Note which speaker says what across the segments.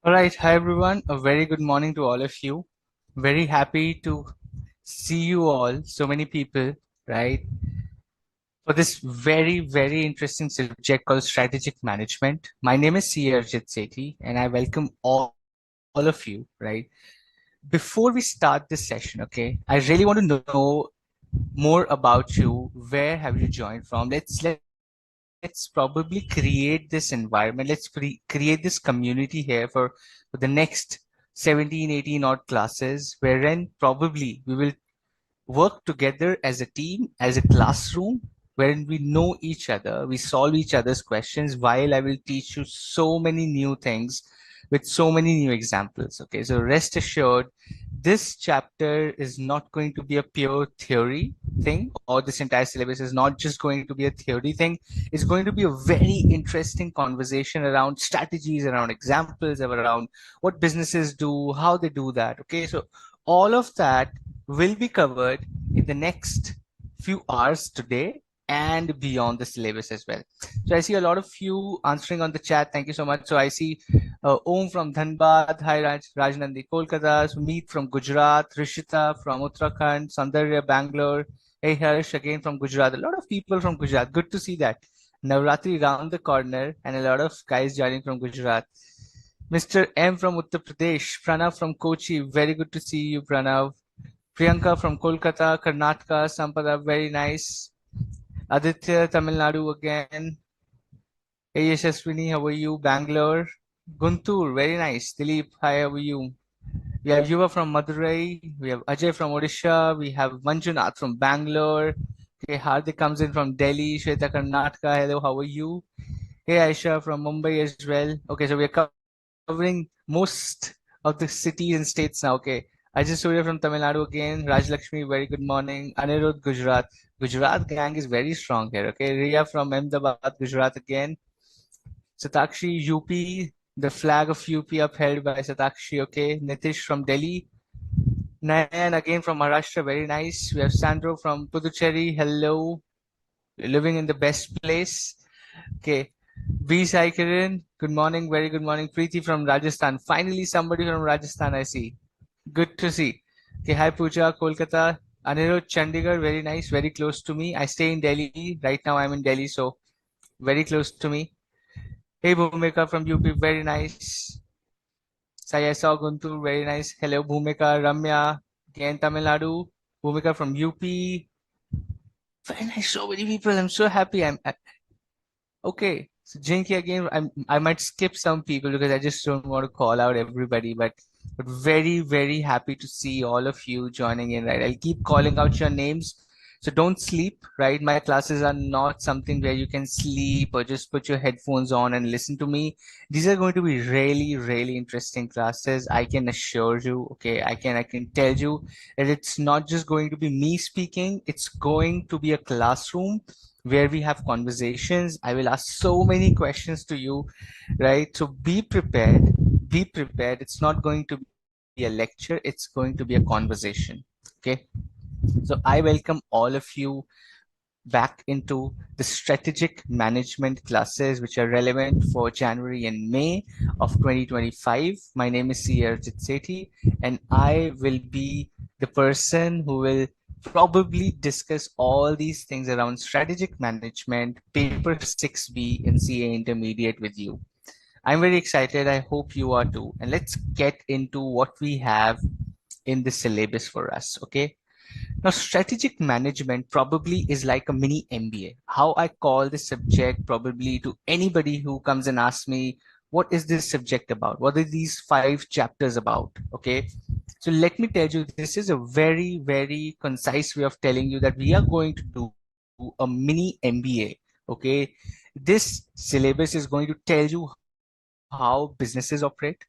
Speaker 1: All right. Hi, everyone. A very good morning to all of you. Very happy to see you all, so many people, right, for this very, very interesting subject called strategic management. My name is C. Arjit Sethi, and I welcome all of you, right? Before we start this session, okay, I really want to know more about you. Where have you joined from? Let's probably create this environment. Let's create this community here for the next 17, 18 odd classes, wherein probably we will work together as a team, as a classroom, wherein we know each other, we solve each other's questions while I will teach you so many new things with so many new examples. Okay, so rest assured, this chapter is not going to be a pure theory thing, or this entire syllabus is not just going to be a theory thing. It's going to be a very interesting conversation around strategies, around examples, around what businesses do, how they do that. Okay, so all of that will be covered in the next few hours today and beyond the syllabus as well. So I see a lot of you answering on the chat. Thank you so much. So I see Om from Dhanbad. Hi Rajnandi, Kolkata. Meet from Gujarat. Rishita from Uttarakhand. Sandarya, Bangalore. Hey Harsh again from Gujarat. A lot of people from Gujarat. Good to see that. Navratri round the corner and a lot of guys joining from Gujarat. Mr. M from Uttar Pradesh. Pranav from Kochi. Very good to see you, Pranav. Priyanka from Kolkata, Karnataka, Sampada, very nice. Aditya, Tamil Nadu again. Hey Yashaswini, how are you? Bangalore. Guntur, very nice. Dilip, hi, how are you? We have Yuva from Madurai. We have Ajay from Odisha. We have Manjunath from Bangalore. Okay, Hardik comes in from Delhi. Shweta, Karnataka. Hello, how are you? Hey Aisha from Mumbai as well. Okay, so we are covering most of the cities and states now. Okay. Ajay Surya from Tamil Nadu again. Raj Lakshmi, very good morning. Anirudh, Gujarat. Gujarat gang is very strong here. Okay. Ria from Ahmedabad, Gujarat again. Satakshi, UP. The flag of UP upheld by Satakshi. Okay. Nitish from Delhi. Nayan again from Maharashtra. Very nice. We have Sandro from Puducherry. Hello. We're living in the best place. Okay. V. Sai Kiran, good morning, very good morning. Preeti from Rajasthan. Finally, somebody from Rajasthan, I see. Good to see. Okay, hi Pooja, Kolkata. Anirudh, Chandigarh, very nice, very close to me. I stay in Delhi. Right now, I'm in Delhi, so very close to me. Hey, Bhumika from UP, very nice. Sai, I saw Guntur, very nice. Hello, Bhumika, Ramya, again, Tamil Nadu. Bhumika from UP. Very nice, so many people. I'm so happy. Okay, so Jinky again, I might skip some people because I just don't want to call out everybody, but very, very happy to see all of you joining in, right? I'll keep calling out your names. So don't sleep, right? My classes are not something where you can sleep or just put your headphones on and listen to me. These are going to be really, really interesting classes. I can assure you, okay, I can tell you that it's not just going to be me speaking, it's going to be a classroom where we have conversations. I will ask so many questions to you, right? So be prepared. Be prepared. It's not going to be a lecture, it's going to be a conversation. Okay. So I welcome all of you back into the strategic management classes which are relevant for January and May of 2025. My name is C. Arjit Sethi, and I will be the person who will probably discuss all these things around strategic management, paper 6B in CA Intermediate with you. I'm very excited. I hope you are too. And let's get into what we have in the syllabus for us. Okay. Now, strategic management probably is like a mini MBA. How I call this subject probably to anybody who comes and asks me, what is this subject about? What are these 5 chapters about? Okay. So let me tell you, this is a very, very concise way of telling you that we are going to do a mini MBA. Okay. This syllabus is going to tell you how businesses operate.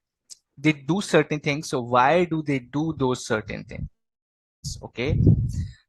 Speaker 1: They do certain things. So why do they do those certain things? Okay.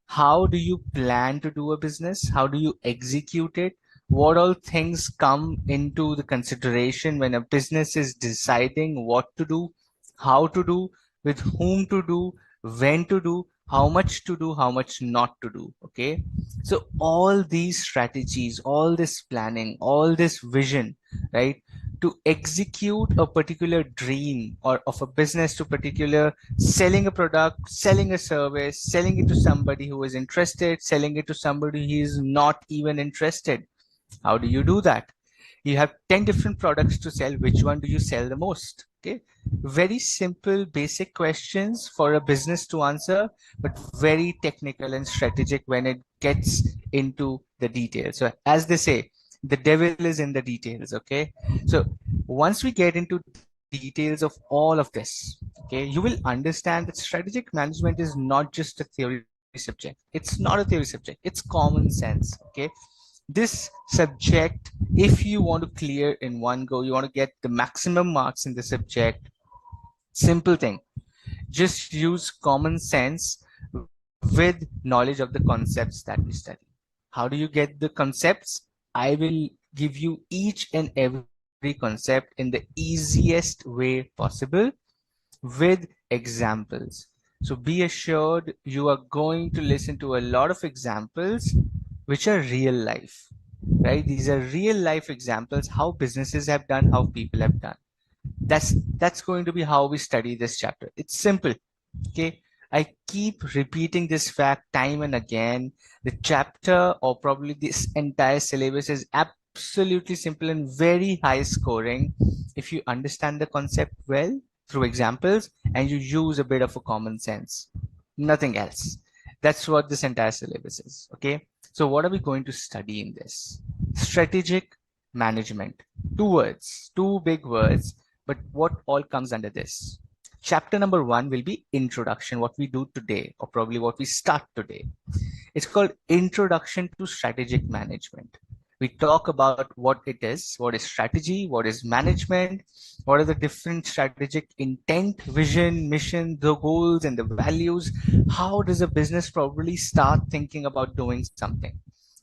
Speaker 1: How do you plan to do a business? How do you execute it? What all things come into the consideration when a business is deciding what to do, how to do, with whom to do, when to do, how much to do, how much not to do. Okay. So all these strategies, all this planning, all this vision, right? to execute a particular dream or of a business to particular selling a product, selling a service, selling it to somebody who is interested, selling it to somebody who is not even interested. How do you do that? You have 10 different products to sell. Which one do you sell the most? Okay. Very simple, basic questions for a business to answer, but very technical and strategic when it gets into the details. So as they say, the devil is in the details. Okay. So once we get into details of all of this, okay, you will understand that strategic management is not just a theory subject. It's not a theory subject. It's common sense. Okay. This subject, if you want to clear in one go, you want to get the maximum marks in the subject, simple thing, just use common sense with knowledge of the concepts that we study. How do you get the concepts? I will give you each and every concept in the easiest way possible with examples. So be assured you are going to listen to a lot of examples which are real life, right? These are real life examples, how businesses have done, how people have done. That's going to be how we study this chapter. It's simple. Okay. I keep repeating this fact time and again. The chapter or probably this entire syllabus is absolutely simple and very high scoring if you understand the concept well through examples and you use a bit of a common sense. Nothing else. That's what this entire syllabus is. Okay. So what are we going to study in this? Strategic management. Two words, two big words, but what all comes under this? Chapter number 1 will be introduction, what we do today, or probably what we start today. It's called Introduction to Strategic Management. We talk about what it is, what is strategy, what is management, what are the different strategic intent, vision, mission, the goals and the values. How does a business probably start thinking about doing something?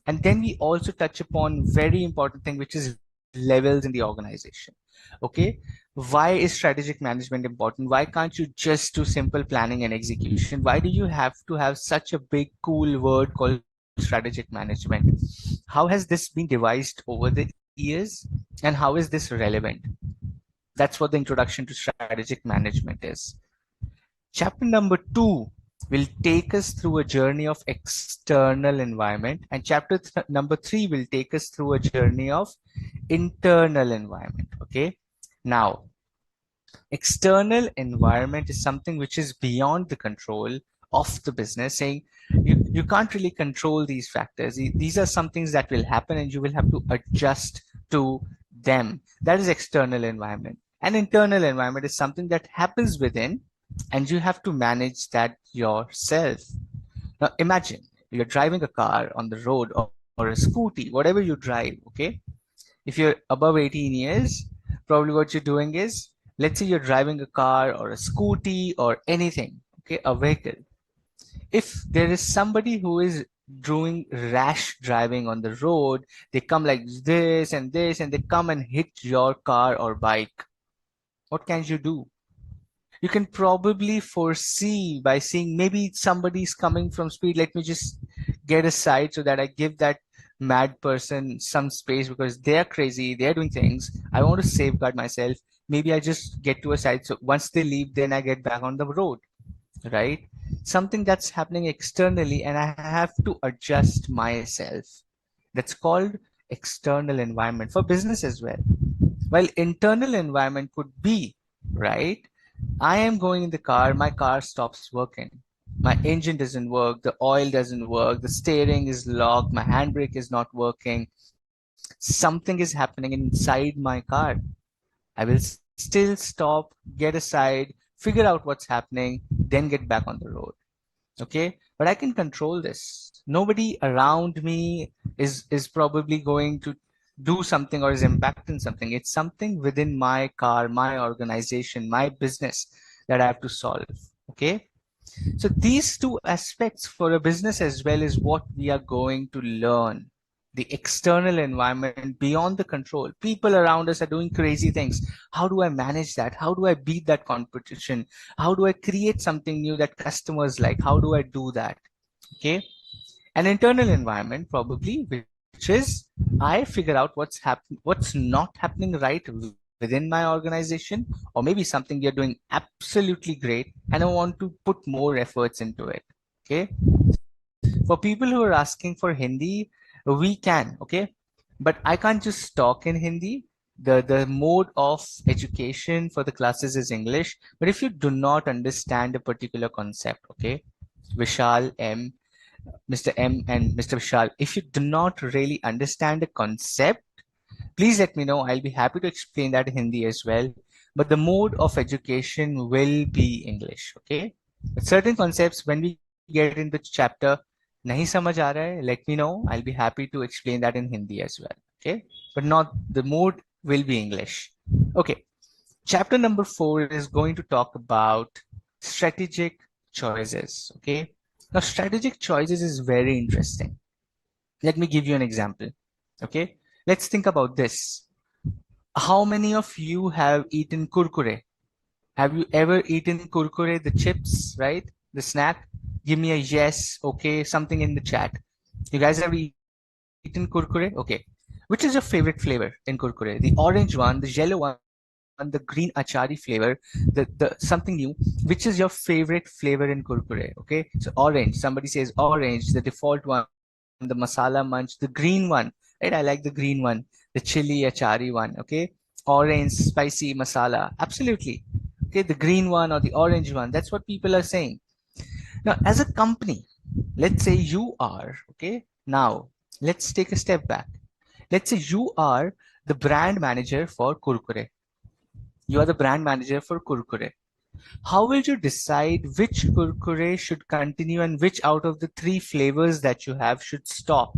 Speaker 1: And then we also touch upon very important thing, which is levels in the organization. Okay. Why is strategic management important? Why can't you just do simple planning and execution? Why do you have to have such a big cool word called strategic management? How has this been devised over the years and how is this relevant? That's what the introduction to strategic management is. Chapter number 2 will take us through a journey of external environment, and chapter number 3 will take us through a journey of internal environment. Okay. Now, external environment is something which is beyond the control of the business, saying you can't really control these factors. These are some things that will happen and you will have to adjust to them. That is external environment. And internal environment is something that happens within and you have to manage that yourself. Now imagine you're driving a car on the road or a scooty, whatever you drive, okay? If you're above 18 years, probably what you're doing is, let's say you're driving a car or a scooty or anything, okay, a vehicle. If there is somebody who is doing rash driving on the road, they come like this and this, and they come and hit your car or bike. What can you do? You can probably foresee by seeing maybe somebody's coming from speed. Let me just get aside so that I give that mad person some space because they're crazy, they're doing things. I want to safeguard myself. Maybe I just get to a side. So once they leave, then I get back on the road, right? Something that's happening externally and I have to adjust myself. That's called external environment for business as well. While internal environment could be, right? I am going in the car, my car stops working. My engine doesn't work, the oil doesn't work, the steering is locked, my handbrake is not working. Something is happening inside my car. I will still stop, get aside, figure out what's happening, then get back on the road. Okay, but I can control this. Nobody around me is probably going to do something or is impacting something. It's something within my car, my organization, my business that I have to solve. Okay, so these two aspects for a business as well is what we are going to learn. The external environment beyond the control. People around us are doing crazy things. How do I manage that? How do I beat that competition? How do I create something new that customers like? How do I do that? Okay. An internal environment probably, which is I figure out what's not happening right within my organization, or maybe something you're doing absolutely great and I want to put more efforts into it. Okay. For people who are asking for Hindi, we can, okay? But I can't just talk in Hindi. The mode of education for the classes is English. But if you do not understand a particular concept, okay? Vishal M, Mr. M and Mr. Vishal, if you do not really understand the concept, please let me know. I'll be happy to explain that in Hindi as well. But the mode of education will be English, okay? But certain concepts, when we get into chapter, nahi samajh aa raha hai, let me know. I'll be happy to explain that in Hindi as well, okay? But not the mode will be English. Okay, chapter number 4 is going to talk about strategic choices, okay? Now, strategic choices is very interesting. Let me give you an example, okay? Let's think about this. How many of you have eaten kurkure? Have you ever eaten kurkure, the chips, right? The snack? Give me a yes, okay, something in the chat. You guys have eaten kurkure? Okay. Which is your favorite flavor in kurkure? The orange one, the yellow one, the green achari flavor, the something new. Which is your favorite flavor in kurkure? Okay. So orange. Somebody says orange, the default one, the masala munch, the green one, right? I like the green one, the chili achari one, okay? Orange, spicy masala, absolutely. Okay, the green one or the orange one, that's what people are saying. Now, as a company, let's say you are, okay? Now, let's take a step back. Let's say you are the brand manager for Kurkure. You are the brand manager for Kurkure. How will you decide which Kurkure should continue and which out of the 3 flavors that you have should stop?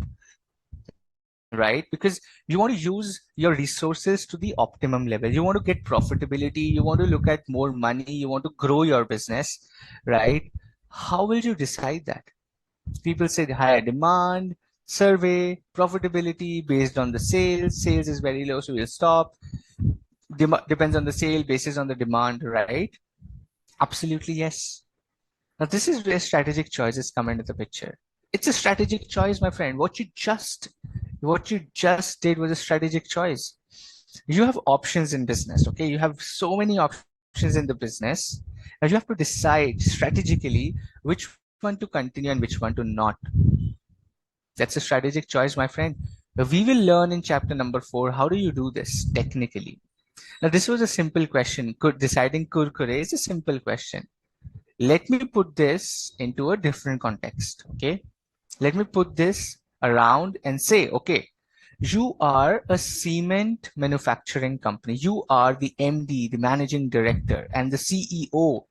Speaker 1: Right? Because you want to use your resources to the optimum level. You want to get profitability. You want to look at more money. You want to grow your business, right? How will you decide that? People say the higher demand, survey, profitability based on the sales. Sales is very low, so we'll stop. Depends on the sale, basis on the demand, right? Absolutely, yes. Now, this is where strategic choices come into the picture. It's a strategic choice, my friend. What you just did was a strategic choice. You have options in business, okay? You have so many options in the business. Now you have to decide strategically which one to continue and which one to not. That's a strategic choice, my friend. We will learn in chapter number 4 how do you do this technically. Now, this was a simple question. Deciding kurkure is a simple question. Let me put this into a different context. Okay. Let me put this around and say, okay, you are a cement manufacturing company. You are the MD, the managing director, and the CEO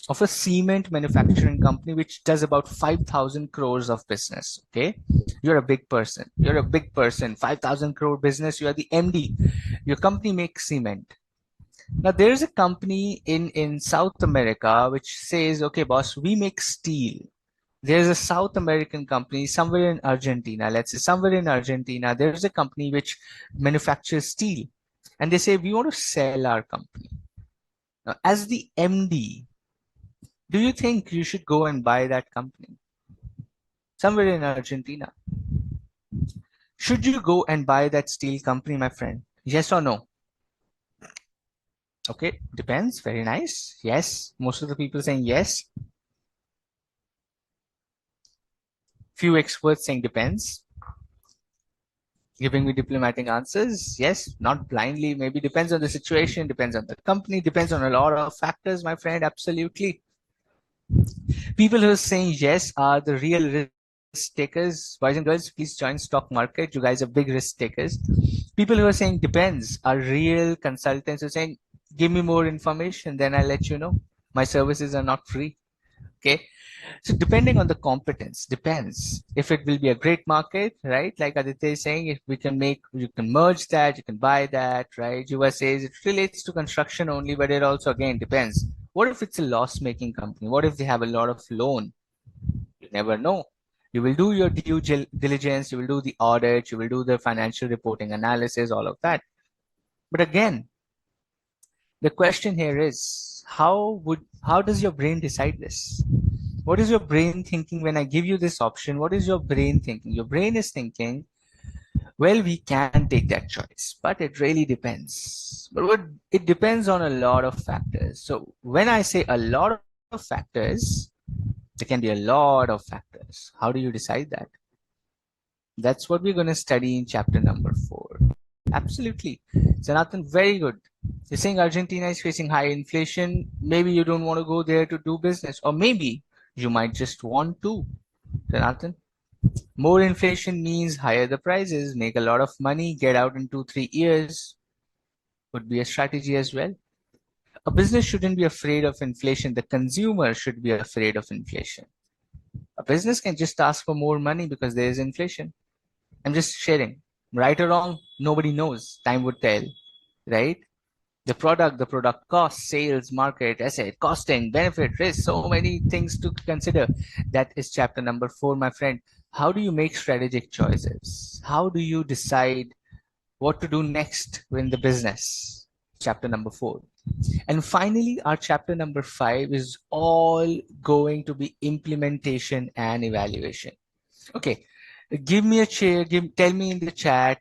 Speaker 1: of a cement manufacturing company, which does about 5,000 crores of business. Okay. You're a big person. You're a big person. 5,000 crore business. You are the MD. Your company makes cement. Now there's a company in South America which says, okay, boss, we make steel. There's a South American company somewhere in Argentina. Let's say somewhere in Argentina, there's a company which manufactures steel, and they say we want to sell our company. Now, as the MD, do you think you should go and buy that company somewhere in Argentina? Should you go and buy that steel company, my friend? Yes or no? Okay, depends. Very nice. Yes, most of the people saying yes. Few experts saying depends. Giving me diplomatic answers. Yes, not blindly. Maybe depends on the situation, depends on the company, depends on a lot of factors, my friend. Absolutely. People who are saying yes are the real risk takers. Boys and girls, please join stock market. You guys are big risk takers. People who are saying depends are real consultants who are saying, give me more information, then I'll let you know. My services are not free. Okay. So depending on the competence, depends if it will be a great market, right? Like Aditya is saying, if we can make, you can merge that, you can buy that, right? US says it relates to construction only, but it also again depends. What if it's a loss-making company? What if they have a lot of loan? You never know. You will do your due diligence, you will do the audit, you will do the financial reporting analysis, all of that. But again, the question here is, how does your brain decide this? What is your brain thinking when I give you this option? What is your brain thinking? Your brain is thinking, Well, we can take that choice, but it really depends. But it depends on a lot of factors. So when I say a lot of factors, there can be a lot of factors. How do you decide that? That's what we're going to study in chapter number 4. Absolutely. Sanatan, very good. You're saying Argentina is facing high inflation. Maybe you don't want to go there to do business, or maybe you might just want to. Sanatan, more inflation means higher the prices, make a lot of money, get out in 2, 3 years. Could be a strategy as well. A business shouldn't be afraid of inflation. The consumer should be afraid of inflation. A business can just ask for more money because there is inflation. I'm just sharing. Right or wrong, nobody knows. Time would tell, right? The product cost, sales, market, asset, costing, benefit, risk, so many things to consider. That is chapter number 4, my friend. How do you make strategic choices? How do you decide what to do next in the business? Chapter number 4. And finally, our chapter number 5 is all going to be implementation and evaluation. Okay, give me a chair. Tell me in the chat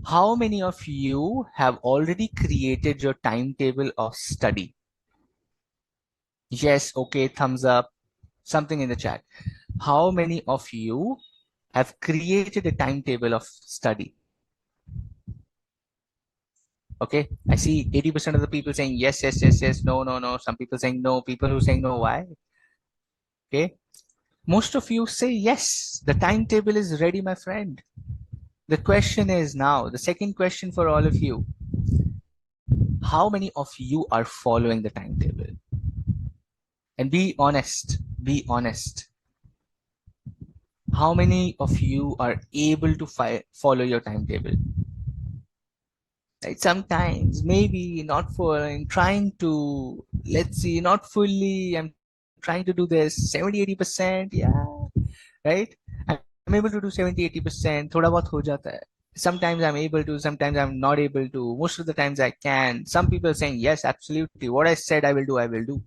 Speaker 1: how many of you have already created your timetable of study. Yes, okay, thumbs up, something in the chat. How many of you have created a timetable of study? Okay, I see 80% of the people saying yes, yes, yes, yes, no, no, no. Some people saying no. People who saying no, why? Okay, most of you say yes. The timetable is ready, my friend. The question is now, the second question for all of you, how many of you are following the timetable? And be honest, be honest. How many of you are able to follow your timetable? Right? Sometimes, maybe not following, trying to, let's see, not fully, I'm trying to do this 70, 80%, yeah, right? I'm able to do 70, 80%, thoda bahut ho jata hai. Sometimes I'm able to, sometimes I'm not able to. Most of the times I can. Some people are saying, yes, absolutely. What I said I will do, I will do.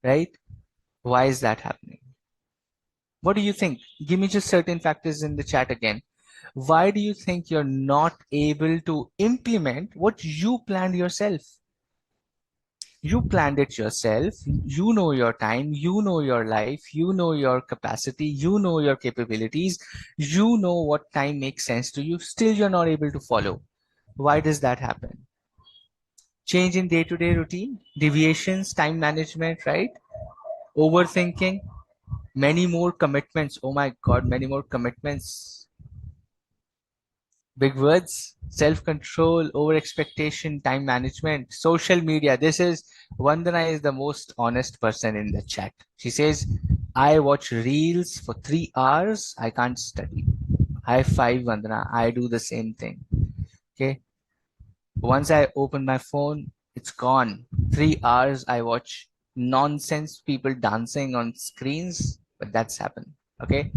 Speaker 1: Right? Why is that happening? What do you think? Give me just certain factors in the chat again. Why do you think you're not able to implement what you planned yourself? You planned it yourself. You know your time. You know your life. You know your capacity. You know your capabilities. You know what time makes sense to you. Still, you're not able to follow. Why does that happen? Change in day-to-day routine, deviations, time management, right? Overthinking, many more commitments. Oh my God, many more commitments. Big words, self-control, over-expectation, time management, social media. This is Vandana is the most honest person in the chat. She says, I watch reels for 3 hours. I can't study. High five, Vandana. I do the same thing. Okay. Once I open my phone, it's gone. 3 hours I watch nonsense people dancing on screens, but that's happened. Okay.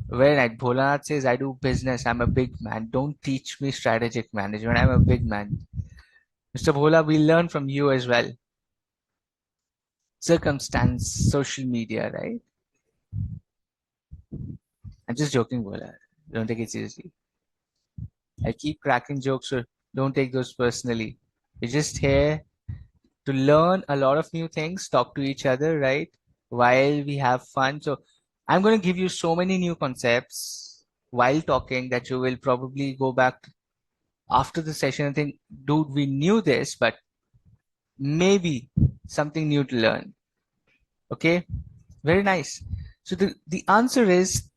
Speaker 1: Very nice. Bholanath says, I do business. I'm a big man. Don't teach me strategic management. I'm a big man. Mr. Bhola, we learn from you as well. Circumstance, social media, right? I'm just joking, Bhola. Don't take it seriously. I keep cracking jokes, so don't take those personally. We're just here to learn a lot of new things, talk to each other, right? While we have fun. So I'm going to give you so many new concepts while talking that you will probably go back after the session and think, dude, we knew this, but maybe something new to learn. Okay, very nice. So the answer is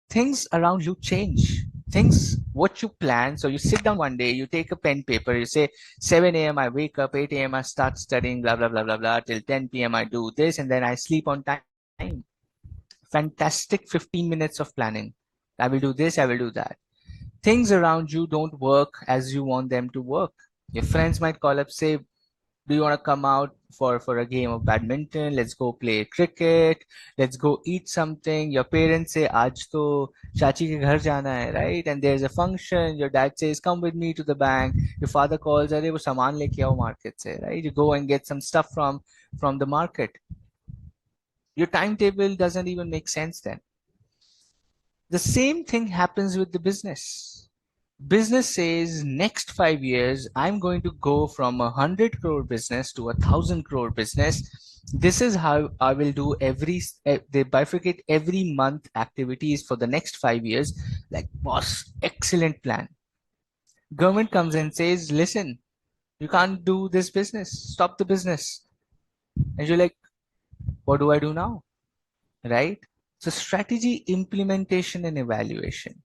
Speaker 1: things around you change. Things, what you plan. So you sit down one day, you take a pen, paper, you say 7 a.m. I wake up, 8 a.m. I start studying, blah, blah, blah, blah, blah, till 10 p.m. I do this, and then I sleep on time. Fantastic 15 minutes of planning. I will do this, I will do that. Things around you don't work as you want them to work. Your friends might call up, say, do you want to come out for a game of badminton? Let's go play cricket. Let's go eat something. Your parents say, आज तो चाची के घर जाना है, right? And there's a function. Your dad says, come with me to the bank. Your father calls, अरे वो सामान लेके आओ market से, right? You go and get some stuff from the market. Your timetable doesn't even make sense then. The same thing happens with the business. Business says next 5 years, I'm going to go from 100 crore business to 1,000 crore business. This is how I will do they bifurcate every month activities for the next 5 years. Like, boss, excellent plan. Government comes and says, listen, you can't do this business. Stop the business. And you're like, what do I do now? Right? So strategy, implementation, and evaluation.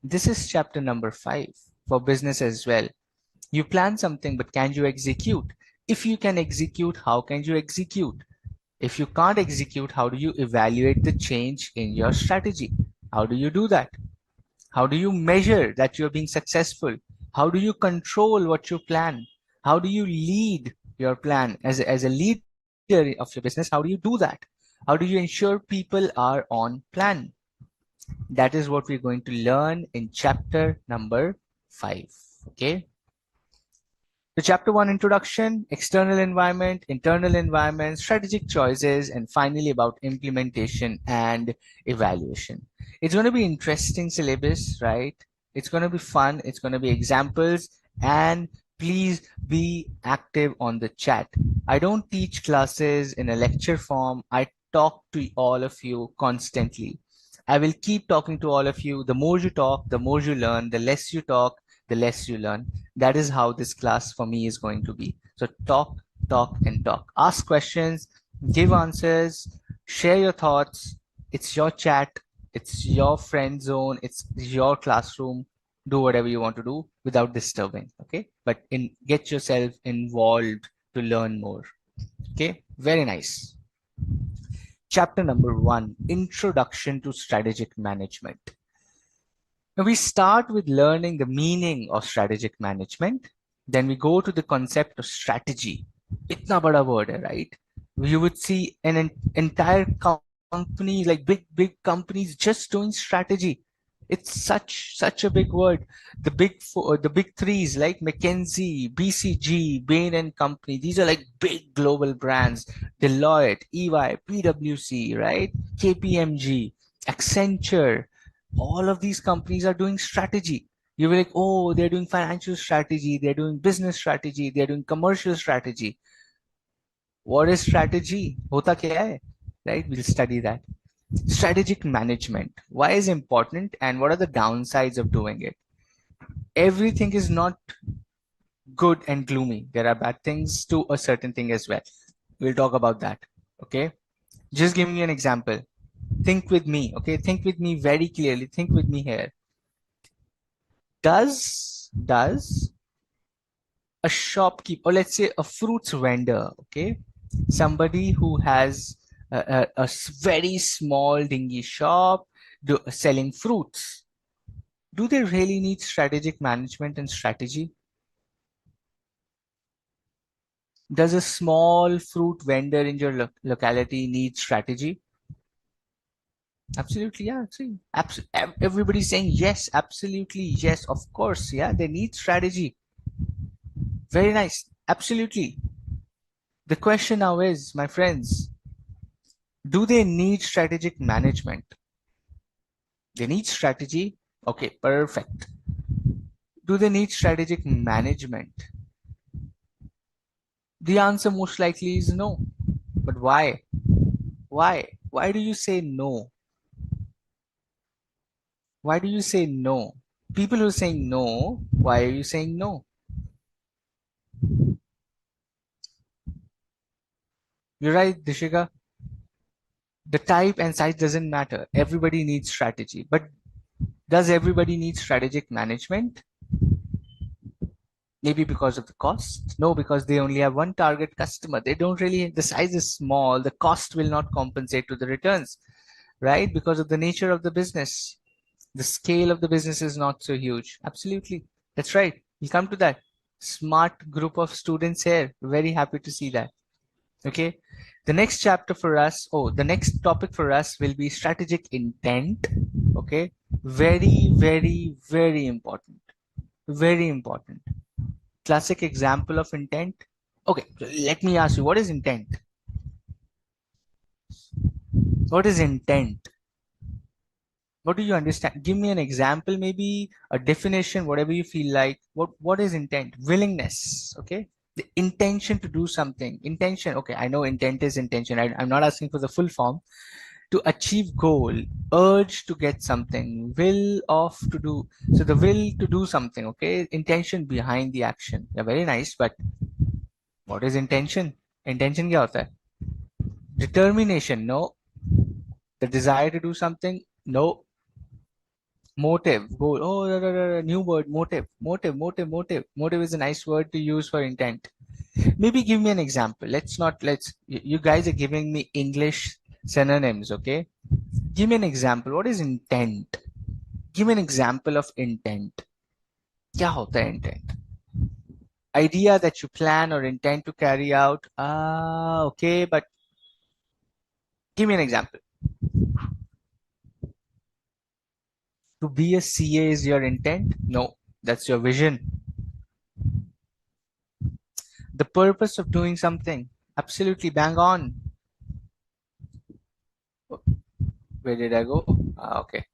Speaker 1: This is chapter number 5 for business as well. You plan something, but can you execute? If you can execute, how can you execute? If you can't execute, how do you evaluate the change in your strategy? How do you do that? How do you measure that you're being successful? How do you control what you plan? How do you lead your plan as a leader of your business? How do you do that? How do you ensure people are on plan? That is what we're going to learn in chapter number 5. Okay. So chapter 1, introduction, external environment, internal environment, strategic choices, and finally about implementation and evaluation. It's going to be interesting syllabus, right? It's going to be fun. It's going to be examples, and please be active on the chat. I don't teach classes in a lecture form. I talk to all of you constantly. I will keep talking to all of you. The more you talk, the more you learn. The less you talk, the less you learn. That is how this class for me is going to be. So talk, talk, and talk. Ask questions, give answers, share your thoughts. It's your chat. It's your friend zone. It's your classroom. Do whatever you want to do without disturbing. Okay. But get yourself involved to learn more. Okay. Very nice. Chapter number 1, Introduction to Strategic Management. Now we start with learning the meaning of strategic management. Then we go to the concept of strategy. Itna bada word hai, right? You would see entire company, like big companies just doing strategy. It's such a big word. The big threes like McKinsey, BCG, Bain and Company. These are like big global brands. Deloitte, EY, PwC, right? KPMG, Accenture. All of these companies are doing strategy. You're like, oh, they're doing financial strategy, they're doing business strategy, they're doing commercial strategy. What is strategy? Hota kya hai? Right? We'll study that. Strategic management. Why is important and what are the downsides of doing it? Everything is not good and gloomy. There are bad things to a certain thing as well. We'll talk about that. Okay. Just give me an example. Think with me. Okay. Think with me very clearly. Think with me here. Does a shopkeeper, or let's say a fruits vendor, okay, somebody who has very small dingy shop selling fruits, do they really need strategic management and strategy? Does a small fruit vendor in your locality need strategy? Absolutely, yeah. See, everybody's saying yes, absolutely, yes, of course, yeah, they need strategy. Very nice, absolutely. The question now is, my friends, do they need strategic management? They need strategy. Okay, perfect. Do they need strategic management? The answer most likely is no. But why? Why? Why do you say no? Why do you say no? People who are saying no, why are you saying no? You're right, Dishika. The type and size doesn't matter. Everybody needs strategy. But does everybody need strategic management? Maybe because of the cost? No, because they only have one target customer. They don't really, the size is small. The cost will not compensate to the returns, right? Because of the nature of the business. The scale of the business is not so huge. Absolutely. That's right. We'll come to that. Smart group of students here. Very happy to see that. Okay. The next chapter for us, the next topic for us will be strategic intent. Okay. Very, very, very important. Very important. Classic example of intent. Okay, let me ask you, what is intent? What is intent? What do you understand? Give me an example, maybe a definition, whatever you feel like. What is intent? Willingness, okay? The intention to do something. Intention, okay, I know intent is intention. I'm not asking for the full form. To achieve goal, urge to get something, will of to do. So the will to do something, okay? Intention behind the action. Yeah, very nice, but what is intention? Intention क्या होता है? Determination, no. The desire to do something, no. Motive, goal. Oh, new word, motive, motive, motive, motive. Motive is a nice word to use for intent. Maybe give me an example. You guys are giving me English synonyms, okay? Give me an example. What is intent? Give me an example of intent. क्या होता है intent? Idea that you plan or intend to carry out. Ah, okay, but give me an example. To be a CA is your intent? No, that's your vision. The purpose of doing something. Absolutely bang on. Where did I go? Ah, okay.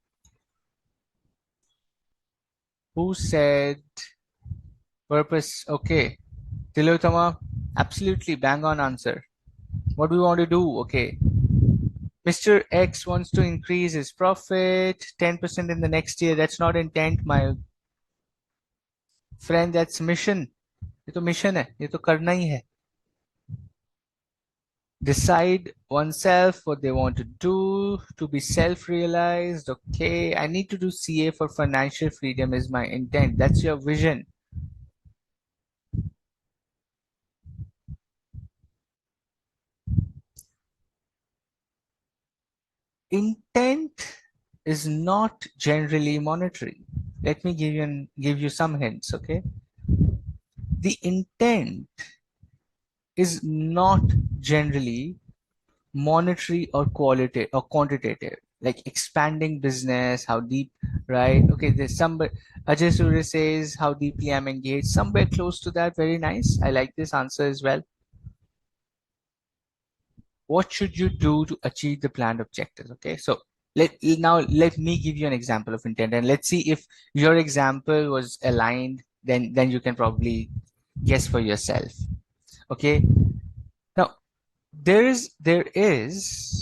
Speaker 1: Who said purpose? Okay. Tilotama, absolutely bang on answer. What do we want to do? Okay. Mr. X wants to increase his profit 10% in the next year. That's not intent, my friend. That's mission. ये तो mission है. ये तो करना ही है. Decide oneself what they want to do to be self-realized. Okay. I need to do CA for financial freedom is my intent. That's your vision. Intent is not generally monetary. Let me give you some hints, okay? The intent is not generally monetary or qualitative or quantitative, like expanding business, how deep, right? Okay, there's some, Ajay Surya says, how deeply I'm engaged, somewhere close to that. Very nice. I like this answer as well. What should you do to achieve the planned objectives? Okay, so let me give you an example of intent, and let's see if your example was aligned. Then you can probably guess for yourself. Okay, now there is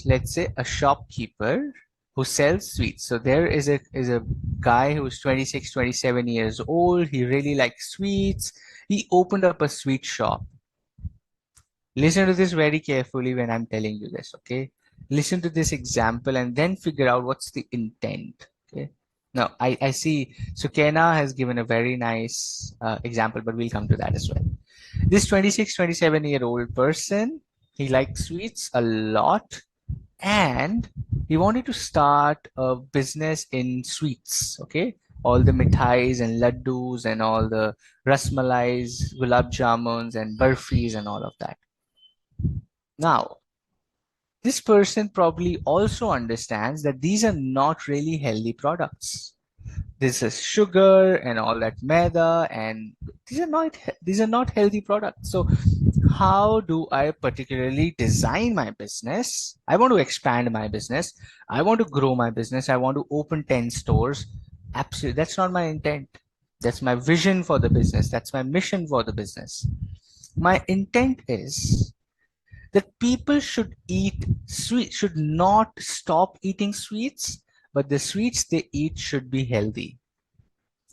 Speaker 1: let's say a shopkeeper who sells sweets. So there is a guy who's 26, 27 years old. He really likes sweets. He opened up a sweet shop. Listen to this very carefully when I'm telling you this, okay? Listen to this example and then figure out what's the intent, okay? Now, I see Sukena has given a very nice example, but we'll come to that as well. This 26, 27-year-old person, he likes sweets a lot and he wanted to start a business in sweets, okay? All the mithais and laddus and all the rasmalais, gulab jamuns and burfis and all of that. Now, this person probably also understands that these are not really healthy products. This is sugar and all that maida, and these are not healthy products. So, how do I particularly design my business? I want to expand my business. I want to grow my business. I want to open 10 stores. Absolutely, that's not my intent. That's my vision for the business. That's my mission for the business. My intent is that people should eat sweet, should not stop eating sweets, but the sweets they eat should be healthy.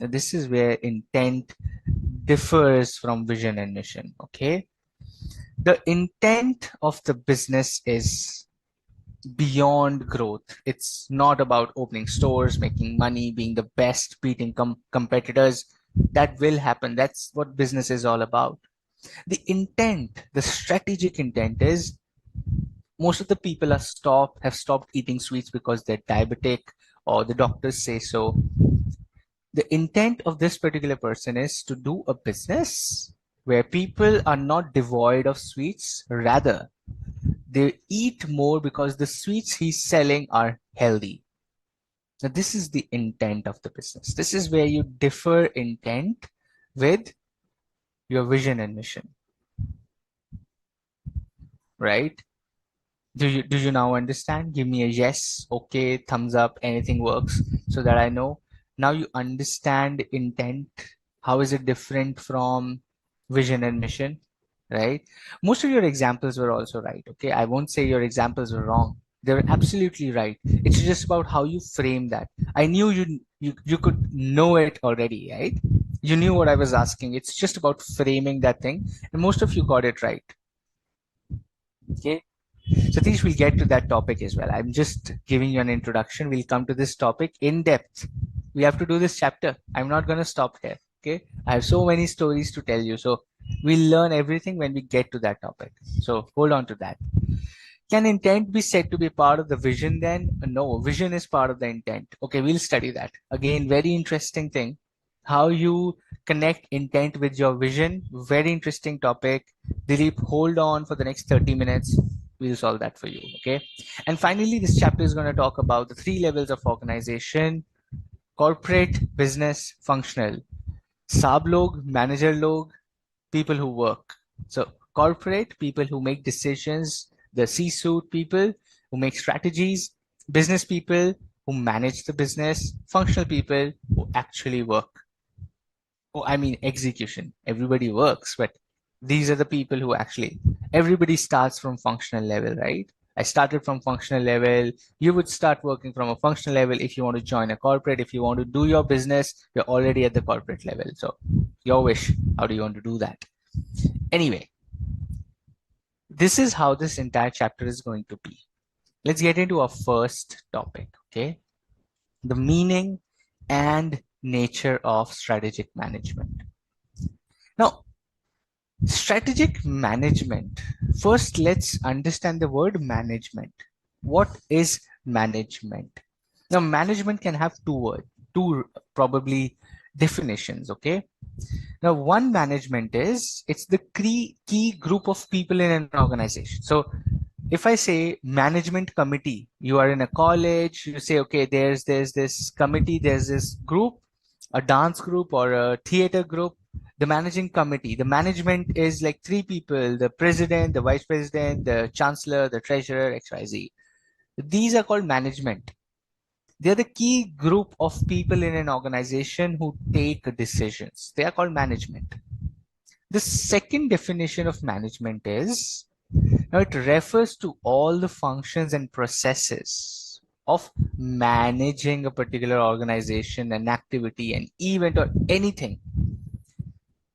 Speaker 1: And this is where intent differs from vision and mission. Okay. The intent of the business is beyond growth. It's not about opening stores, making money, being the best, beating competitors. That will happen. That's what business is all about. The intent, the strategic intent is most of the people have stopped eating sweets because they're diabetic or the doctors say so. The intent of this particular person is to do a business where people are not devoid of sweets, rather they eat more because the sweets he's selling are healthy. So this is the intent of the business. This is where you differ intent with your vision and mission, right? Do you now understand? Give me a yes, okay, thumbs up, anything works, so that I know. Now you understand intent. How is it different from vision and mission, right? Most of your examples were also right. Okay, I won't say your examples were wrong. They're absolutely right. It's just about how you frame that. I knew you could know it already, right? You knew what I was asking. It's just about framing that thing, and most of you got it right. Okay. Satish, we'll get to that topic as well. I'm just giving you an introduction. We'll come to this topic in depth. We have to do this chapter. I'm not going to stop here. Okay. I have so many stories to tell you. So we'll learn everything when we get to that topic. So hold on to that. Can intent be said to be part of the vision then? No, vision is part of the intent. Okay, we'll study that. Again, very interesting thing. How you connect intent with your vision. Very interesting topic. Dilip, hold on for the next 30 minutes. We'll solve that for you. Okay. And finally, this chapter is going to talk about the three levels of organization: corporate, business, functional. Sab log, manager log, people who work. So corporate, people who make decisions, the C-suite people who make strategies, business people who manage the business, functional people who actually work. Oh, I mean execution. Everybody works, but these are the people who actually, everybody starts from functional level, right? I started from functional level. You would start working from a functional level if you want to join a corporate. If you want to do your business, you're already at the corporate level. So your wish. How do you want to do that? Anyway, this is how this entire chapter is going to be. Let's get into our first topic, okay? The meaning and nature of strategic management. Now, strategic management. First, let's understand the word management. What is management? Now, management can have two probably definitions, okay? Now, one management is it's the key group of people in an organization. So, if I say management committee, you are in a college, you say, okay, there's this committee, there's this group, a dance group or a theater group, the managing committee. The management is like three people: the president, the vice president, the chancellor, the treasurer, XYZ. These are called management. They're the key group of people in an organization who take decisions. They are called management. The second definition of management is, now it refers to all the functions and processes of managing a particular organization, an activity, an event, or anything.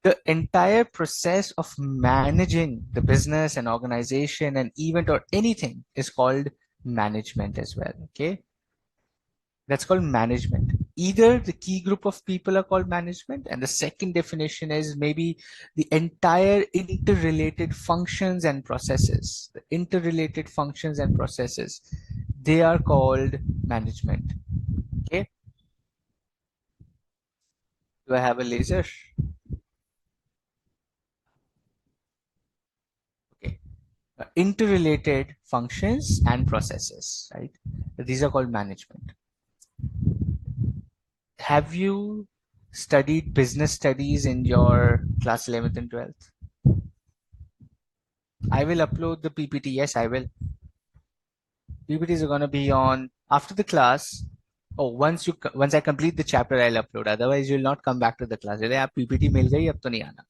Speaker 1: The entire process of managing the business, an organization, an event, or anything is called management as well. Okay. That's called management. Either the key group of people are called management, and the second definition is maybe the entire interrelated functions and processes. The interrelated functions and processes, they are called management. Okay. Do I have a laser? Okay. Interrelated functions and processes, right? These are called management. Have you studied business studies in your class 11th and 12th? I will upload the PPT. Yes, I will. PPTs are going to be on after the class. Oh, once I complete the chapter, I'll upload. Otherwise, you'll not come back to the class. अरे आप PPT मिल गई अब तो नहीं आना.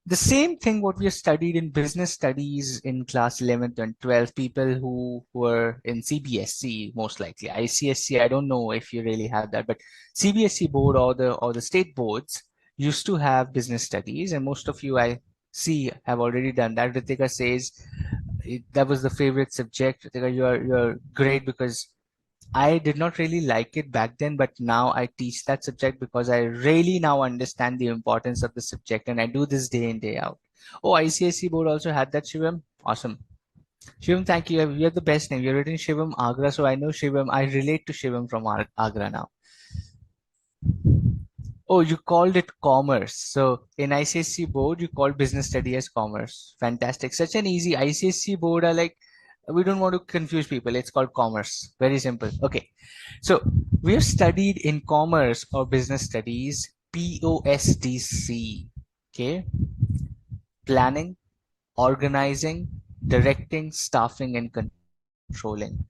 Speaker 1: The same thing what we have studied in business studies in class 11th and 12th, people who were in CBSC, most likely ICSC. I don't know if you really have that, but CBSC board or the state boards used to have business studies, and most of you I see have already done that. Ritika says that was the favorite subject. Ritika, you're great because I did not really like it back then, but now I teach that subject because I really now understand the importance of the subject, and I do this day in, day out. Oh, ICSE board also had that, Shivam. Awesome. Shivam, thank you. You have the best name. You're written Shivam Agra, so I know Shivam. I relate to Shivam from Agra now. Oh, you called it commerce. So in ICSC board, you called business study as commerce. Fantastic. Such an easy ICSC board are like, we don't want to confuse people. It's called commerce. Very simple. Okay. So we have studied in commerce or business studies, POSDC. Okay. Planning, organizing, directing, staffing, and controlling.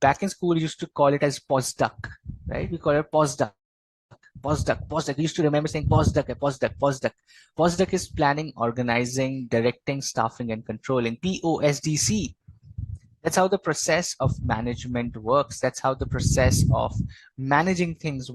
Speaker 1: Back in school, we used to call it as postdoc, right? We call it postdoc. You used to remember saying postdoc. Postdoc is planning, organizing, directing, staffing, and controlling. POSDC. That's how the process of management works. That's how the process of managing things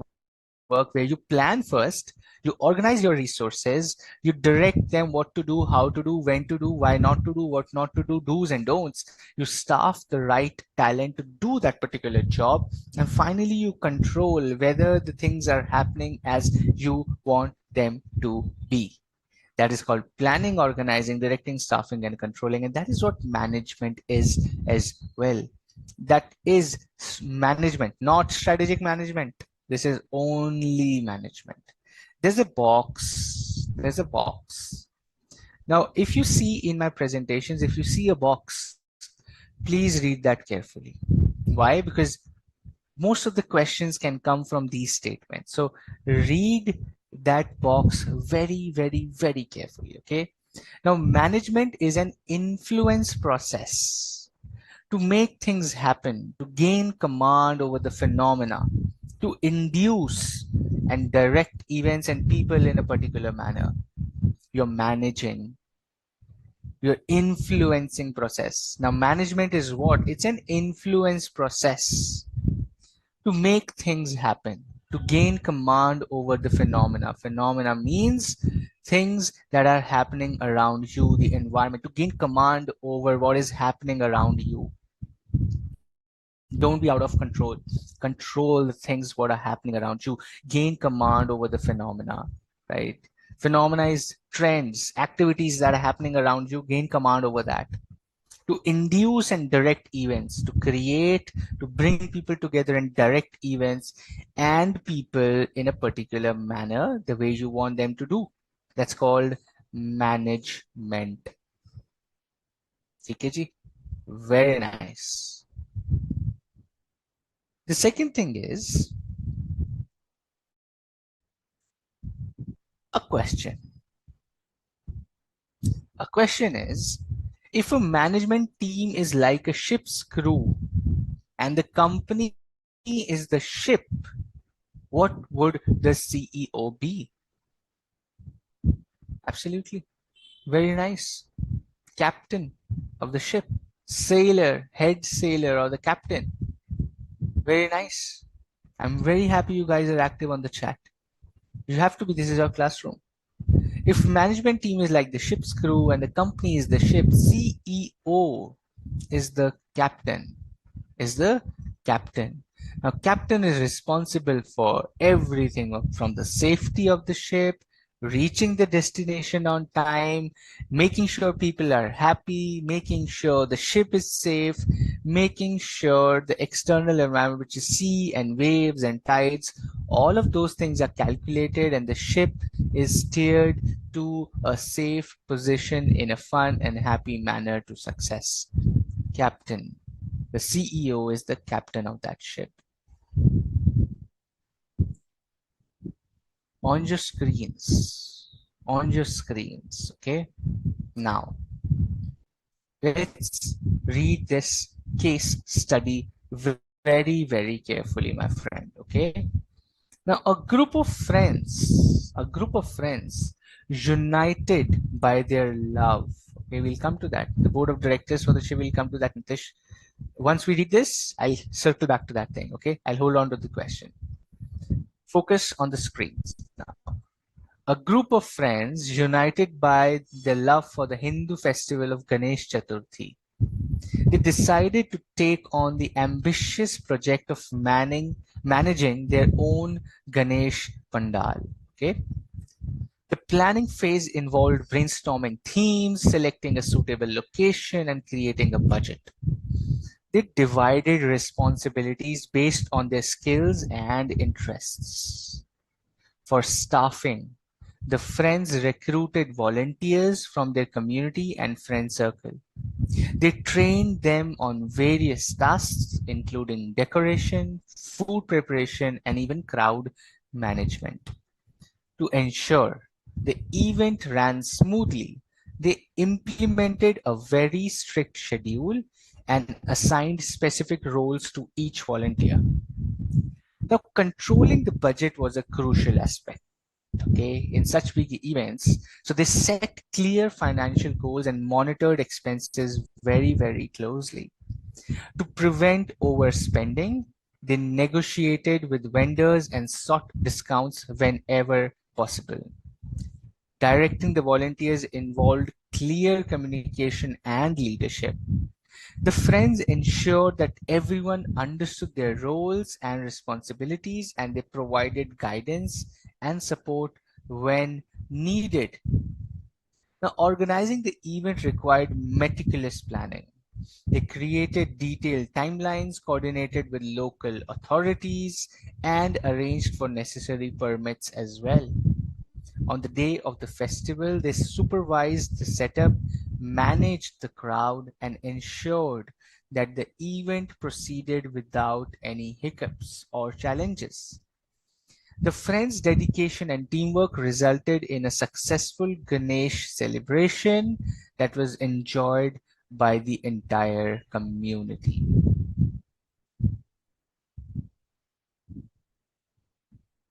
Speaker 1: work, where you plan first, you organize your resources, you direct them what to do, how to do, when to do, why not to do, what not to do, do's and don'ts. You staff the right talent to do that particular job. And finally, you control whether the things are happening as you want them to be. That is called planning, organizing, directing, staffing, and controlling. And that is what management is as well. That is management, not strategic management. This is only management. There's a box. There's a box. Now, if you see in my presentations, if you see a box, please read that carefully. Why? Because most of the questions can come from these statements. So read that box very, very, very carefully. Okay. Now, management is an influence process to make things happen, to gain command over the phenomena, to induce and direct events and people in a particular manner. You're managing, you're influencing process. Now, management is what? It's an influence process to make things happen, to gain command over the phenomena. Phenomena means things that are happening around you, the environment, to gain command over what is happening around you. Don't be out of control. Control the things what are happening around you. Gain command over the phenomena, right? Phenomena is trends, activities that are happening around you. Gain command over that. To induce and direct events, to create, to bring people together and direct events and people in a particular manner, the way you want them to do. That's called management. CKG, very nice. The second thing is a question. A question is, if a management team is like a ship's crew and the company is the ship, what would the CEO be? Absolutely. Very nice. Captain of the ship, sailor, head sailor, or the captain. Very nice. I'm very happy you guys are active on the chat. You have to be, this is our classroom. If management team is like the ship's crew and the company is the ship, CEO is the captain. Is the captain. Now, captain is responsible for everything from the safety of the ship, reaching the destination on time, making sure people are happy, making sure the ship is safe, making sure the external environment, which is sea and waves and tides, all of those things are calculated and the ship is steered to a safe position in a fun and happy manner to success. Captain. The CEO is the captain of that ship. On your screens, okay? Now, let's read this case study very, very carefully, my friend, okay? Now, a group of friends united by their love. Okay, we'll come to that. The board of directors for the ship will come to that, Nitish. Once we read this, I'll circle back to that thing, okay? I'll hold on to the question. Focus on the screens now. A group of friends united by their love for the Hindu festival of Ganesh Chaturthi. They decided to take on the ambitious project of managing their own Ganesh Pandal. Okay. The planning phase involved brainstorming themes, selecting a suitable location, and creating a budget. They divided responsibilities based on their skills and interests. For staffing, the friends recruited volunteers from their community and friend circle. They trained them on various tasks, including decoration, food preparation, and even crowd management. To ensure the event ran smoothly, They implemented a very strict schedule and assigned specific roles to each volunteer. Now, controlling the budget was a crucial aspect, okay, in such big events. So they set clear financial goals and monitored expenses very, very closely. To prevent overspending, they negotiated with vendors and sought discounts whenever possible. Directing the volunteers involved clear communication and leadership. The friends ensured that everyone understood their roles and responsibilities, and they provided guidance and support when needed. Now, organizing the event required meticulous planning. They created detailed timelines, coordinated with local authorities, and arranged for necessary permits as well. On the day of the festival, they supervised the setup, managed the crowd, and ensured that the event proceeded without any hiccups or challenges. The friends' dedication and teamwork resulted in a successful Ganesh celebration that was enjoyed by the entire community.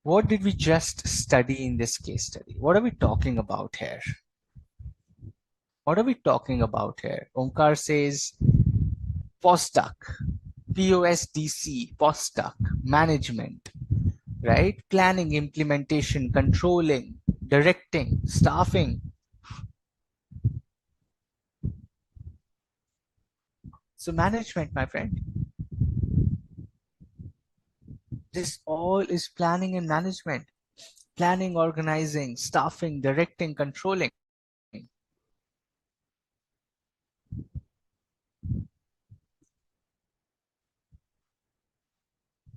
Speaker 1: What did we just study in this case study? What are we talking about here? What are we talking about here? Omkar says postdoc, POSDC, postdoc, management, right? Planning, implementation, controlling, directing, staffing. So management, my friend, this all is planning and management. Planning, organizing, staffing, directing, controlling.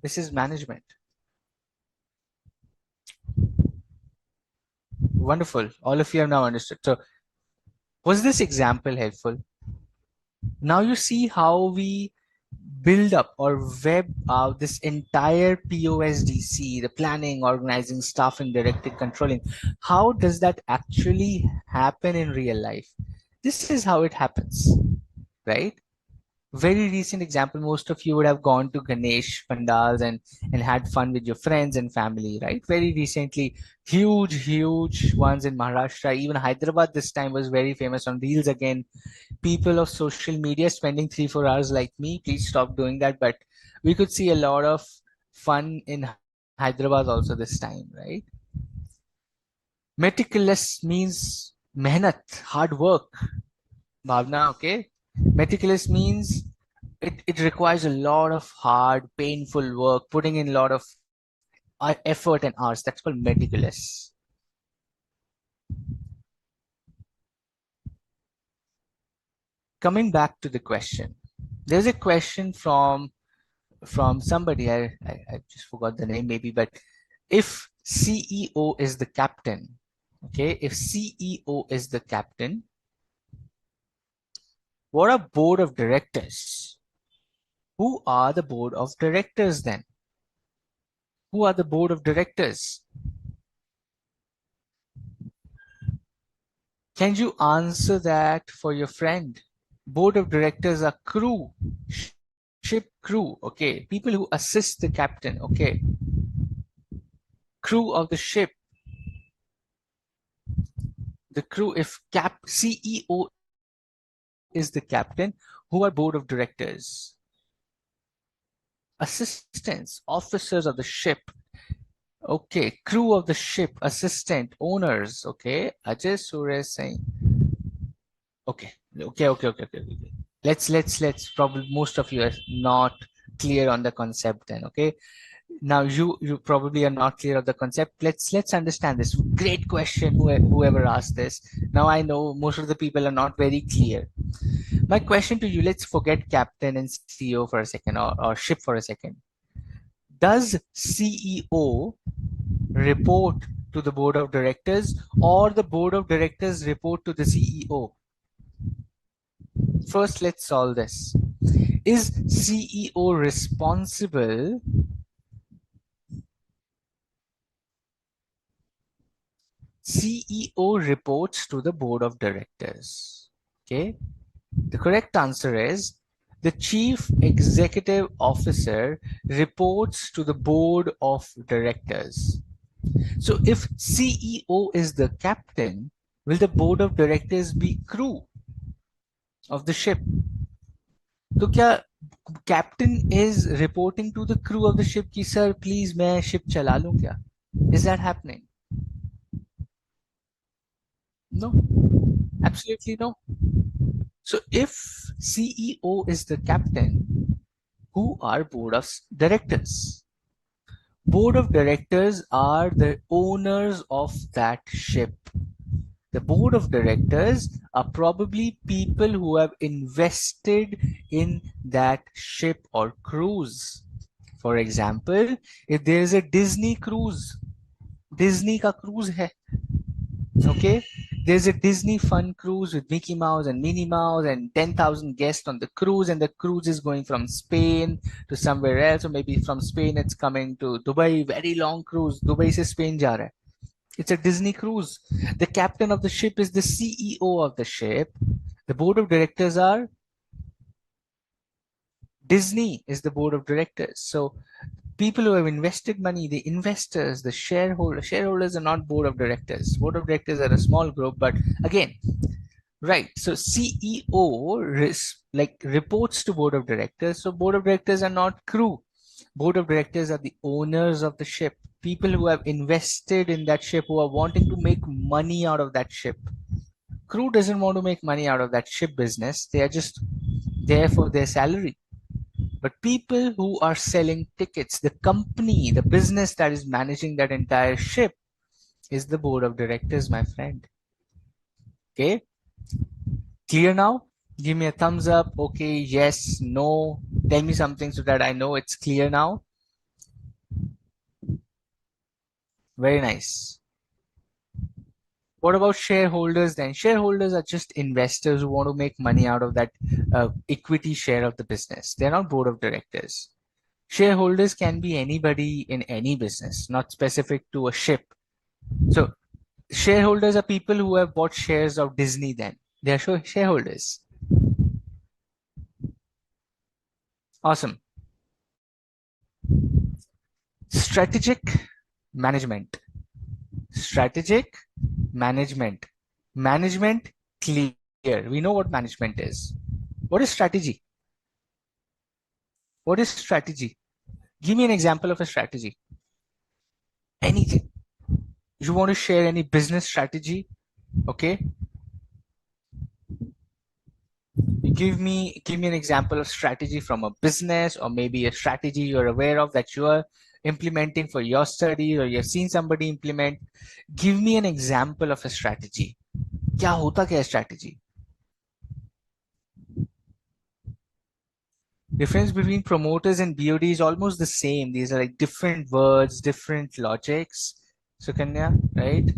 Speaker 1: This is management. Wonderful. All of you have now understood. So was this example helpful? Now you see how we build up or web out this entire POSDC, the planning, organizing, staffing, directing, controlling. How does that actually happen in real life? This is how it happens, right? Very recent example, most of you would have gone to Ganesh pandals and had fun with your friends and family, right? Very recently, huge ones in Maharashtra. Even Hyderabad this time was very famous on Reels again. People of social media spending 3 4 hours like me, please stop doing that. But we could see a lot of fun in Hyderabad also this time, right? Meticulous means mehnat, hard work. Bhavna, okay? Meticulous means it requires a lot of hard, painful work, putting in a lot of effort and hours. That's called meticulous. Coming back to the question, there's a question from somebody. I just forgot the name maybe, but if CEO is the captain, okay, if CEO is the captain, what are board of directors? Who are the board of directors then? Who are the board of directors? Can you answer that for your friend? Board of directors are crew, ship crew, okay? People who assist the captain, okay? Crew of the ship, the crew, if CEO is the captain, who are board of directors? Assistants, officers of the ship, okay? Crew of the ship, assistant, owners, okay? Ajay Suresh saying, okay. Let's probably most of you are not clear on the concept then, okay? Now you probably are not clear of the concept. Let's understand this. Great question, whoever asked this. Now I know most of the people are not very clear. My question to you, let's forget captain and CEO for a second, or ship for a second. Does CEO report to the board of directors, or the board of directors report to the CEO? First, let's solve this. Is CEO responsible CEO reports to the board of directors. Okay. The correct answer is the chief executive officer reports to the board of directors. So if CEO is the captain, will the board of directors be crew of the ship? तो क्या captain is reporting to the crew of the ship कि sir please मैं ship चला लूं क्या? Is that happening? No, absolutely no. So if CEO is the captain, who are board of directors? Board of directors are the owners of that ship. The board of directors are probably people who have invested in that ship or cruise. For example, if there is a Disney cruise, Disney का cruise है, okay? There's a Disney fun cruise with Mickey Mouse and Minnie Mouse and 10,000 guests on the cruise, and the cruise is going from Spain to somewhere else, or maybe from Spain it's coming to Dubai. Very long cruise. Dubai से Spain जा रहा है. It's a Disney cruise. The captain of the ship is the CEO of the ship. The board of directors are Disney is the board of directors. So people who have invested money, the investors, the shareholders are not board of directors. Board of directors are a small group, but again, right. So CEO reports to board of directors. So board of directors are not crew. Board of directors are the owners of the ship. People who have invested in that ship, who are wanting to make money out of that ship. Crew doesn't want to make money out of that ship business. They are just there for their salary. But people who are selling tickets, the company, the business that is managing that entire ship is the board of directors, my friend. Okay. Clear now? Give me a thumbs up. Okay, yes, no. Tell me something so that I know it's clear now. Very nice. What about shareholders then? Shareholders are just investors who want to make money out of that equity share of the business. They're not board of directors. Shareholders can be anybody in any business, not specific to a ship. So shareholders are people who have bought shares of Disney then. They are shareholders. Awesome. Strategic management. Strategic management. Management clear. We know what management is. What is strategy? What is strategy? Give me an example of a strategy. Anything. You want to share any business strategy? Okay. Give me an example of strategy from a business, or maybe a strategy you're aware of that you are implementing for your studies, or you've seen somebody implement. Give me an example of a strategy. क्या होता क्या है strategy? Difference between promoters and BOD is almost the same. These are like different words, different logics. So Kanya, right?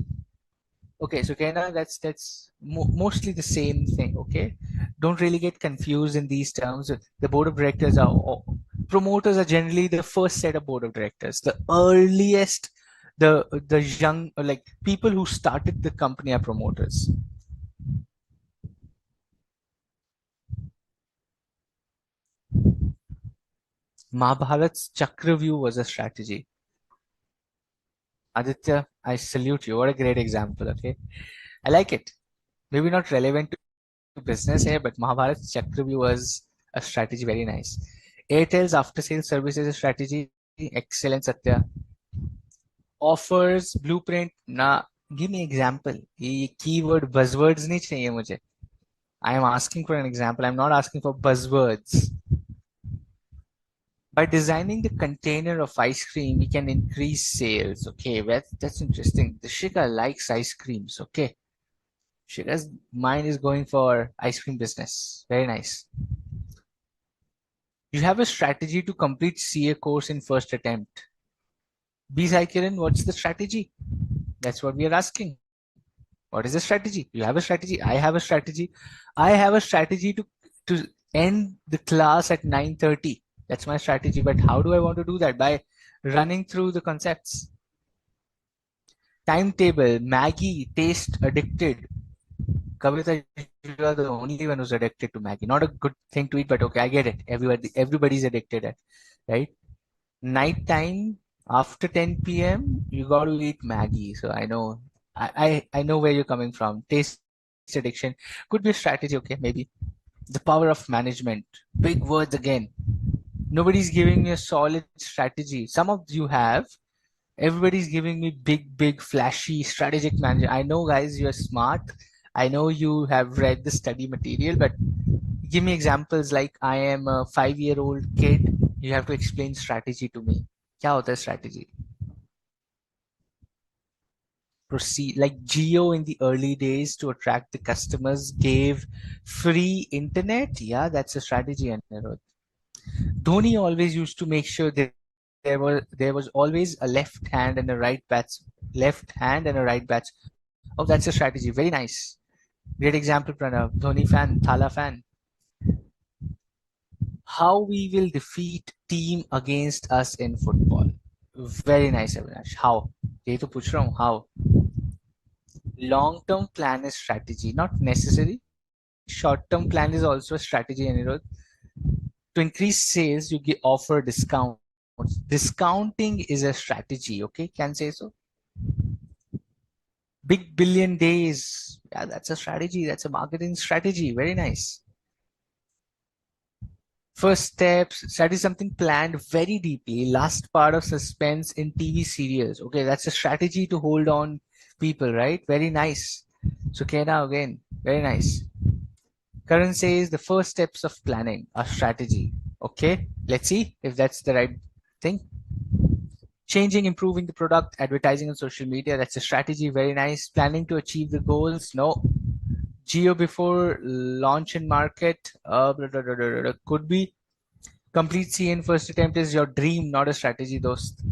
Speaker 1: Okay, so Kenya, that's mostly the same thing. Okay, don't really get confused in these terms. The board of directors are promoters are generally the first set of board of directors. The earliest, the young, like people who started the company are promoters. Mahabharat's Chakravyu was a strategy. Aditya, I salute you. What a great example. Okay, I like it. Maybe not relevant to business here, but Mahabharat Chakravyu was a strategy. Very nice. Airtel's after sales services strategy. Excellent, Satya. Offers, blueprint. Na, give me example. ये keyword buzzwords नहीं चाहिए मुझे. I am asking for an example. I'm not asking for buzzwords. By designing the container of ice cream, we can increase sales. Okay, that's interesting. The Shika likes ice creams. Okay. Shika's mind is going for ice cream business. Very nice. You have a strategy to complete CA course in first attempt. B. Sai Kiran, what's the strategy? That's what we are asking. What is the strategy? You have a strategy. I have a strategy. I have a strategy to end the class at 9:30. That's my strategy. But how do I want to do that? By running through the concepts. Timetable, Maggie, taste addicted. Kavita, you are the only one who's addicted to Maggie. Not a good thing to eat, but okay, I get it. Everybody's addicted, right? Nighttime after 10 p.m. you got to eat Maggie. So I know where you're coming from. Taste addiction could be a strategy. Okay, maybe the power of management. Big words again. Nobody's giving me a solid strategy. Some of you have. Everybody's giving me big, flashy strategic manager. I know, guys, you're smart. I know you have read the study material, but give me examples like I am a 5-year-old kid. You have to explain strategy to me. क्या होता है strategy? Proceed like Geo in the early days to attract the customers gave free internet. Yeah, that's a strategy, Anirudh. Dhoni always used to make sure that there was always a left hand and a right bat, left hand and a right bat. Oh, that's a strategy. Very nice. Great example, Pranav. Dhoni fan, Thala fan. How we will defeat team against us in football. Very nice, Avinash. How? ये तो पूछ रहा हूँ. How? Long-term plan is strategy, not necessary. Short-term plan is also a strategy, Anirudh. To increase sales, you offer discounts. Discounting is a strategy. Okay, can say so. Big billion days. Yeah, that's a strategy. That's a marketing strategy. Very nice. First steps, study something planned very deeply. Last part of suspense in TV serials. Okay, that's a strategy to hold on people, right? Very nice. So Kena again, very nice. Karan says the first steps of planning are strategy. Okay, let's see if that's the right thing. Changing, improving the product, advertising on social media. That's a strategy. Very nice. Planning to achieve the goals. No. Geo before launch in market. Could be. Complete CN first attempt is your dream, not a strategy, dost.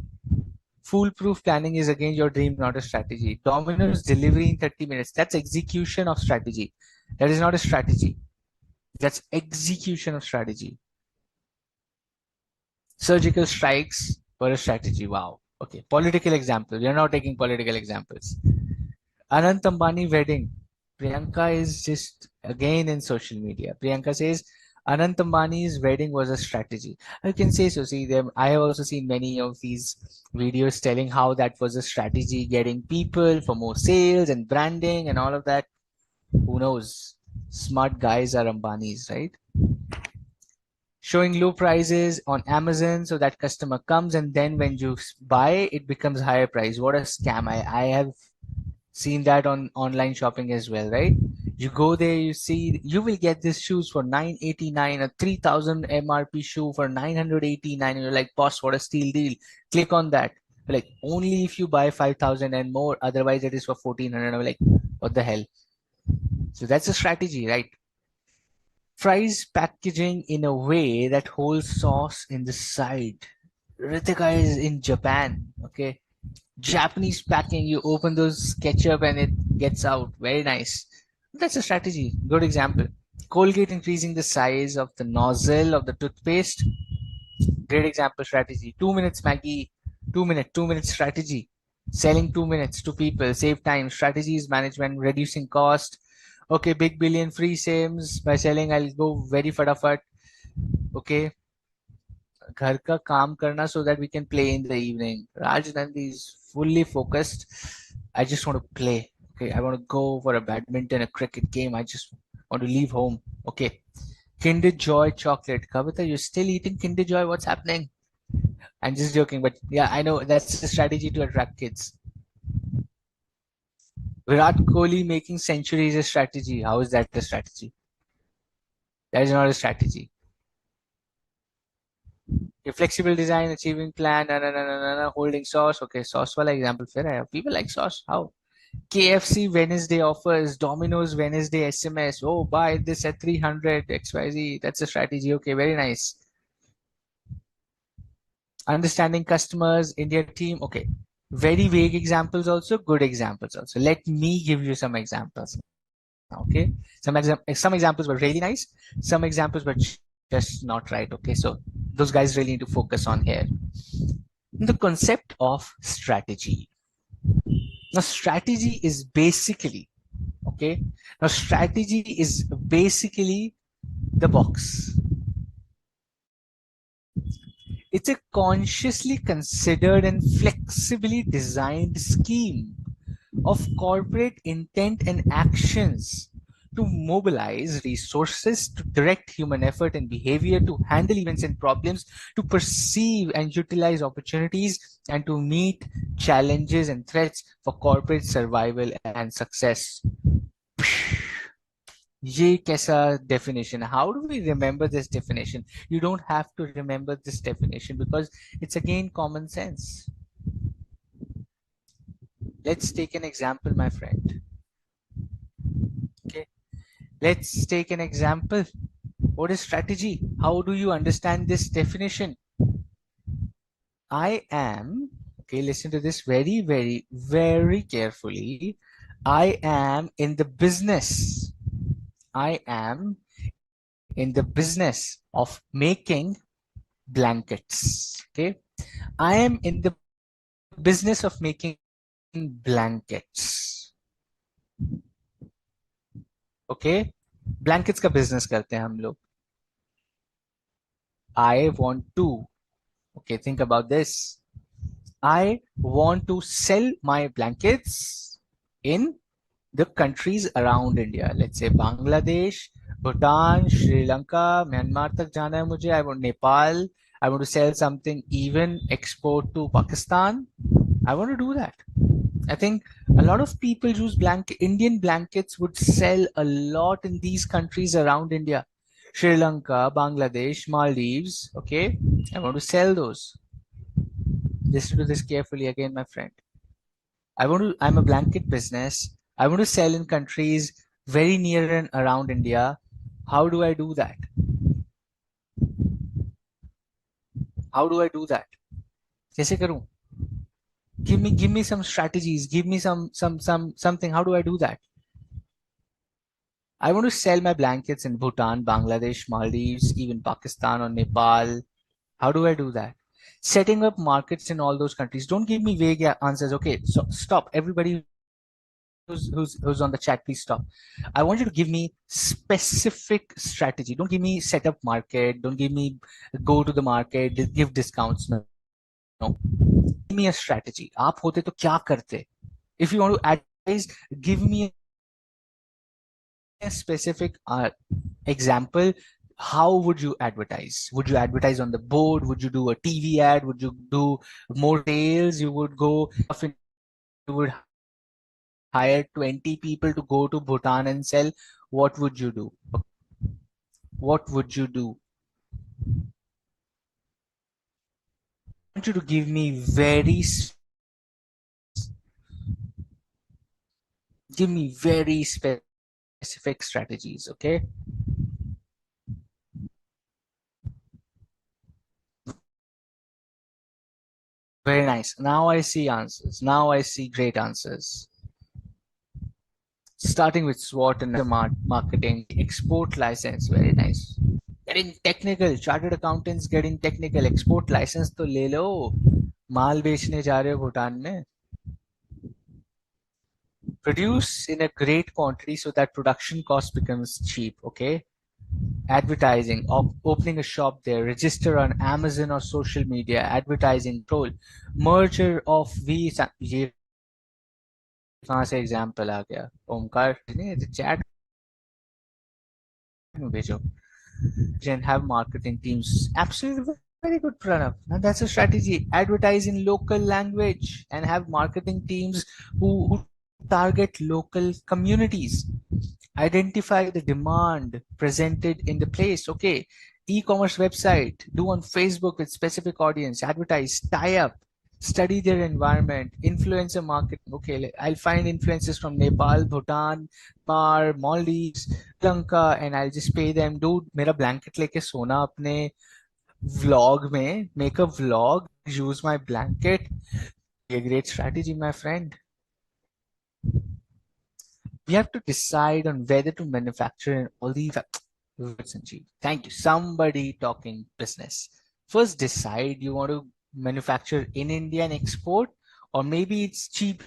Speaker 1: Foolproof planning is again your dream, not a strategy. Domino's delivery in 30 minutes. That's execution of strategy. That is not a strategy. That's execution of strategy. Surgical strikes were a strategy. Wow. Okay. Political example. We are now taking political examples. Anant Ambani wedding. Priyanka is just again in social media. Priyanka says Anant Ambani's wedding was a strategy. You can say so. See them. I have also seen many of these videos telling how that was a strategy, getting people for more sales and branding and all of that. Who knows? Smart guys are Ambanis, right? Showing low prices on Amazon so that customer comes and then when you buy, it becomes higher price. What a scam. I have seen that on online shopping as well, right? You go there, you see, you will get this shoes for 989, a 3000 MRP shoe for 989. And you're like, boss, what a steal deal. Click on that. Like, only if you buy 5000 and more, otherwise it is for 1400. I'm like, what the hell? So that's a strategy, right? Fries packaging in a way that holds sauce in the side. Ritika is in Japan, okay? Japanese packing, you open those ketchup and it gets out. Very nice. That's a strategy. Good example. Colgate increasing the size of the nozzle of the toothpaste. Great example strategy. 2 minutes Maggie, 2 minute strategy. Selling 2 minutes to people, save time. Strategies management, reducing cost. Okay, big billion free saves by selling. I'll go very fatafat. Okay, घर का काम करना so that we can play in the evening. Raj Nandi is fully focused. I just want to play. Okay, I want to go for a badminton, a cricket game. I just want to leave home. Okay. Kinder Joy chocolate. Kavita, you're still eating Kinder Joy? What's happening? I'm just joking, but yeah, I know that's a strategy to attract kids. Virat Kohli making centuries is a strategy. How is that a strategy? That is not a strategy. Okay, flexible design, achieving plan, holding sauce. Okay, sauce wala example fair hai. People like sauce. How? KFC Wednesday offers, Domino's Wednesday SMS. Oh, buy this at 300 XYZ. That's a strategy. Okay, very nice. Understanding customers, India team. Okay, very vague examples also, good examples also. Let me give you some examples. Okay, some examples were really nice. Some examples were just not right. Okay, so those guys really need to focus on here. The concept of strategy. Now, strategy is basically, okay, now strategy is basically the box. It's a consciously considered and flexibly designed scheme of corporate intent and actions to mobilize resources, to direct human effort and behavior, to handle events and problems, to perceive and utilize opportunities, and to meet challenges and threats for corporate survival and success. ये कैसा definition? How do we remember this definition? You don't have to remember this definition because it's again common sense. Let's take an example, my friend. Okay, let's take an example. What is strategy? How do you understand this definition? I am, okay, listen to this very, very, very carefully. I am in the business. I am in the business of making blankets. Okay, I am in the business of making blankets. Okay, blankets का business करते हैं हम लोग. I want to, okay, think about this. I want to sell my blankets in the countries around India. Let's say Bangladesh, Bhutan, Sri Lanka, Myanmar tak jana hai mujhe. I want Nepal. I want to sell something, even export to Pakistan. I want to do that. I think a lot of people use Indian blankets would sell a lot in these countries around India. Sri Lanka, Bangladesh, Maldives. Okay. I want to sell those. Listen to this carefully again, my friend. I'm a blanket business. I want to sell in countries very near and around India. How do I do that? How do I do that? कैसे करूं? Give me some strategies. Give me something. How do I do that? I want to sell my blankets in Bhutan, Bangladesh, Maldives, even Pakistan or Nepal. How do I do that? Setting up markets in all those countries. Don't give me vague answers. Okay, so stop. Everybody who's on the chat, please stop. I want you to give me specific strategy. Don't give me set up market. Don't give me go to the market, give discounts. No. No. Give me a strategy. आप होते तो क्या करते? If you want to advise, give me a specific example. How would you advertise? Would you advertise on the board? Would you do a TV ad? Would you do more sales? You would go, you would hire 20 people to go to Bhutan and sell. What would you do? What would you do? I want you to give me very specific strategies, okay? Very nice. Now I see answers. Now I see great answers. Starting with SWOT and marketing, export license. Very nice. Getting technical. Chartered accountants getting technical. Export license तो ले लो. माल बेचने जा रहे हो भूटान में. Produce in a great quantity so that production cost becomes cheap. Okay. Advertising, opening a shop there, register on Amazon or social media, advertising, troll, merger of V. ये कहाँ से एग्जाम्पल आ गया? ओमकार ने चैट में भेजो. And have marketing teams. Absolutely very good, Pranav. Now that's a strategy. Advertise in local language and have marketing teams who target local communities. Identify the demand presented in the place. Okay. E-commerce website. Do on Facebook with specific audience. Advertise. Tie up. Study their environment. Influencer marketing. Okay. I'll find influencers from Nepal, Bhutan, Maldives, Lanka, and I'll just pay them. Dude, मेरा blanket लेके सोना अपने vlog में. Make a vlog. Use my blanket. A great strategy, my friend. We have to decide on whether to manufacture in all these words. Thank you. Somebody talking business. First decide you want to manufacture in India and export, or maybe it's cheap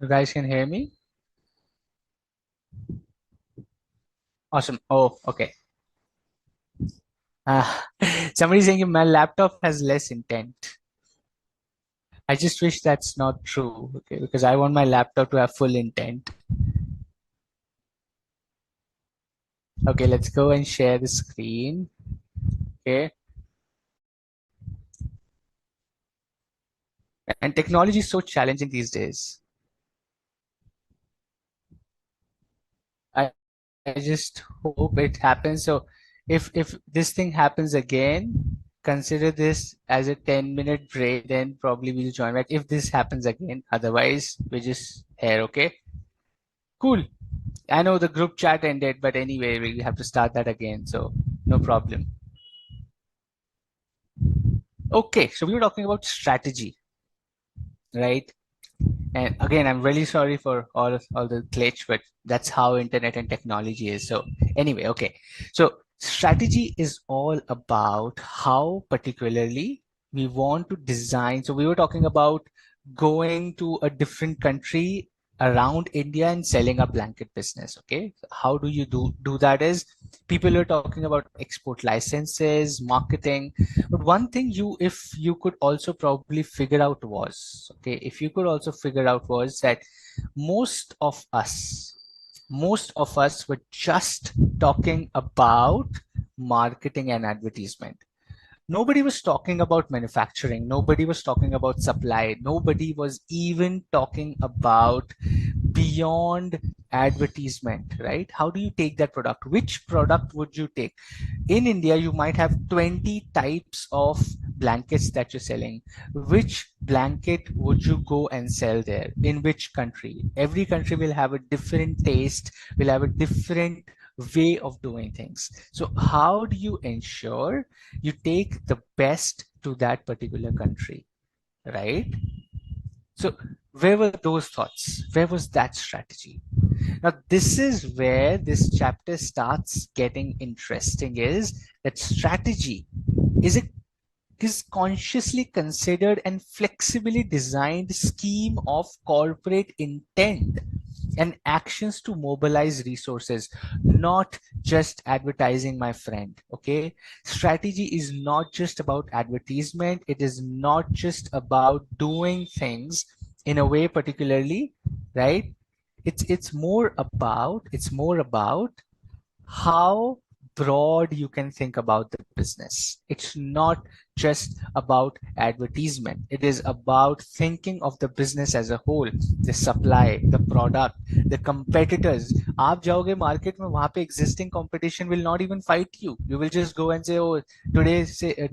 Speaker 1: You guys can hear me? Awesome. Oh, okay. Uh, somebody's saying my laptop has less intent. I just wish that's not true, okay, because I want my laptop to have full intent. Okay, let's go and share the screen. Okay. And technology is so challenging these days. I, I just hope it happens. So if this thing happens again, consider this as a 10-minute break, then probably we'll join back if this happens again. Otherwise, we're just here, okay? Cool. I know the group chat ended, but anyway, we have to start that again, so no problem. Okay, so we were talking about strategy, right? And again, I'm really sorry for all the glitch, but that's how internet and technology is. So anyway, okay. So strategy is all about how particularly we want to design. So we were talking about going to a different country around India and selling a blanket business. Okay. So how do you do that is people are talking about export licenses, marketing. But one thing if you could also probably figure out was, okay, if you could also figure out was that most of us, most of us were just talking about marketing and advertisement. Nobody was talking about manufacturing. Nobody was talking about supply. Nobody was even talking about beyond advertisement, right? How do you take that product? Which product would you take? In India, you might have 20 types of blankets that you're selling. Which blanket would you go and sell there? In which country? Every country will have a different taste, will have a different way of doing things. So, how do you ensure you take the best to that particular country, right? So, where were those thoughts? Where was that strategy? Now, this is where this chapter starts getting interesting is that strategy is a is consciously considered and flexibly designed scheme of corporate intent and actions to mobilize resources, not just advertising, my friend. Okay. Strategy is not just about advertisement. It is not just about doing things in a way particularly, right? It's more about how broad you can think about the business. It's not just about advertisement. It is about thinking of the business as a whole, the supply, the product, the competitors. आप जाओगे market में वहाँ पे existing competition will not even fight you. You will just go and say, oh, today say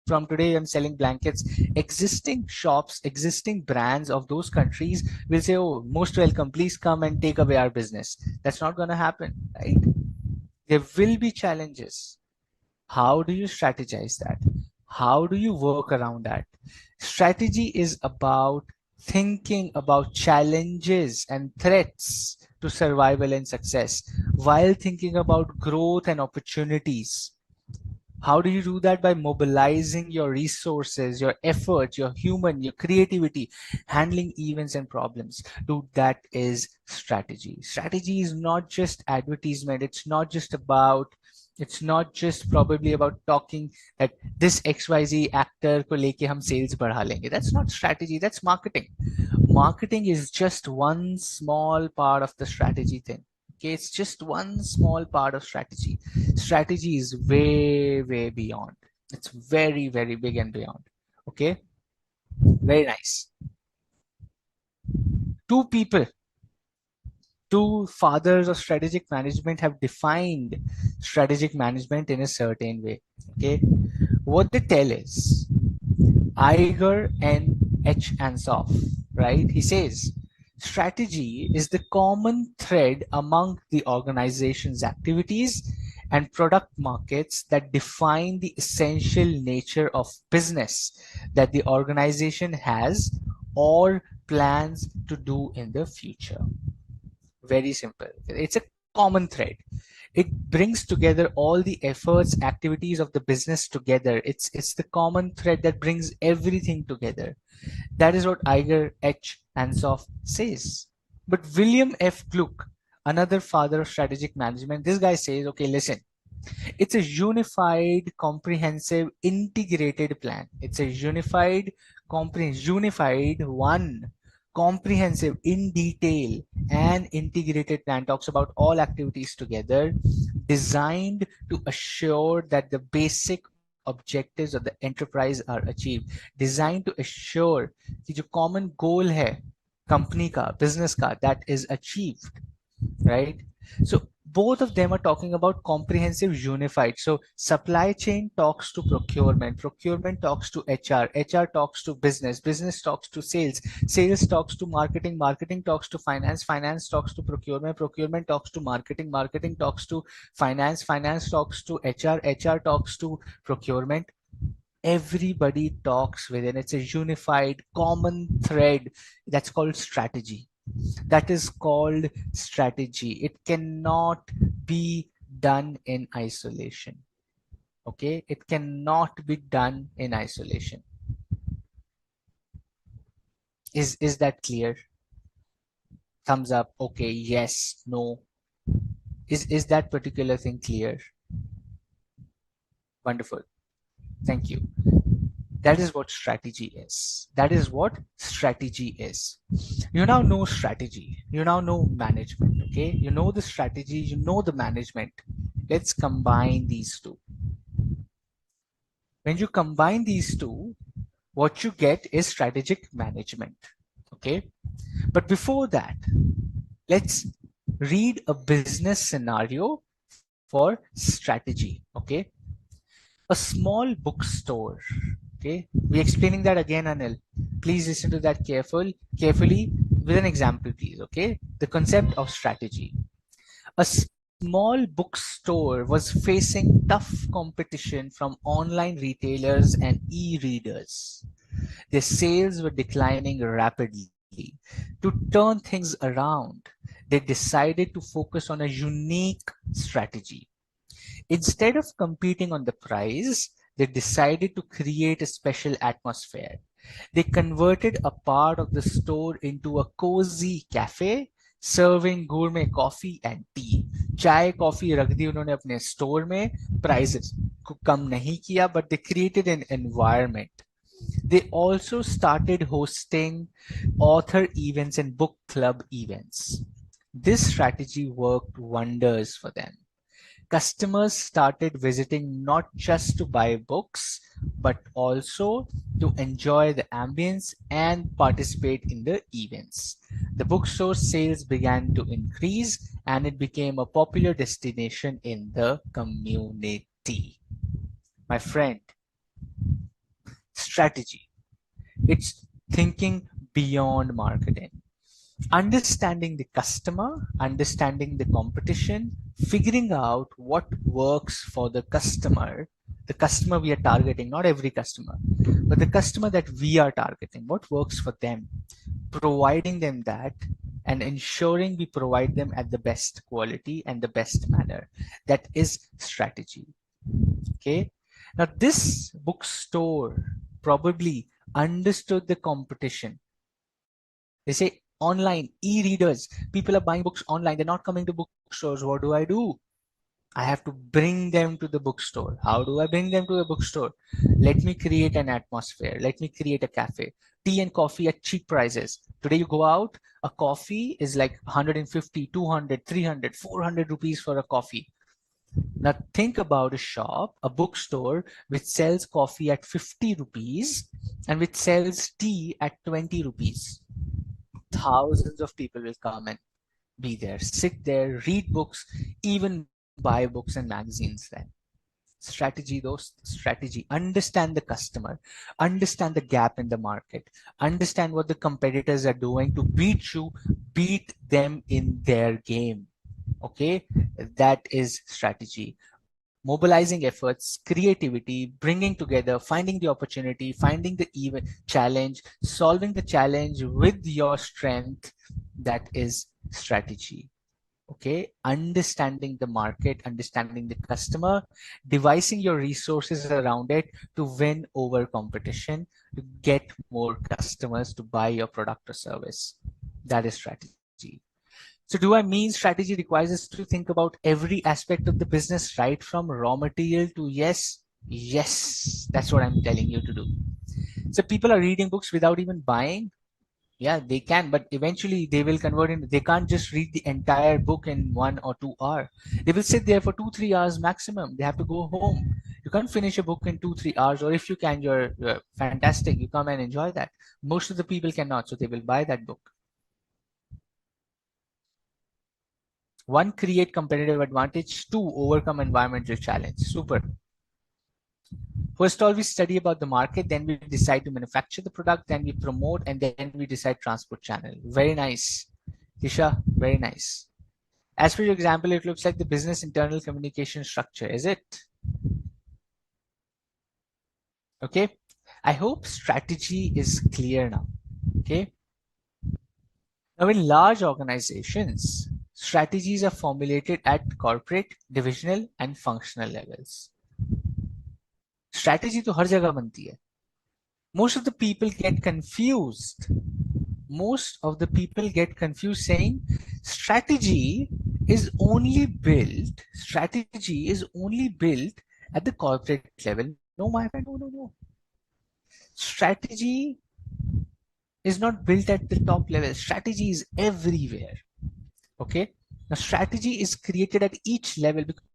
Speaker 1: from today I'm selling blankets. Existing shops, existing brands of those countries will say, oh, most welcome, please come and take away our business. That's not going to happen, right? There will be challenges. How do you strategize that? How do you work around that? Strategy is about thinking about challenges and threats to survival and success while thinking about growth and opportunities. How do you do that? By mobilizing your resources, your effort, your human, your creativity, handling events and problems. Dude, that is strategy. Strategy is not just advertisement. It's not just probably about talking that this XYZ actor को लेके हम sales बढ़ा लेंगे. That's not strategy. That's marketing. Marketing is just one small part of the strategy thing. Okay, it's just one small part of strategy. Strategy is way, way beyond. It's very, very big and beyond. Okay, very nice. Two people, two fathers of strategic management have defined strategic management in a certain way. Okay, what they tell is Iger and H. Ansoff, right? He says strategy is the common thread among the organization's activities and product markets that define the essential nature of business that the organization has or plans to do in the future. Very simple. It's a common thread. It brings together all the efforts, activities of the business together. It's the common thread that brings everything together. That is what Iger H. Ansoff says. But William F. Gluck, another father of strategic management, this guy says, okay, listen, it's a unified, comprehensive, integrated plan. It's a unified one, comprehensive, in detail, and integrated plan. Talks about all activities together, designed to assure that the basic objectives of the enterprise are achieved. Designed to assure कि जो common goal है company का, business का, that is achieved, right? So both of them are talking about comprehensive unified. So supply chain talks to procurement, procurement talks to HR, HR talks to business, business talks to sales, sales talks to marketing, marketing talks to finance, finance talks to procurement, procurement talks to marketing, marketing talks to finance, finance talks to HR, HR talks to procurement. Everybody talks within. It's a unified common thread that's called strategy. That is called strategy. It cannot be done in isolation. Okay, it cannot be done in isolation. Is that clear? Thumbs up. Okay, yes, no. Is that particular thing clear? Wonderful. Thank you. That is what strategy is. That is what strategy is. You now know strategy. You now know management. Okay. You know the strategy. You know the management. Let's combine these two. When you combine these two, what you get is strategic management. Okay. But before that, let's read a business scenario for strategy. Okay. A small bookstore. Okay, we're explaining that again, Anil. Please listen to that carefully with an example, please. Okay, the concept of strategy. A small bookstore was facing tough competition from online retailers and e-readers. Their sales were declining rapidly. To turn things around, they decided to focus on a unique strategy. Instead of competing on the price, they decided to create a special atmosphere. They converted a part of the store into a cozy cafe, serving gourmet coffee and tea. चाय coffee रख दी उन्होंने अपने store में, prices को कम नहीं किया, but they created an environment. They also started hosting author events and book club events. This strategy worked wonders for them. Customers started visiting not just to buy books, but also to enjoy the ambience and participate in the events. The bookstore sales began to increase and it became a popular destination in the community. My friend, strategy. It's thinking beyond marketing. Understanding the customer, understanding the competition, figuring out what works for the customer we are targeting, not every customer, but the customer that we are targeting, what works for them, providing them that and ensuring we provide them at the best quality and the best manner. That is strategy. Okay. Now, this bookstore probably understood the competition. They say online, e-readers, people are buying books online. They're not coming to bookstores. What do? I have to bring them to the bookstore. How do I bring them to the bookstore? Let me create an atmosphere. Let me create a cafe. Tea and coffee at cheap prices. Today you go out, a coffee is like 150, 200, 300, 400 rupees for a coffee. Now think about a shop, a bookstore, which sells coffee at 50 rupees and which sells tea at 20 rupees. Thousands of people will come and be there, sit there, read books, even buy books and magazines then. Strategy, those strategy. Understand the customer, understand the gap in the market, understand what the competitors are doing to beat you, beat them in their game. Okay, that is strategy. Mobilizing efforts, creativity, bringing together, finding the opportunity, finding the even challenge, solving the challenge with your strength. That is strategy. Okay, understanding the market, understanding the customer, devising your resources around it to win over competition, to get more customers to buy your product or service. That is strategy. strategy. So do I mean strategy requires us to think about every aspect of the business, right from raw material to yes, that's what I'm telling you to do. So people are reading books without even buying. Yeah, they can, but eventually they will convert into, they can't just read the entire book in 1 or 2 hours. They will sit there for 2, 3 hours maximum. They have to go home. You can't finish a book in 2, 3 hours, or if you can, you're fantastic. You come and enjoy that. Most of the people cannot, so they will buy that book. One, create competitive advantage. Two, overcome environmental challenge. Super. First of all, we study about the market, then we decide to manufacture the product, then we promote, and then we decide transport channel. Very nice. Disha, very nice. As for your example, it looks like the business internal communication structure, is it? Okay. I hope strategy is clear now. Okay. Now, in large organizations, strategies are formulated at corporate, divisional, and functional levels. Strategy तो हर जगह बनती है. Most of the people get confused. Most of the people get confused saying strategy is only built at the corporate level. No, my friend, no, no, no. Strategy is not built at the top level. Strategy is everywhere. Okay. Now, strategy is created at each level because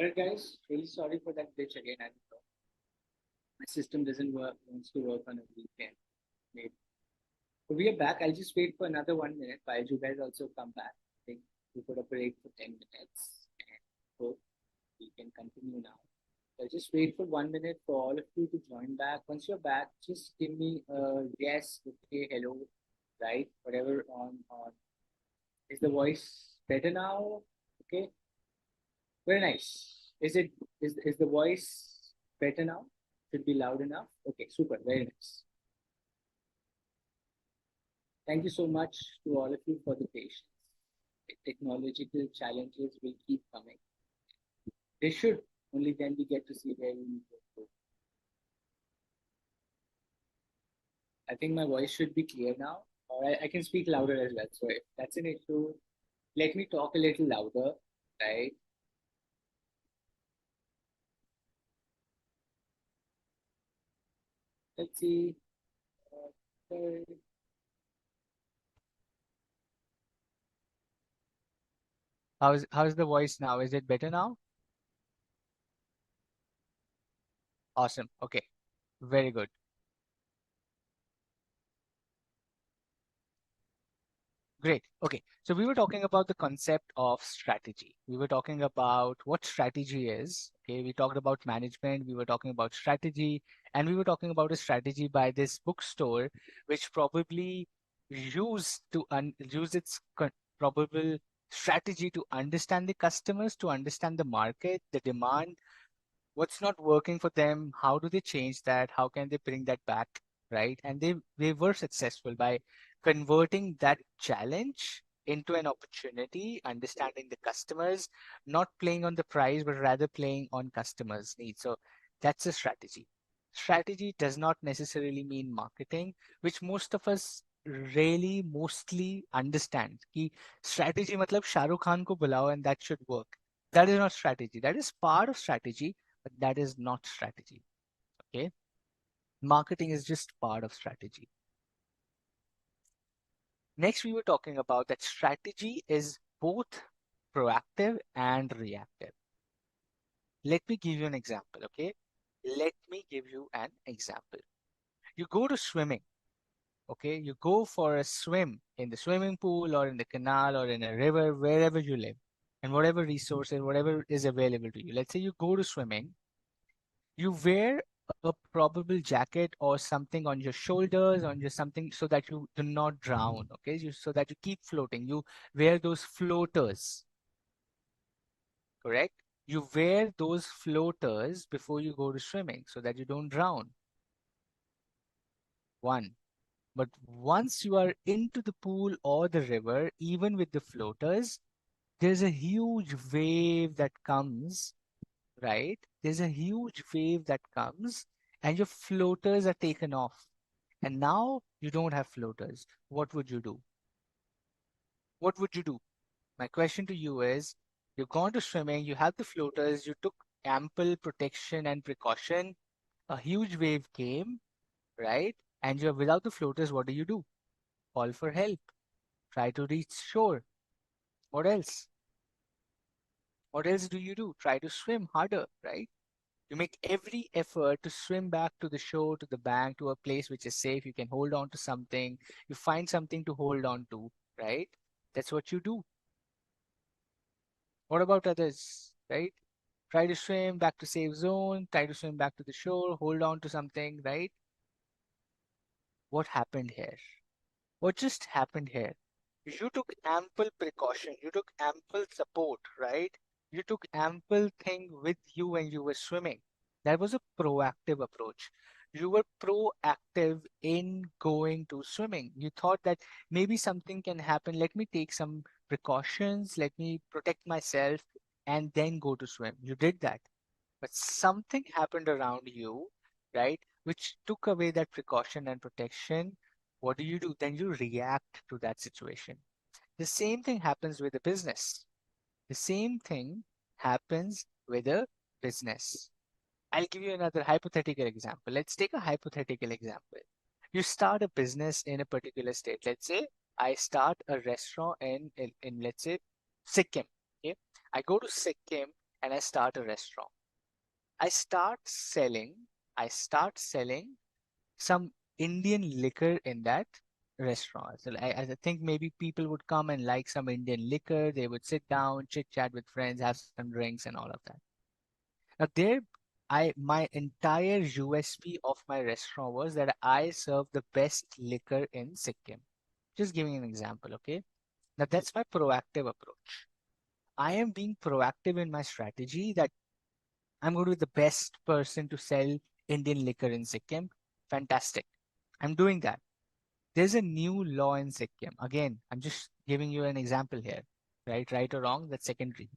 Speaker 1: Alright, guys, really sorry for that glitch again. I don't know. My system doesn't work, wants to work on a weekend. Maybe. So we are back. I'll just wait for another 1 minute while you guys also come back. I think we put a break for 10 minutes and hope we can continue now. I'll just wait for 1 minute for all of you to join back. Once you're back, just give me a yes, okay, hello, right? Whatever on. Is the voice better now? Okay, very nice. Is the voice better now? Should be loud enough. Okay, super, very nice. Thank you so much to all of you for the patience. The technological challenges will keep coming. They should. Only then we get to see where we need to go. I think my voice should be clear now, or I can speak louder as well. So if that's an issue, let me talk a little louder, right? Let's see. Okay. How's the voice now? Is it better now? Awesome. Okay. Very good. Great. Okay. So we were talking about the concept of strategy. We were talking about what strategy is. Okay. We talked about management. We were talking about strategy. And we were talking about a strategy by this bookstore, which probably use its probable strategy to understand the customers, to understand the market, the demand, what's not working for them, how do they change that, how can they bring that back, right? And they were successful by converting that challenge into an opportunity, understanding the customers, not playing on the price but rather playing on customers needs. So that's a strategy. Strategy does not necessarily mean marketing, which most of us really mostly understand कि strategy मतलब शाहरुख खान को बुलाओ and that should work. That is not strategy. That is part of strategy, but that is not strategy. Okay. Marketing is just part of strategy. Next, we were talking about that strategy is both proactive and reactive. Let me give you an example. Okay. Let me give you an example. You go to swimming. Okay. You go for a swim in the swimming pool or in the canal or in a river, wherever you live, and whatever resources, whatever is available to you. Let's say you go to swimming, you wear a probable jacket or something on your shoulders, on your something so that you do not drown. Okay, so that you keep floating. You wear those floaters, correct? You wear those floaters before you go to swimming so that you don't drown. One. But once you are into the pool or the river, even with the floaters, there's a huge wave that comes, right? There's a huge wave that comes and your floaters are taken off. And now you don't have floaters. What would you do? What would you do? My question to you is, you've gone to swimming, you have the floaters, you took ample protection and precaution. A huge wave came, right? And you're without the floaters, what do? Call for help. Try to reach shore. What else? What else do you do? Try to swim harder, right? You make every effort to swim back to the shore, to the bank, to a place which is safe. You can hold on to something. You find something to hold on to, right? That's what you do. What about others, right? Try to swim back to safe zone, try to swim back to the shore, hold on to something, right? What happened here? What just happened here? You took ample precaution, you took ample support, right? You took ample thing with you when you were swimming. That was a proactive approach. You were proactive in going to swimming. You thought that maybe something can happen. Let me take some precautions. Let me protect myself and then go to swim. You did that. But something happened around you, right, which took away that precaution and protection. What do? Then you react to that situation. The same thing happens with a business. The same thing happens with a business. I'll give you another hypothetical example. Let's take a hypothetical example. You start a business in a particular state. Let's say I start a restaurant in let's say Sikkim. Okay. I go to Sikkim and I start a restaurant. I start selling, I start selling some Indian liquor in that restaurant. So I think maybe people would come and like some Indian liquor. They would sit down, chit chat with friends, have some drinks, and all of that. Now there, my entire USP of my restaurant was that I serve the best liquor in Sikkim. Just giving an example, okay? Now that's my proactive approach. I am being proactive in my strategy that I'm going to be the best person to sell Indian liquor in Sikkim. Fantastic. I'm doing that. There's a new law in Sikkim. Again, I'm just giving you an example here, right? Right or wrong, that's secondary.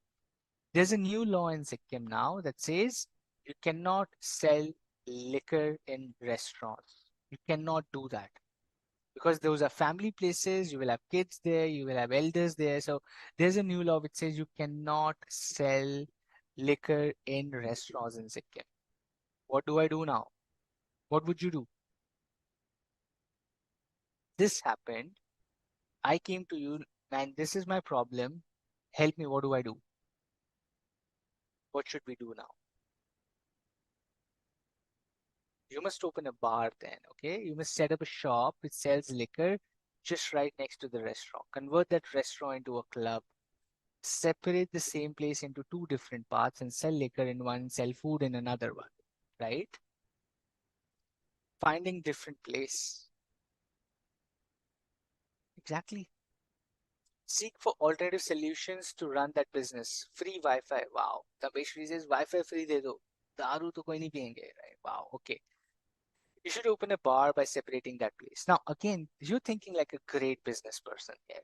Speaker 1: There's a new law in Sikkim now that says you cannot sell liquor in restaurants. You cannot do that because those are family places. You will have kids there, you will have elders there. So there's a new law which says you cannot sell liquor in restaurants in Sikkim. What do I do now? What would you do? This happened. I came to you, man, this is my problem. Help me. What do I do? What should we do now? You must open a bar then, okay? You must set up a shop which sells liquor just right next to the restaurant. Convert that restaurant into a club. Separate the same place into two different parts and sell liquor in one, sell food in another one, right? Finding different place. Exactly. Seek for alternative solutions to run that business. Free Wi-Fi. Wow. Tambeshri says Wi-Fi free de do. दारू तो कोई नहीं पियेंगे, right? Wow. Okay. You should open a bar by separating that place. Now, again, you're thinking like a great business person here.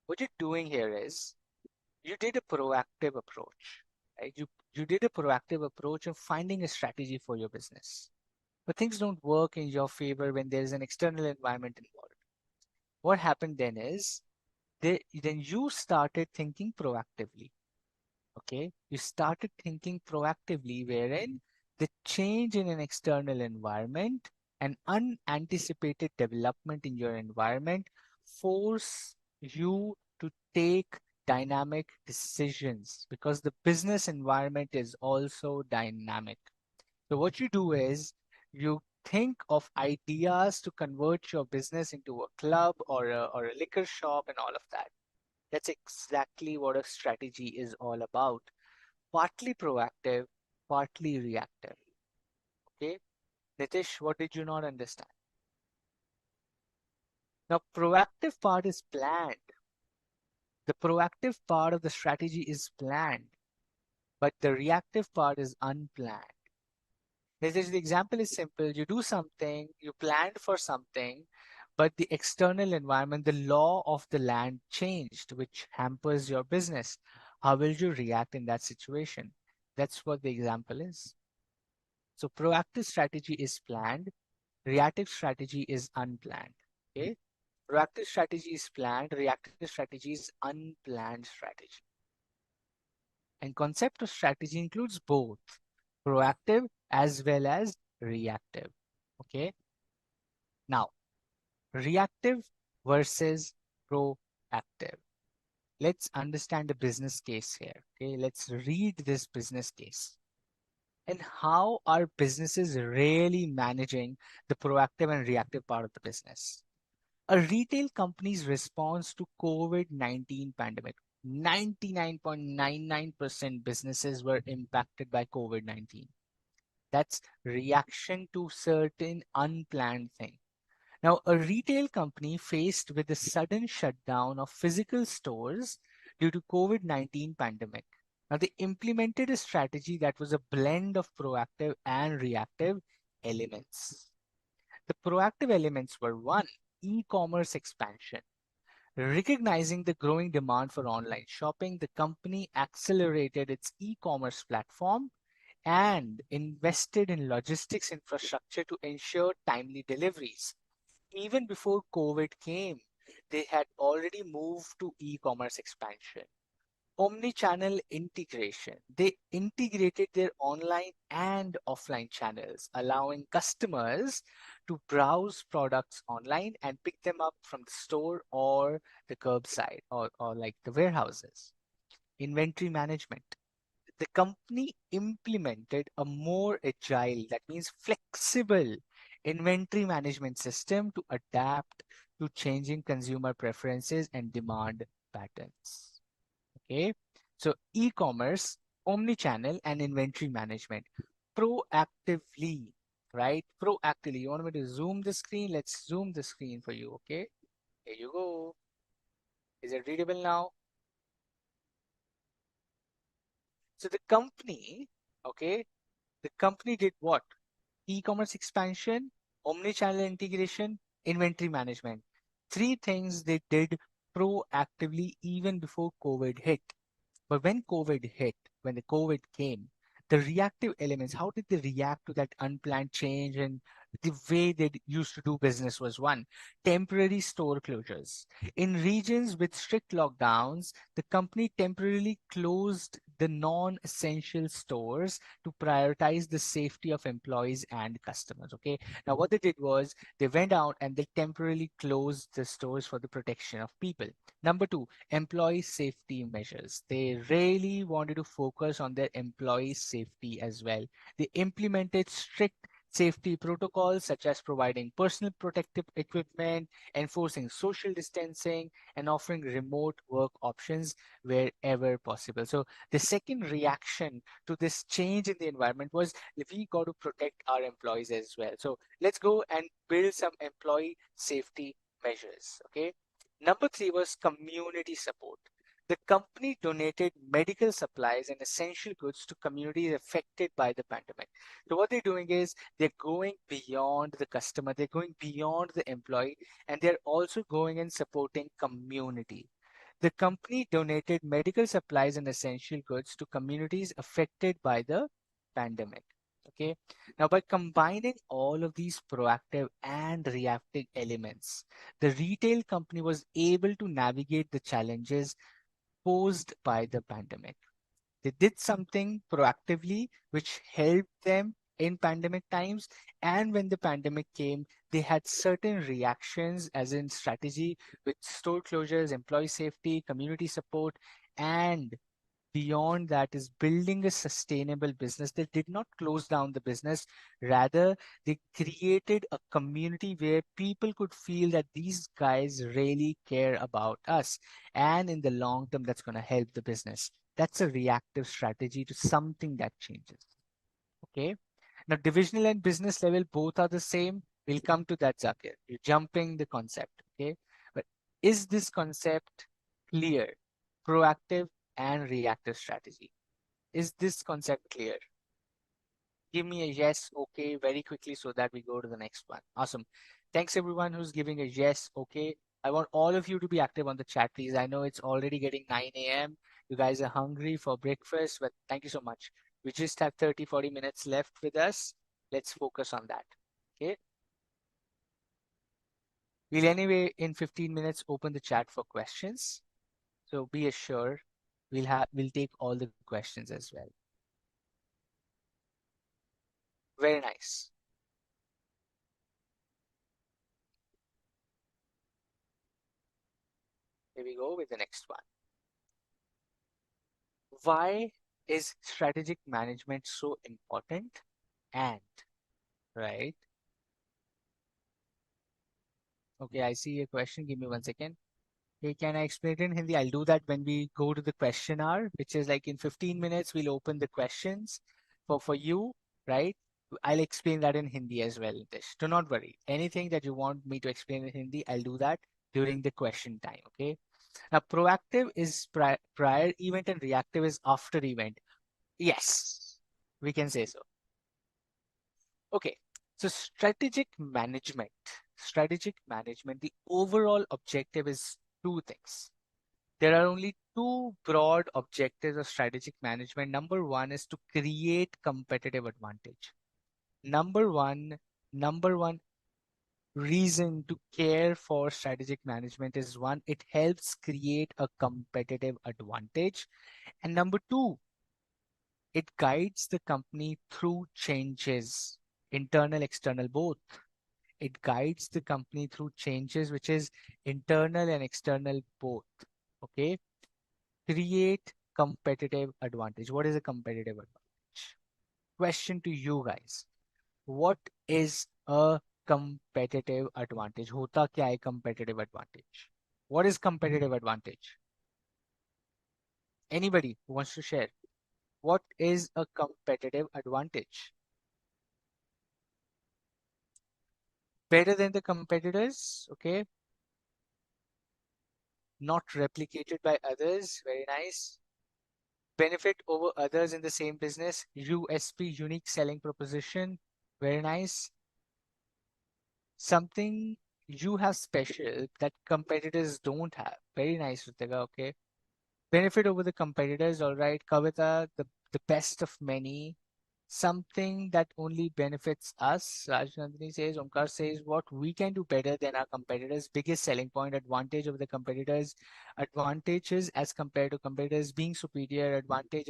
Speaker 1: What you're doing here is you did a proactive approach, right? You did a proactive approach of finding a strategy for your business. But things don't work in your favor when there's an external environment involved. What happened then is then you started thinking proactively. Okay, you started thinking proactively, wherein the change in an external environment and unanticipated development in your environment force you to take dynamic decisions because the business environment is also dynamic. So what you do is you think of ideas to convert your business into a club or a liquor shop and all of that. That's exactly what a strategy is all about. Partly proactive, partly reactive. Okay. Nitish, what did you not understand? Now, proactive part is planned. The proactive part of the strategy is planned, but the reactive part is unplanned. Nitish, the example is simple. You do something, you planned for something, but the external environment, the law of the land changed, which hampers your business. How will you react in that situation? That's what the example is. So proactive strategy is planned, reactive strategy is unplanned. Okay. Proactive strategy is planned, reactive strategy is unplanned strategy. And concept of strategy includes both proactive as well as reactive. Okay. Now, reactive versus proactive. Let's understand the business case here. Okay. Let's read this business case. And how are businesses really managing the proactive and reactive part of the business? A retail company's response to COVID-19 pandemic. 99.99% businesses were impacted by COVID-19. That's reaction to certain unplanned thing. Now, a retail company faced with the sudden shutdown of physical stores due to COVID-19 pandemic. Now, they implemented a strategy that was a blend of proactive and reactive elements. The proactive elements were one, e-commerce expansion. Recognizing the growing demand for online shopping, the company accelerated its e-commerce platform and invested in logistics infrastructure to ensure timely deliveries. Even before COVID came, they had already moved to e-commerce expansion. Omni-channel integration. They integrated their online and offline channels, allowing customers to browse products online and pick them up from the store or the curbside or like the warehouses. Inventory management. The company implemented a more agile, that means flexible, inventory management system to adapt to changing consumer preferences and demand patterns. Okay. So e-commerce, omni-channel, and inventory management proactively, right? Proactively. You want me to zoom the screen? Let's zoom the screen for you. Okay. Here you go. Is it readable now? So okay, the company did what? E-commerce expansion, omni-channel integration, inventory management. Three things they did proactively even before COVID hit. But when COVID hit, when the COVID came, the reactive elements, how did they react to that unplanned change? And the way they used to do business was one, temporary store closures. In regions with strict lockdowns, the company temporarily closed the non-essential stores to prioritize the safety of employees and customers. Okay. Now, what they did was they went out and they temporarily closed the stores for the protection of people. Number two, employee safety measures. They really wanted to focus on their employee safety as well. They implemented strict safety protocols such as providing personal protective equipment, enforcing social distancing, and offering remote work options wherever possible. So the second reaction to this change in the environment was we got to protect our employees as well. So let's go and build some employee safety measures. Okay. Number three was community support. The company donated medical supplies and essential goods to communities affected by the pandemic. So what they're doing is they're going beyond the customer, they're going beyond the employee, and they're also going and supporting community. The company donated medical supplies and essential goods to communities affected by the pandemic. Okay. Now, by combining all of these proactive and reactive elements, the retail company was able to navigate the challenges posed by the pandemic. They did something proactively which helped them in pandemic times. And when the pandemic came, they had certain reactions, as in strategy with store closures, employee safety, community support, and beyond that is building a sustainable business. They did not close down the business. Rather, they created a community where people could feel that these guys really care about us. And in the long term, that's going to help the business. That's a reactive strategy to something that changes. Okay. Now, divisional and business level both are the same. We'll come to that, Zakir. You're jumping the concept. Okay. But is this concept clear? Proactive and reactive strategy. Is this concept clear? Give me a yes, okay, very quickly so that we go to the next one. Awesome. Thanks everyone who's giving a yes, okay. I want all of you to be active on the chat, please. I know it's already getting 9 a.m. You guys are hungry for breakfast, but thank you so much. We just have 30, 40 minutes left with us. Let's focus on that. Okay. We'll anyway in 15 minutes open the chat for questions. So be assured we'll take all the questions as well. Very nice. Here we go with the next one. Why is strategic management so important? And, right? Okay, I see a question. Give me 1 second. Hey, can I explain it in Hindi? I'll do that when we go to the question hour, which is like in 15 minutes, we'll open the questions for you, right? I'll explain that in Hindi as well, Nitish. Do not worry. Anything that you want me to explain in Hindi, I'll do that during the question time, okay? Now, proactive is prior event and reactive is after event. Yes, we can say so. Okay, so the overall objective is two things. There are only two broad objectives of strategic management. Number one is to create competitive advantage. Number one, number one reason to care for strategic management is one, it helps create a competitive advantage. And number two, it guides the company through changes, internal, external, both. It guides the company through changes, which is internal and external both. Okay. Create competitive advantage? What is a competitive advantage? Question to you guys. What is a competitive advantage? होता क्या है competitive advantage? What is competitive advantage? Anybody who wants to share? What is a competitive advantage? Better than the competitors, okay? Not replicated by others, very nice. Benefit over others in the same business, USP, unique selling proposition, very nice. Something you have special that competitors don't have, very nice, Ritika, okay? Benefit over the competitors, all right. Kavita, the best of many. Something that only benefits us. Rajnandini says, Omkar says, what we can do better than our competitors. Biggest selling point, advantage over the competitors. Advantages as compared to competitors being superior. Advantage.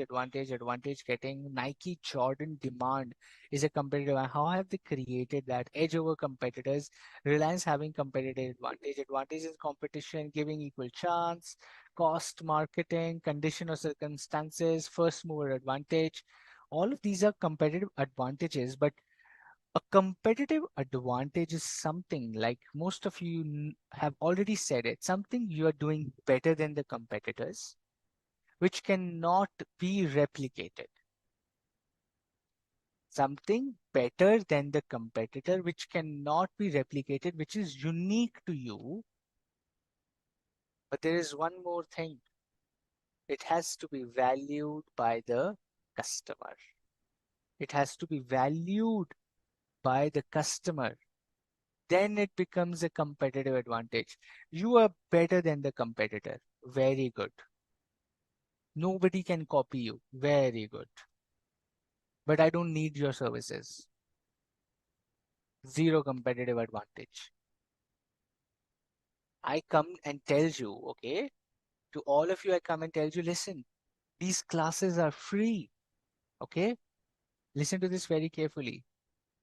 Speaker 1: Getting Nike Jordan demand is a competitive. How have they created that edge over competitors? Reliance having competitive advantage. Advantage is competition, giving equal chance. Cost, marketing, condition or circumstances, first mover advantage. All of these are competitive advantages, but a competitive advantage is something like most of you have already said it, something you are doing better than the competitors, which cannot be replicated. Something better than the competitor, which cannot be replicated, which is unique to you. But there is one more thing. It has to be valued by the customer. It has to be valued by the customer. Then it becomes a competitive advantage. You are better than the competitor. Very good. Nobody can copy you. Very good. But I don't need your services. Zero competitive advantage. I come and tell you, okay, to all of you, I come and tell you, listen, these classes are free. Okay. Listen to this very carefully.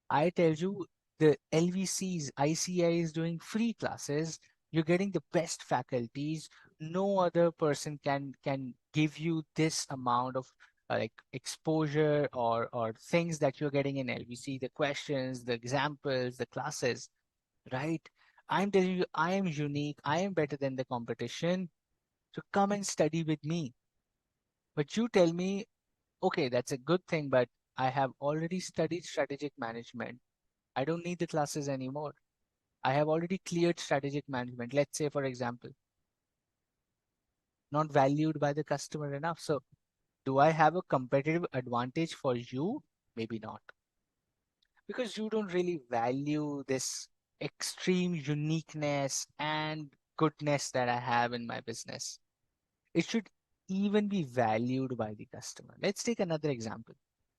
Speaker 1: I tell you, the LVCs, ICAI is doing free classes. You're getting the best faculties. No other person can give you this amount of like exposure or things that you're getting in LVC, the questions, the examples, the classes, right? I'm telling you, I am unique. I am better than the competition. So come and study with me. But you tell me, okay, that's a good thing, but I have already studied strategic management. I don't need the classes anymore. I have already cleared strategic management. Let's say, for example, not valued by the customer enough. So, do I have a competitive advantage for you? Maybe not. Because you don't really value this extreme uniqueness and goodness that I have in my business. It should even be valued by the customer. Let's take another example.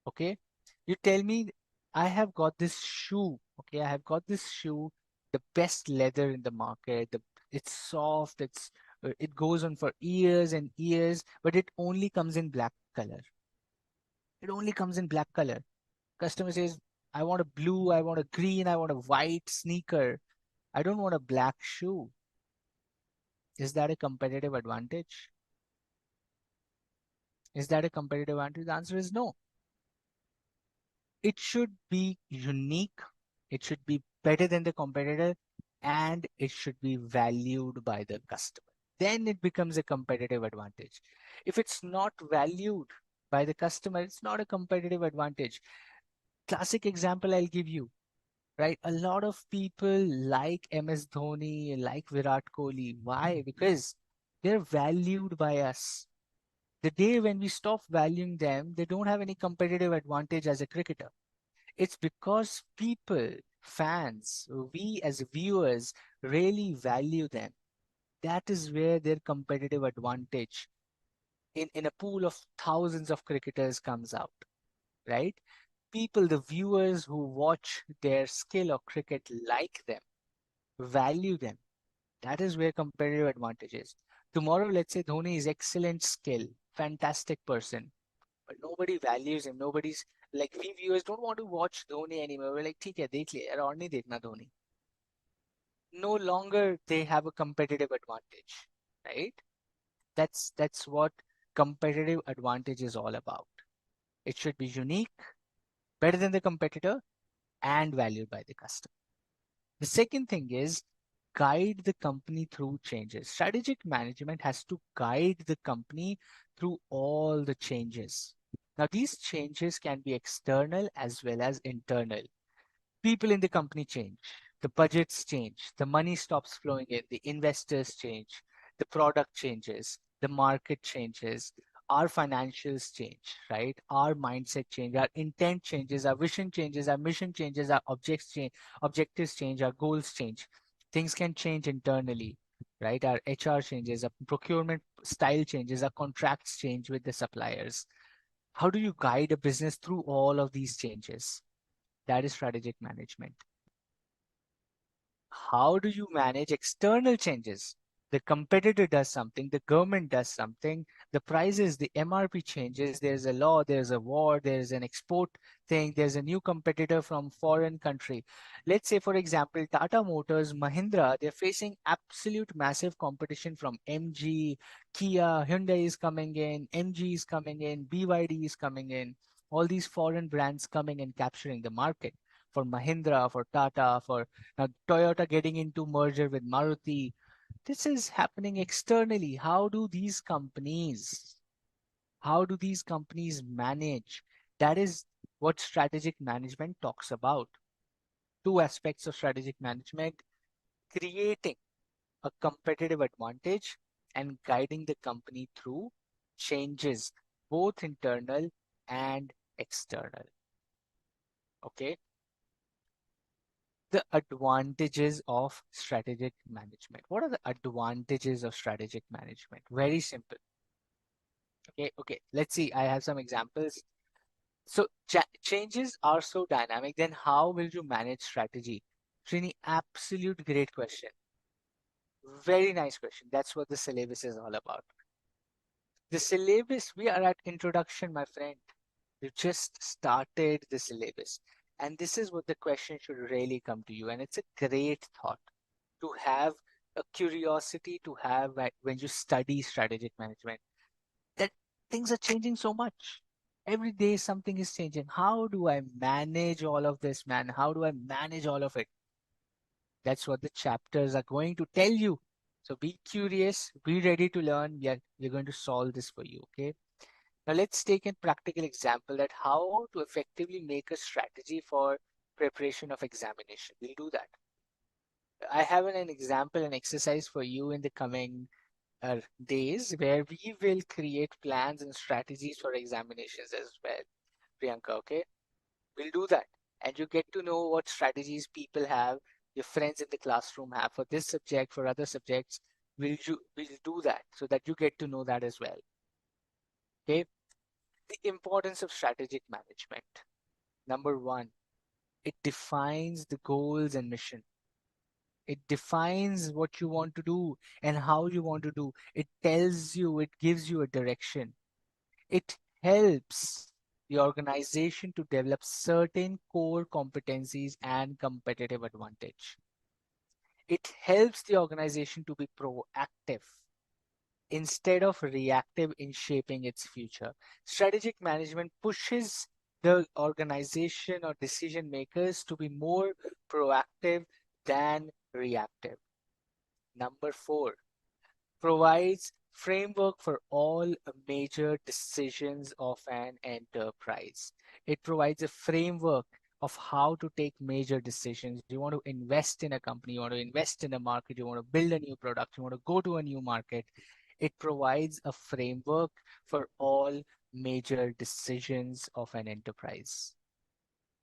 Speaker 1: Okay. You tell me, I have got this shoe. Okay. I have got this shoe, the best leather in the market. It's soft. It goes on for years and years, but it only comes in black color. It only comes in black color. Customer says, I want a blue, I want a green, I want a white sneaker. I don't want a black shoe. Is that a competitive advantage? Is that a competitive advantage? The answer is no. It should be unique, it should be better than the competitor, and it should be valued by the customer. Then it becomes a competitive advantage. If it's not valued by the customer, it's not a competitive advantage. Classic example I'll give you, right? A lot of people like MS Dhoni, like Virat Kohli. Why? Because they're valued by us. The day when we stop valuing them, they don't have any competitive advantage as a cricketer. It's because people, fans, we as viewers really value them. That is where their competitive advantage in a pool of thousands of cricketers comes out, right? People, the viewers who watch their skill of cricket like them, value them. That is where competitive advantage is. Tomorrow, let's say Dhoni is excellent skill, fantastic person, but nobody values him. Nobody's like we viewers don't want to watch Dhoni anymore. We're like, ठीक है देख लिया यार और नहीं देखना Dhoni. No longer they have a competitive advantage, right? That's what competitive advantage is all about. It should be unique, better than the competitor, and valued by the customer. The second thing is guide the company through changes. Strategic management has to guide the company through all the changes. Now, these changes can be external as well as internal. People in the company change, the budgets change, the money stops flowing in, the investors change, the product changes, the market changes, our financials change, right? Our mindset change, our intent changes, our vision changes, our mission changes, our objectives change, our goals change. Things can change internally, right? Our HR changes, our procurement style changes, our contracts change with the suppliers. How do you guide a business through all of these changes? That is strategic management. How do you manage external changes? The competitor does something, the government does something, the prices, the MRP changes, there's a law, there's a war, there's an export thing, there's a new competitor from foreign country. Let's say, for example, Tata Motors, Mahindra, they're facing absolute massive competition from MG, Kia, Hyundai is coming in, MG is coming in, BYD is coming in, all these foreign brands coming and capturing the market for Mahindra, for Tata, for now Toyota getting into merger with Maruti. This is happening externally. How do these companies manage? That is what strategic management talks about. Two aspects of strategic management: creating a competitive advantage and guiding the company through changes, both internal and external. Okay. The advantages of strategic management. What are the advantages of strategic management? Very simple. Okay. Let's see. I have some examples. So changes are so dynamic. Then how will you manage strategy? Srini, absolute great question. Very nice question. That's what the syllabus is all about. The syllabus, we are at introduction, my friend. You just started the syllabus. And this is what the question should really come to you. And it's a great thought to have, a curiosity to have when you study strategic management, that things are changing so much. Every day something is changing. How do I manage all of this, man? How do I manage all of it? That's what the chapters are going to tell you. So be curious, be ready to learn. We're going to solve this for you. Okay. Now let's take a practical example that how to effectively make a strategy for preparation of examination. We'll do that. I have an example, an exercise for you in the coming days where we will create plans and strategies for examinations as well, Priyanka. Okay, we'll do that. And you get to know what strategies people have, your friends in the classroom have for this subject, for other subjects. We'll do that so that you get to know that as well. Okay, the importance of strategic management. Number one, it defines the goals and mission. It defines what you want to do and how you want to do. It tells you, it gives you a direction. It helps the organization to develop certain core competencies and competitive advantage. It helps the organization to be proactive instead of reactive in shaping its future. Strategic management pushes the organization or decision makers to be more proactive than reactive. Number four, provides framework for all major decisions of an enterprise. It provides a framework of how to take major decisions. You want to invest in a company, you want to invest in a market, you want to build a new product, you want to go to a new market. It provides a framework for all major decisions of an enterprise,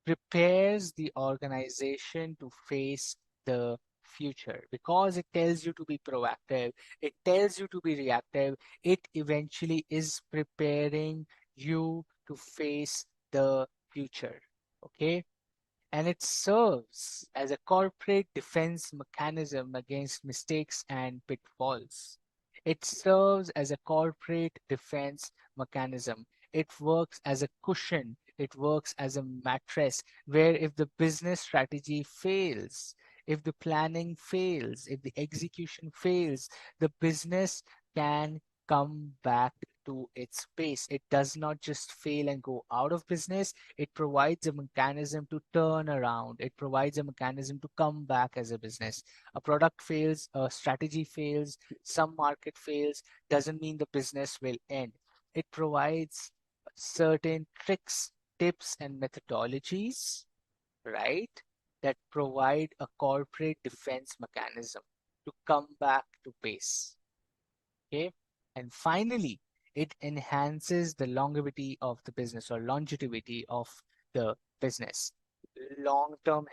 Speaker 1: prepares the organization to face the future because it tells you to be proactive, it tells you to be reactive, it eventually is preparing you to face the future. Okay, and it serves as a corporate defense mechanism against mistakes and pitfalls. It serves as a corporate defense mechanism. It works as a cushion. It works as a mattress where if the business strategy fails, if the planning fails, if the execution fails, the business can come back to its pace. It does not just fail and go out of business. It provides a mechanism to turn around. It provides a mechanism to come back as a business. A product fails, a strategy fails, some market fails, doesn't mean the business will end. It provides certain tricks, tips, and methodologies, right, that provide a corporate defense mechanism to come back to pace. Okay. And finally, it enhances the longevity of the business or longevity of the business. Long term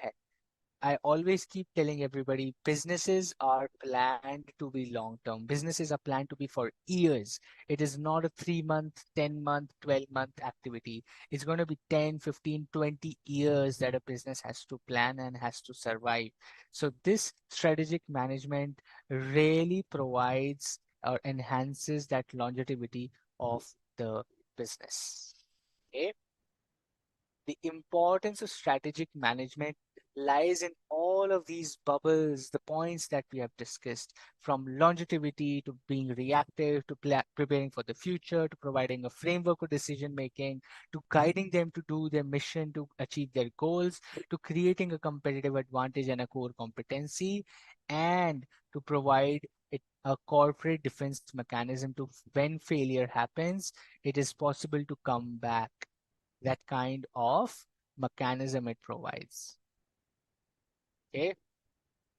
Speaker 1: I always keep telling everybody businesses are planned to be long term. Businesses are planned to be for years. It is not a 3 month, 10 month, 12-month activity. It's going to be 10, 15, 20 years that a business has to plan and has to survive. So, this strategic management really provides or enhances that longevity of the business. Okay. The importance of strategic management lies in all of these bubbles, the points that we have discussed, from longevity to being reactive to preparing for the future to providing a framework for decision making to guiding them to do their mission to achieve their goals to creating a competitive advantage and a core competency and to provide it a corporate defense mechanism to when failure happens, it is possible to come back, that kind of mechanism it provides. Okay.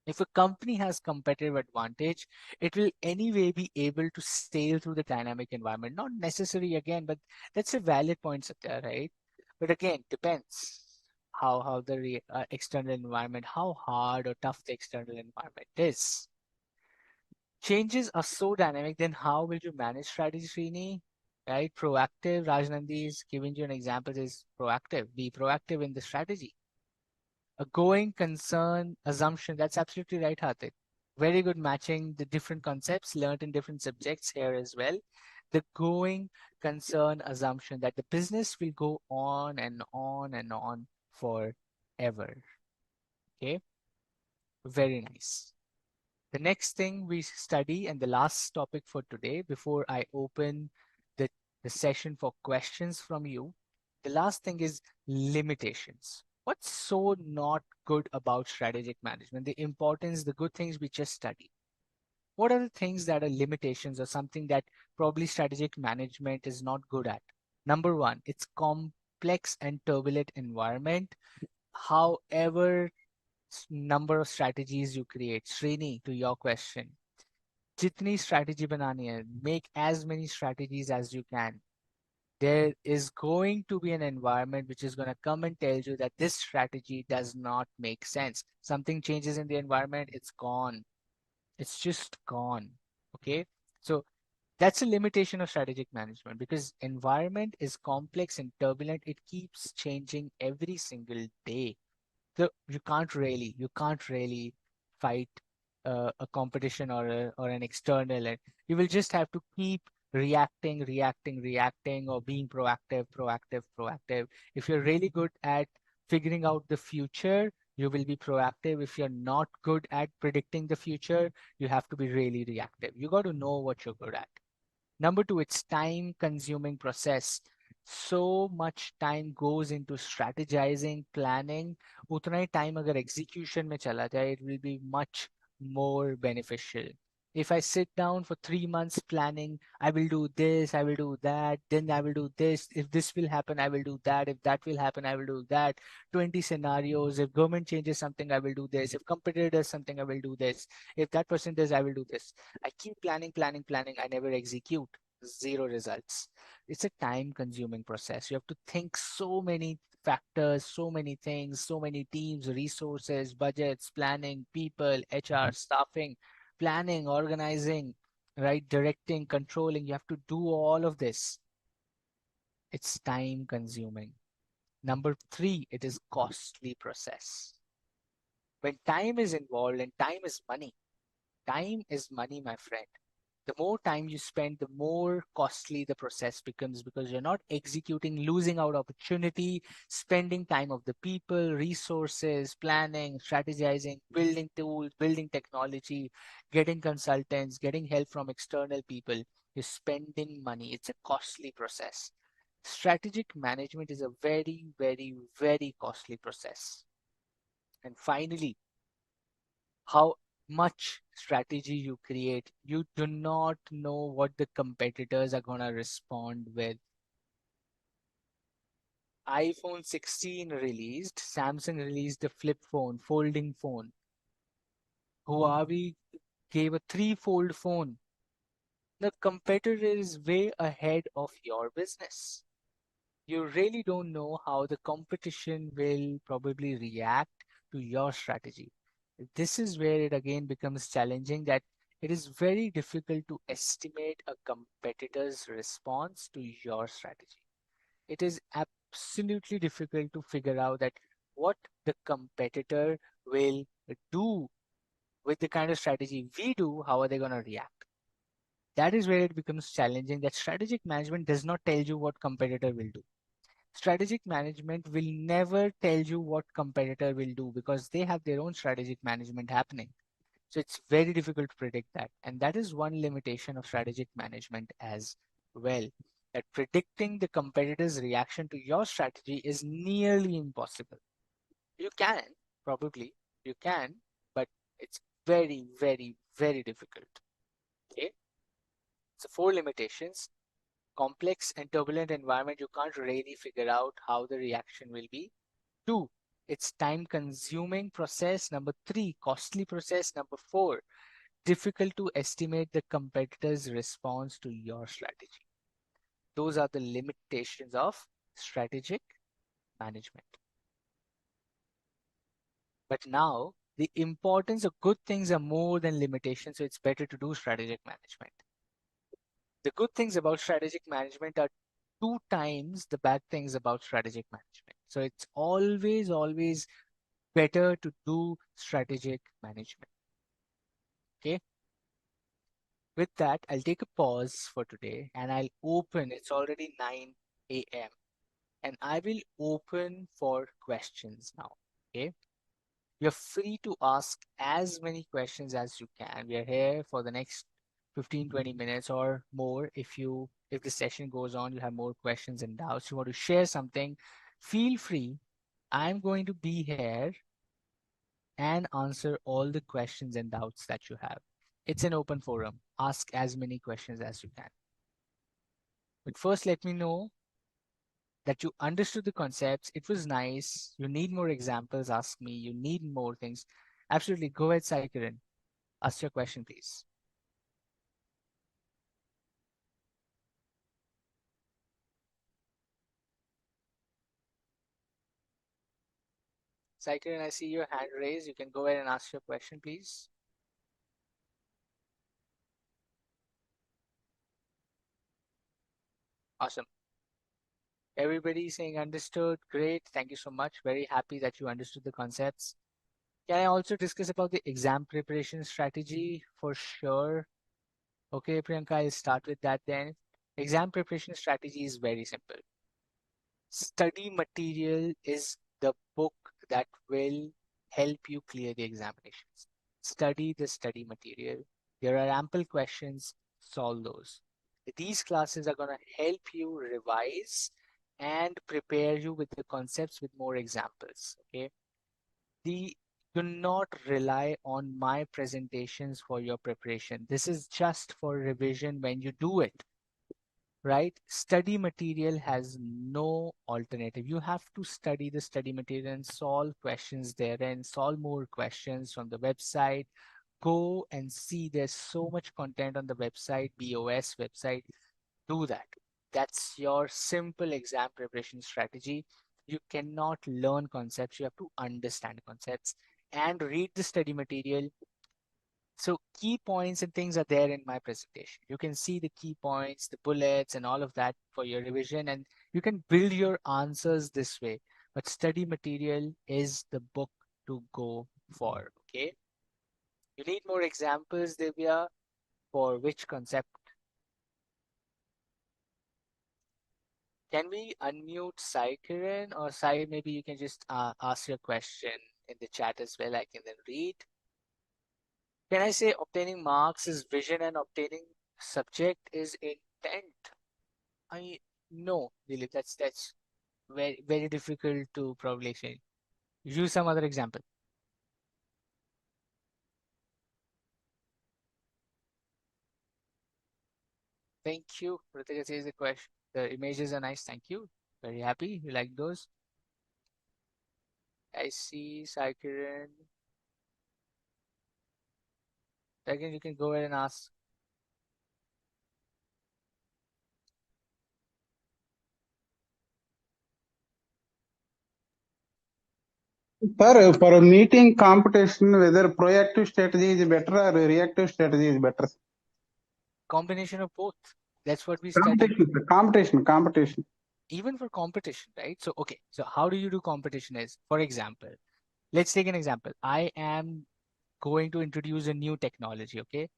Speaker 1: If a company has competitive advantage, it will anyway be able to sail through the dynamic environment. Not necessary again, but that's a valid point, Satya, right? But again, depends how the external environment, how hard or tough the external environment is. Changes are so dynamic, then how will you manage strategy, Srini? Right? Proactive, Rajnandi is giving you an example is proactive. Be proactive in the strategy. A going concern assumption, that's absolutely right, Hardik. Very good matching the different concepts learned in different subjects here as well. The going concern assumption that the business will go on and on and on forever. Okay, very nice. The next thing we study and the last topic for today before I open the, the session for questions from you, the last thing is limitations. What's so not good about strategic management? The importance, the good things we just studied. What are the things that are limitations or something that probably strategic management is not good at? Number one, it's complex and turbulent environment. However number of strategies you create. Srini, to your question, जितनी strategy बनानी है, make as many strategies as you can. There is going to be an environment which is going to come and tell you that this strategy does not make sense. Something changes in the environment, it's gone. It's just gone. Okay. So that's a limitation of strategic management because environment is complex and turbulent. It keeps changing every single day. So you can't really fight a competition or an external, and you will just have to keep reacting or being proactive. If you're really good at figuring out the future, you will be proactive. If you're not good at predicting the future, you have to be really reactive. You got to know what you're good at. Number two, it's time consuming process. So much time goes into strategizing, planning. उतना ही time अगर execution में चला जाए, it will be much more beneficial. If I sit down for 3 months planning, I will do this, I will do that, then I will do this. If this will happen, I will do that. If that will happen, I will do that. 20 scenarios. If government changes something, I will do this. If competitor does something, I will do this. If that person does, I will do this. I keep planning. I never execute. Zero results. It's a time consuming process. You have to think so many factors, so many things, so many teams, resources, budgets, planning, people, HR, staffing, planning, organizing, right? Directing, controlling. You have to do all of this. It's time consuming. Number three, it is costly process. When time is involved and time is money, my friend. The more time you spend, the more costly the process becomes because you're not executing, losing out opportunity, spending time of the people, resources, planning, strategizing, building tools, building technology, getting consultants, getting help from external people. You're spending money. It's a costly process. Strategic management is a very, very, very costly process. And finally, how much strategy you create, you do not know what the competitors are going to respond with. iPhone 16 released, Samsung released the flip phone, folding phone. Huawei gave a three-fold phone. The competitor is way ahead of your business. You really don't know how the competition will probably react to your strategy. This is where it again becomes challenging, that it is very difficult to estimate a competitor's response to your strategy. It is absolutely difficult to figure out that what the competitor will do with the kind of strategy we do, how are they going to react? That is where it becomes challenging, that strategic management does not tell you what competitor will do. Strategic management will never tell you what competitor will do because they have their own strategic management happening. So it's very difficult to predict that. And that is one limitation of strategic management as well. That predicting the competitor's reaction to your strategy is nearly impossible. You can, probably, you can, but it's very, very, very difficult. Okay. So four limitations: complex and turbulent environment, you can't really figure out how the reaction will be. Two, it's time consuming process. Number three, costly process. Number four, difficult to estimate the competitor's response to your strategy. Those are the limitations of strategic management. But now the importance of good things are more than limitations, so it's better to do strategic management. The good things about strategic management are two times the bad things about strategic management. So it's always, always better to do strategic management. Okay. With that, I'll take a pause for today and I'll open, it's already 9 a.m. and I will open for questions now. Okay. You're free to ask as many questions as you can. We are here for the next 15-20 minutes or more. If the session goes on, you have more questions and doubts, you want to share something, feel free. I'm going to be here and answer all the questions and doubts that you have. It's an open forum. Ask as many questions as you can. But first, let me know that you understood the concepts. It was nice. You need more examples, ask me. You need more things. Absolutely. Go ahead, Saikiran. Ask your question, please. Saikiran, I see your hand raised. You can go ahead and ask your question, please. Awesome. Everybody saying understood. Great. Thank you so much. Very happy that you understood the concepts. Can I also discuss about the exam preparation strategy? For sure. Okay, Priyanka, I'll start with that then. Exam preparation strategy is very simple. Study material is the book that will help you clear the examinations. Study the study material. There are ample questions, solve those. These classes are going to help you revise and prepare you with the concepts with more examples. Okay. The Do not rely on my presentations for your preparation. This is just for revision when you do it, right? Study material has no alternative. You have to study the study material and solve questions there and solve more questions from the website. Go and see, there's so much content on the website, BOS website. Do that. That's your simple exam preparation strategy. You cannot learn concepts, you have to understand concepts and read the study material. So key points and things are there in my presentation. You can see the key points, the bullets and all of that for your revision, and you can build your answers this way. But study material is the book to go for, okay? You need more examples, Divya, for which concept? Can we unmute Sai Kiran, or Sai, maybe you can just ask your question in the chat as well. I can then read. Can I say obtaining marks is vision and obtaining subject is intent. I no, really, that's very difficult to probably say. Use some other example. Thank you. Ritika says the question. The images are nice. Thank you. Very happy. You like those? I see, Saikiran. Again, you can go ahead and ask.
Speaker 2: Sir, for a meeting competition, whether proactive strategy is better or reactive strategy is better?
Speaker 1: Combination of both. That's what we study.
Speaker 2: Competition.
Speaker 1: Even for competition, right? So, okay. So how do you do competition is, for example, let's take an example. I am going to introduce a new technology, okay?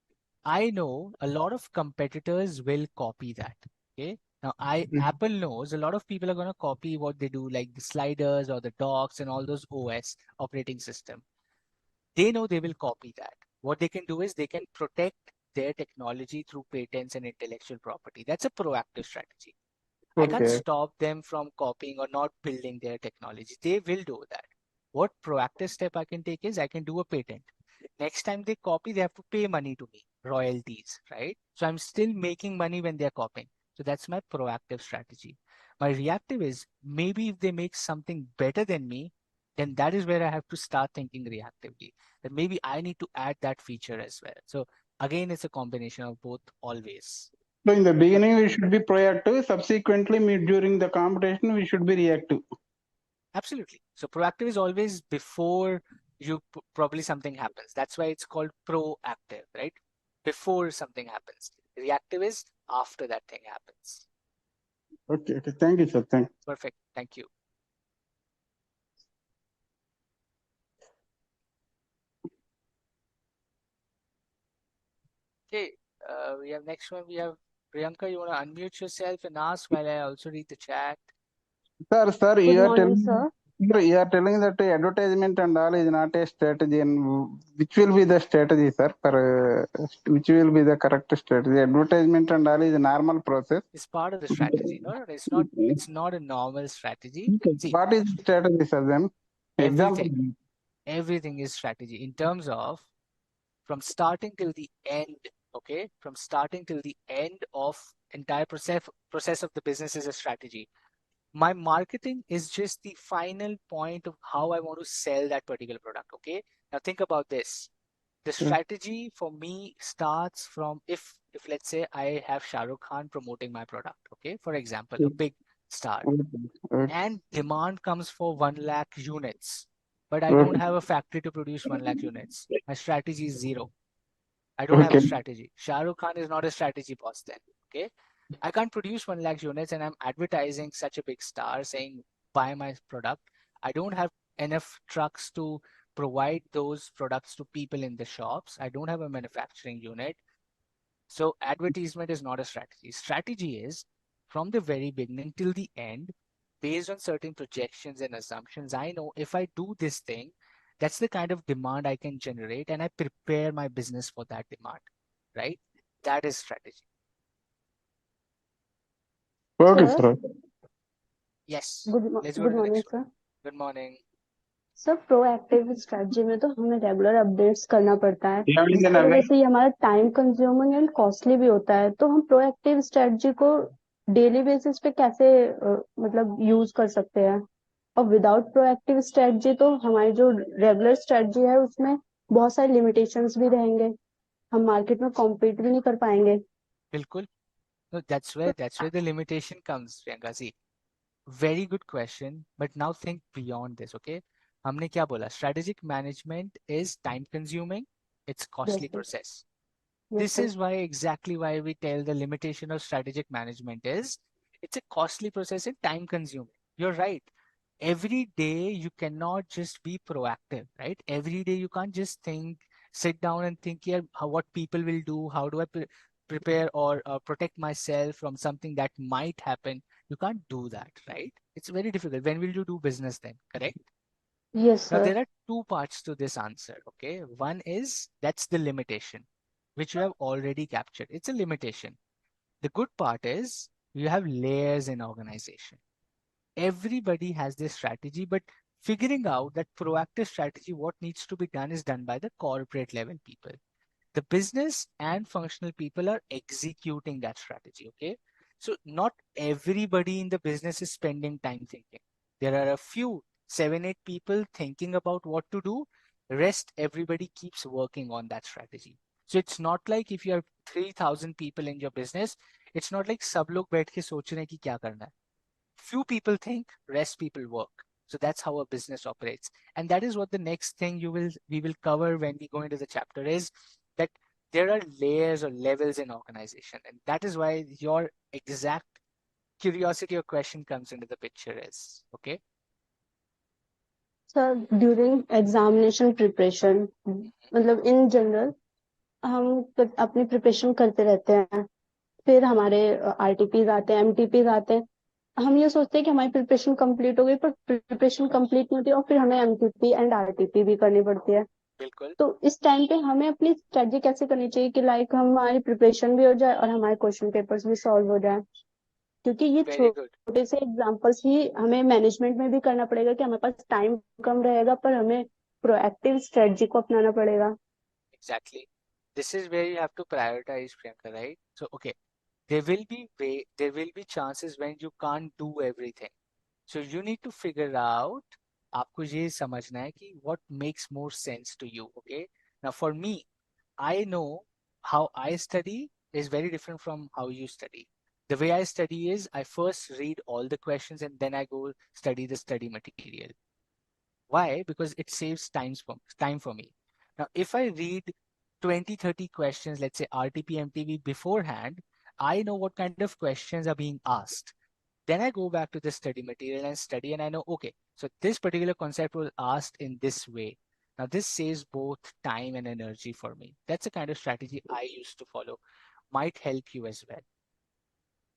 Speaker 1: I know a lot of competitors will copy that. Okay. Now Apple knows a lot of people are going to copy what they do, like the sliders or the docks and all those OS operating system. They know they will copy that. What they can do is they can protect their technology through patents and intellectual property. That's a proactive strategy. I can't
Speaker 2: Okay.
Speaker 1: stop them from copying or not building their technology. They will do that. What proactive step I can take is I can do a patent. Next time they copy, they have to pay money to me, royalties, right? So I'm still making money when they're copying. So that's my proactive strategy. My reactive is maybe if they make something better than me, then that is where I have to start thinking reactively. That maybe I need to add that feature as well. So again, it's a combination of both always.
Speaker 2: So in the
Speaker 1: But
Speaker 2: beginning, we should be proactive. Subsequently, during the competition, we should be reactive.
Speaker 1: absolutely. So proactive is always before probably something happens. That's why it's called proactive, right? Before something happens. Reactive is after that thing happens.
Speaker 2: Okay. Thank you, sir. Thank you.
Speaker 1: Perfect. Thank you. Okay. We have next one. We have Priyanka. You want to unmute yourself and ask while I also read the chat?
Speaker 2: Sir,
Speaker 3: Good morning, sir.
Speaker 2: you are telling that advertisement and all is not a strategy. And which will be the strategy, sir? For which will be the correct strategy? Advertisement and all is a normal process.
Speaker 1: It's part of the strategy. No, it's not. It's not a normal strategy. See,
Speaker 2: What is strategy, sir? Then example.
Speaker 1: everything, everything is strategy in terms of from starting till the end. Okay, from starting till the end of entire process of the business is a strategy. My marketing is just the final point of how I want to sell that particular product. Okay, now think about this. The strategy for me starts from if let's say I have Shah Rukh Khan promoting my product. Okay, for example, a big star, and demand comes for 1 lakh units, but I don't have a factory to produce 1 lakh units. My strategy is zero. I don't have a
Speaker 2: Okay.
Speaker 1: strategy. Shah Rukh Khan is not a strategy boss then. Okay. I can't produce 1 lakh units and I'm advertising such a big star saying, buy my product. I don't have enough trucks to provide those products to people in the shops. I don't have a manufacturing unit. So advertisement is not a strategy. Strategy is from the very beginning till the end, based on certain projections and assumptions. I know if I do this thing, that's the kind of demand I can generate, and I prepare my business for that demand, right? That is strategy.
Speaker 2: Okay,
Speaker 3: Sir,
Speaker 2: sir.
Speaker 1: Yes.
Speaker 3: good
Speaker 1: Let's go
Speaker 3: good
Speaker 1: to the
Speaker 3: morning,
Speaker 1: next one.
Speaker 3: sir.
Speaker 1: Good morning.
Speaker 3: Sir proactive strategy में तो हमें regular updates करना पड़ता है,
Speaker 2: Yeah, we
Speaker 3: जिसकी वजह से ये हमारा टाइम कंज्यूमिंग एंड कॉस्टली भी होता है. तो हम प्रोएक्टिव स्ट्रेटजी को डेली बेसिस पे कैसे मतलब यूज कर सकते हैं? और विदाउट प्रोएक्टिव स्ट्रेटजी तो हमारी जो रेगुलर स्ट्रेटजी है उसमें बहुत सारे लिमिटेशंस भी रहेंगे, हम मार्केट में कॉम्पीट भी नहीं कर पाएंगे.
Speaker 1: बिल्कुल. No, that's where the limitation comes, Priyanka. See, very good question, but now think beyond this, okay? हमने क्या बोला? Strategic management is time consuming, it's costly
Speaker 3: yes sir.
Speaker 1: process.
Speaker 3: Yes
Speaker 1: This
Speaker 3: sir.
Speaker 1: is why exactly why we tell the limitation of strategic management is it's a costly process and time consuming. You're right. Every day you cannot just be proactive, right? Every day you can't just think, sit down and think, yeah, what people will do, how do I prepare or protect myself from something that might happen. You can't do that, right? It's very difficult. When will you do business then? Correct?
Speaker 3: Yes
Speaker 1: Now
Speaker 3: sir.
Speaker 1: there are two parts to this answer. Okay, one is that's the limitation. which you have already captured. It's a limitation. The good part is you have layers in organization. Everybody has their strategy, but figuring out that proactive strategy, what needs to be done is done by the corporate level people. The business and functional people are executing that strategy. Okay. So not everybody in the business is spending time thinking. There are a few, 7, 8 people thinking about what to do. Rest, everybody keeps working on that strategy. So it's not like if you have 3,000 people in your business, it's not like सब लोग बैठ के सोच रहे हैं कि क्या करना है. Few people think, rest people work. So that's how a business operates. And that is what the next thing we will cover when we go into the chapter is that there are layers or levels in organization. And that is why your exact curiosity or question comes into the picture is, okay?
Speaker 3: Sir during examination preparation मतलब in general हम अपनी preparation करते रहते हैं, फिर हमारे RTPs आते हैं, एमटीपीज आते हैं, हम ये सोचते हैं कि हमारी प्रिपरेशन कंप्लीट हो गई, पर प्रिपरेशन कंप्लीट नहीं होती और फिर हमें एमटीपी एंड आरटीपी भी करनी पड़ती है।
Speaker 1: बिल्कुल.
Speaker 3: तो इस टाइम पे हमें अपनी स्ट्रेटजी कैसे करनी चाहिए कि लाइक हमारी प्रिपरेशन भी हो जाए और हमारे क्वेश्चन पेपर्स भी सॉल्व हो जाए, क्योंकि ये
Speaker 1: वेरी गुड.
Speaker 3: छोटे से एग्जांपल्स ही हमें मैनेजमेंट में भी करना पड़ेगा कि हमारे पास टाइम कम रहेगा, पर हमें प्रोएक्टिव स्ट्रेटजी को अपनाना पड़ेगा।
Speaker 1: Exactly. This is where you have to prioritize, Priyanka, right? So, okay, there will be chances when you can't do everything. So you need to figure out, आपको ये समझना है कि what makes more sense to you, okay? Now for me, I know how I study is very different from how you study. The way I study is I first read all the questions and then I go study the study material. Why? Because it saves time for me. Now, if I read 20, 30 questions, let's say RTP, MTV beforehand, I know what kind of questions are being asked. Then I go back to the study material and study, and I know, okay, so this particular concept was asked in this way. Now, this saves both time and energy for me. That's the kind of strategy I used to follow. Might help you as well.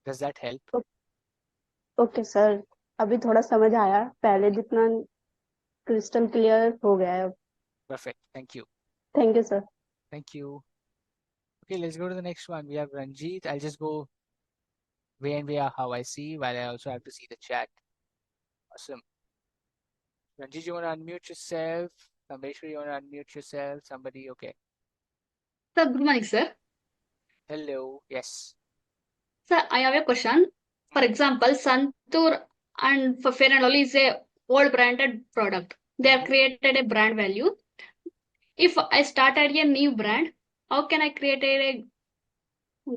Speaker 1: Does that help?
Speaker 3: Okay sir, अभी थोड़ा समझ आया, पहले जितना crystal clear हो गया है।
Speaker 1: Perfect. Thank you.
Speaker 3: Thank you sir.
Speaker 1: Thank you. Okay, let's go to the next one. We have Ranjit. I'll just go way and way how I see, while I also have to see the chat. Awesome. Ranjit, you want to unmute yourself? Sameshwar, you want to unmute yourself? Somebody, okay.
Speaker 4: Sir, good morning, sir.
Speaker 1: Hello. Yes.
Speaker 4: Sir, I have a question. For example, Santur and for Fair and Lovely is a old branded product. They have created a brand value. If I started a new brand, how can I create a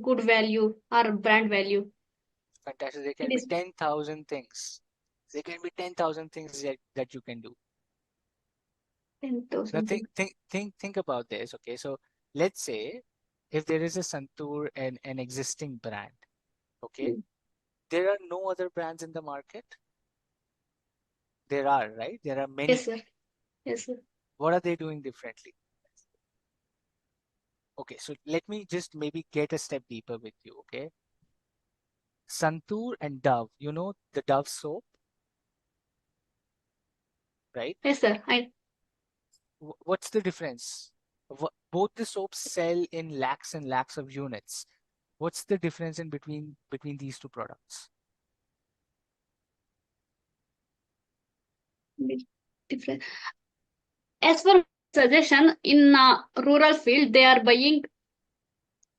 Speaker 4: good value or brand value?
Speaker 1: Fantastic. There can
Speaker 4: It
Speaker 1: be
Speaker 4: is
Speaker 1: 10,000 things. There can be 10,000 things that you can do.
Speaker 4: 10,000
Speaker 1: Now think about this. Okay, so let's say if there is a Santur and an existing brand, okay, there are no other brands in the market. There are, right? There are many.
Speaker 4: Yes, sir. Yes, sir.
Speaker 1: What are they doing differently? Okay, so let me just maybe get a step deeper with you, okay? Santur and Dove, you know the Dove soap, right?
Speaker 4: Yes, sir.
Speaker 1: What's the difference? Both the soaps sell in lakhs and lakhs of units. What's the difference in between these two products?
Speaker 4: Different. As for suggestion, in rural field, they are buying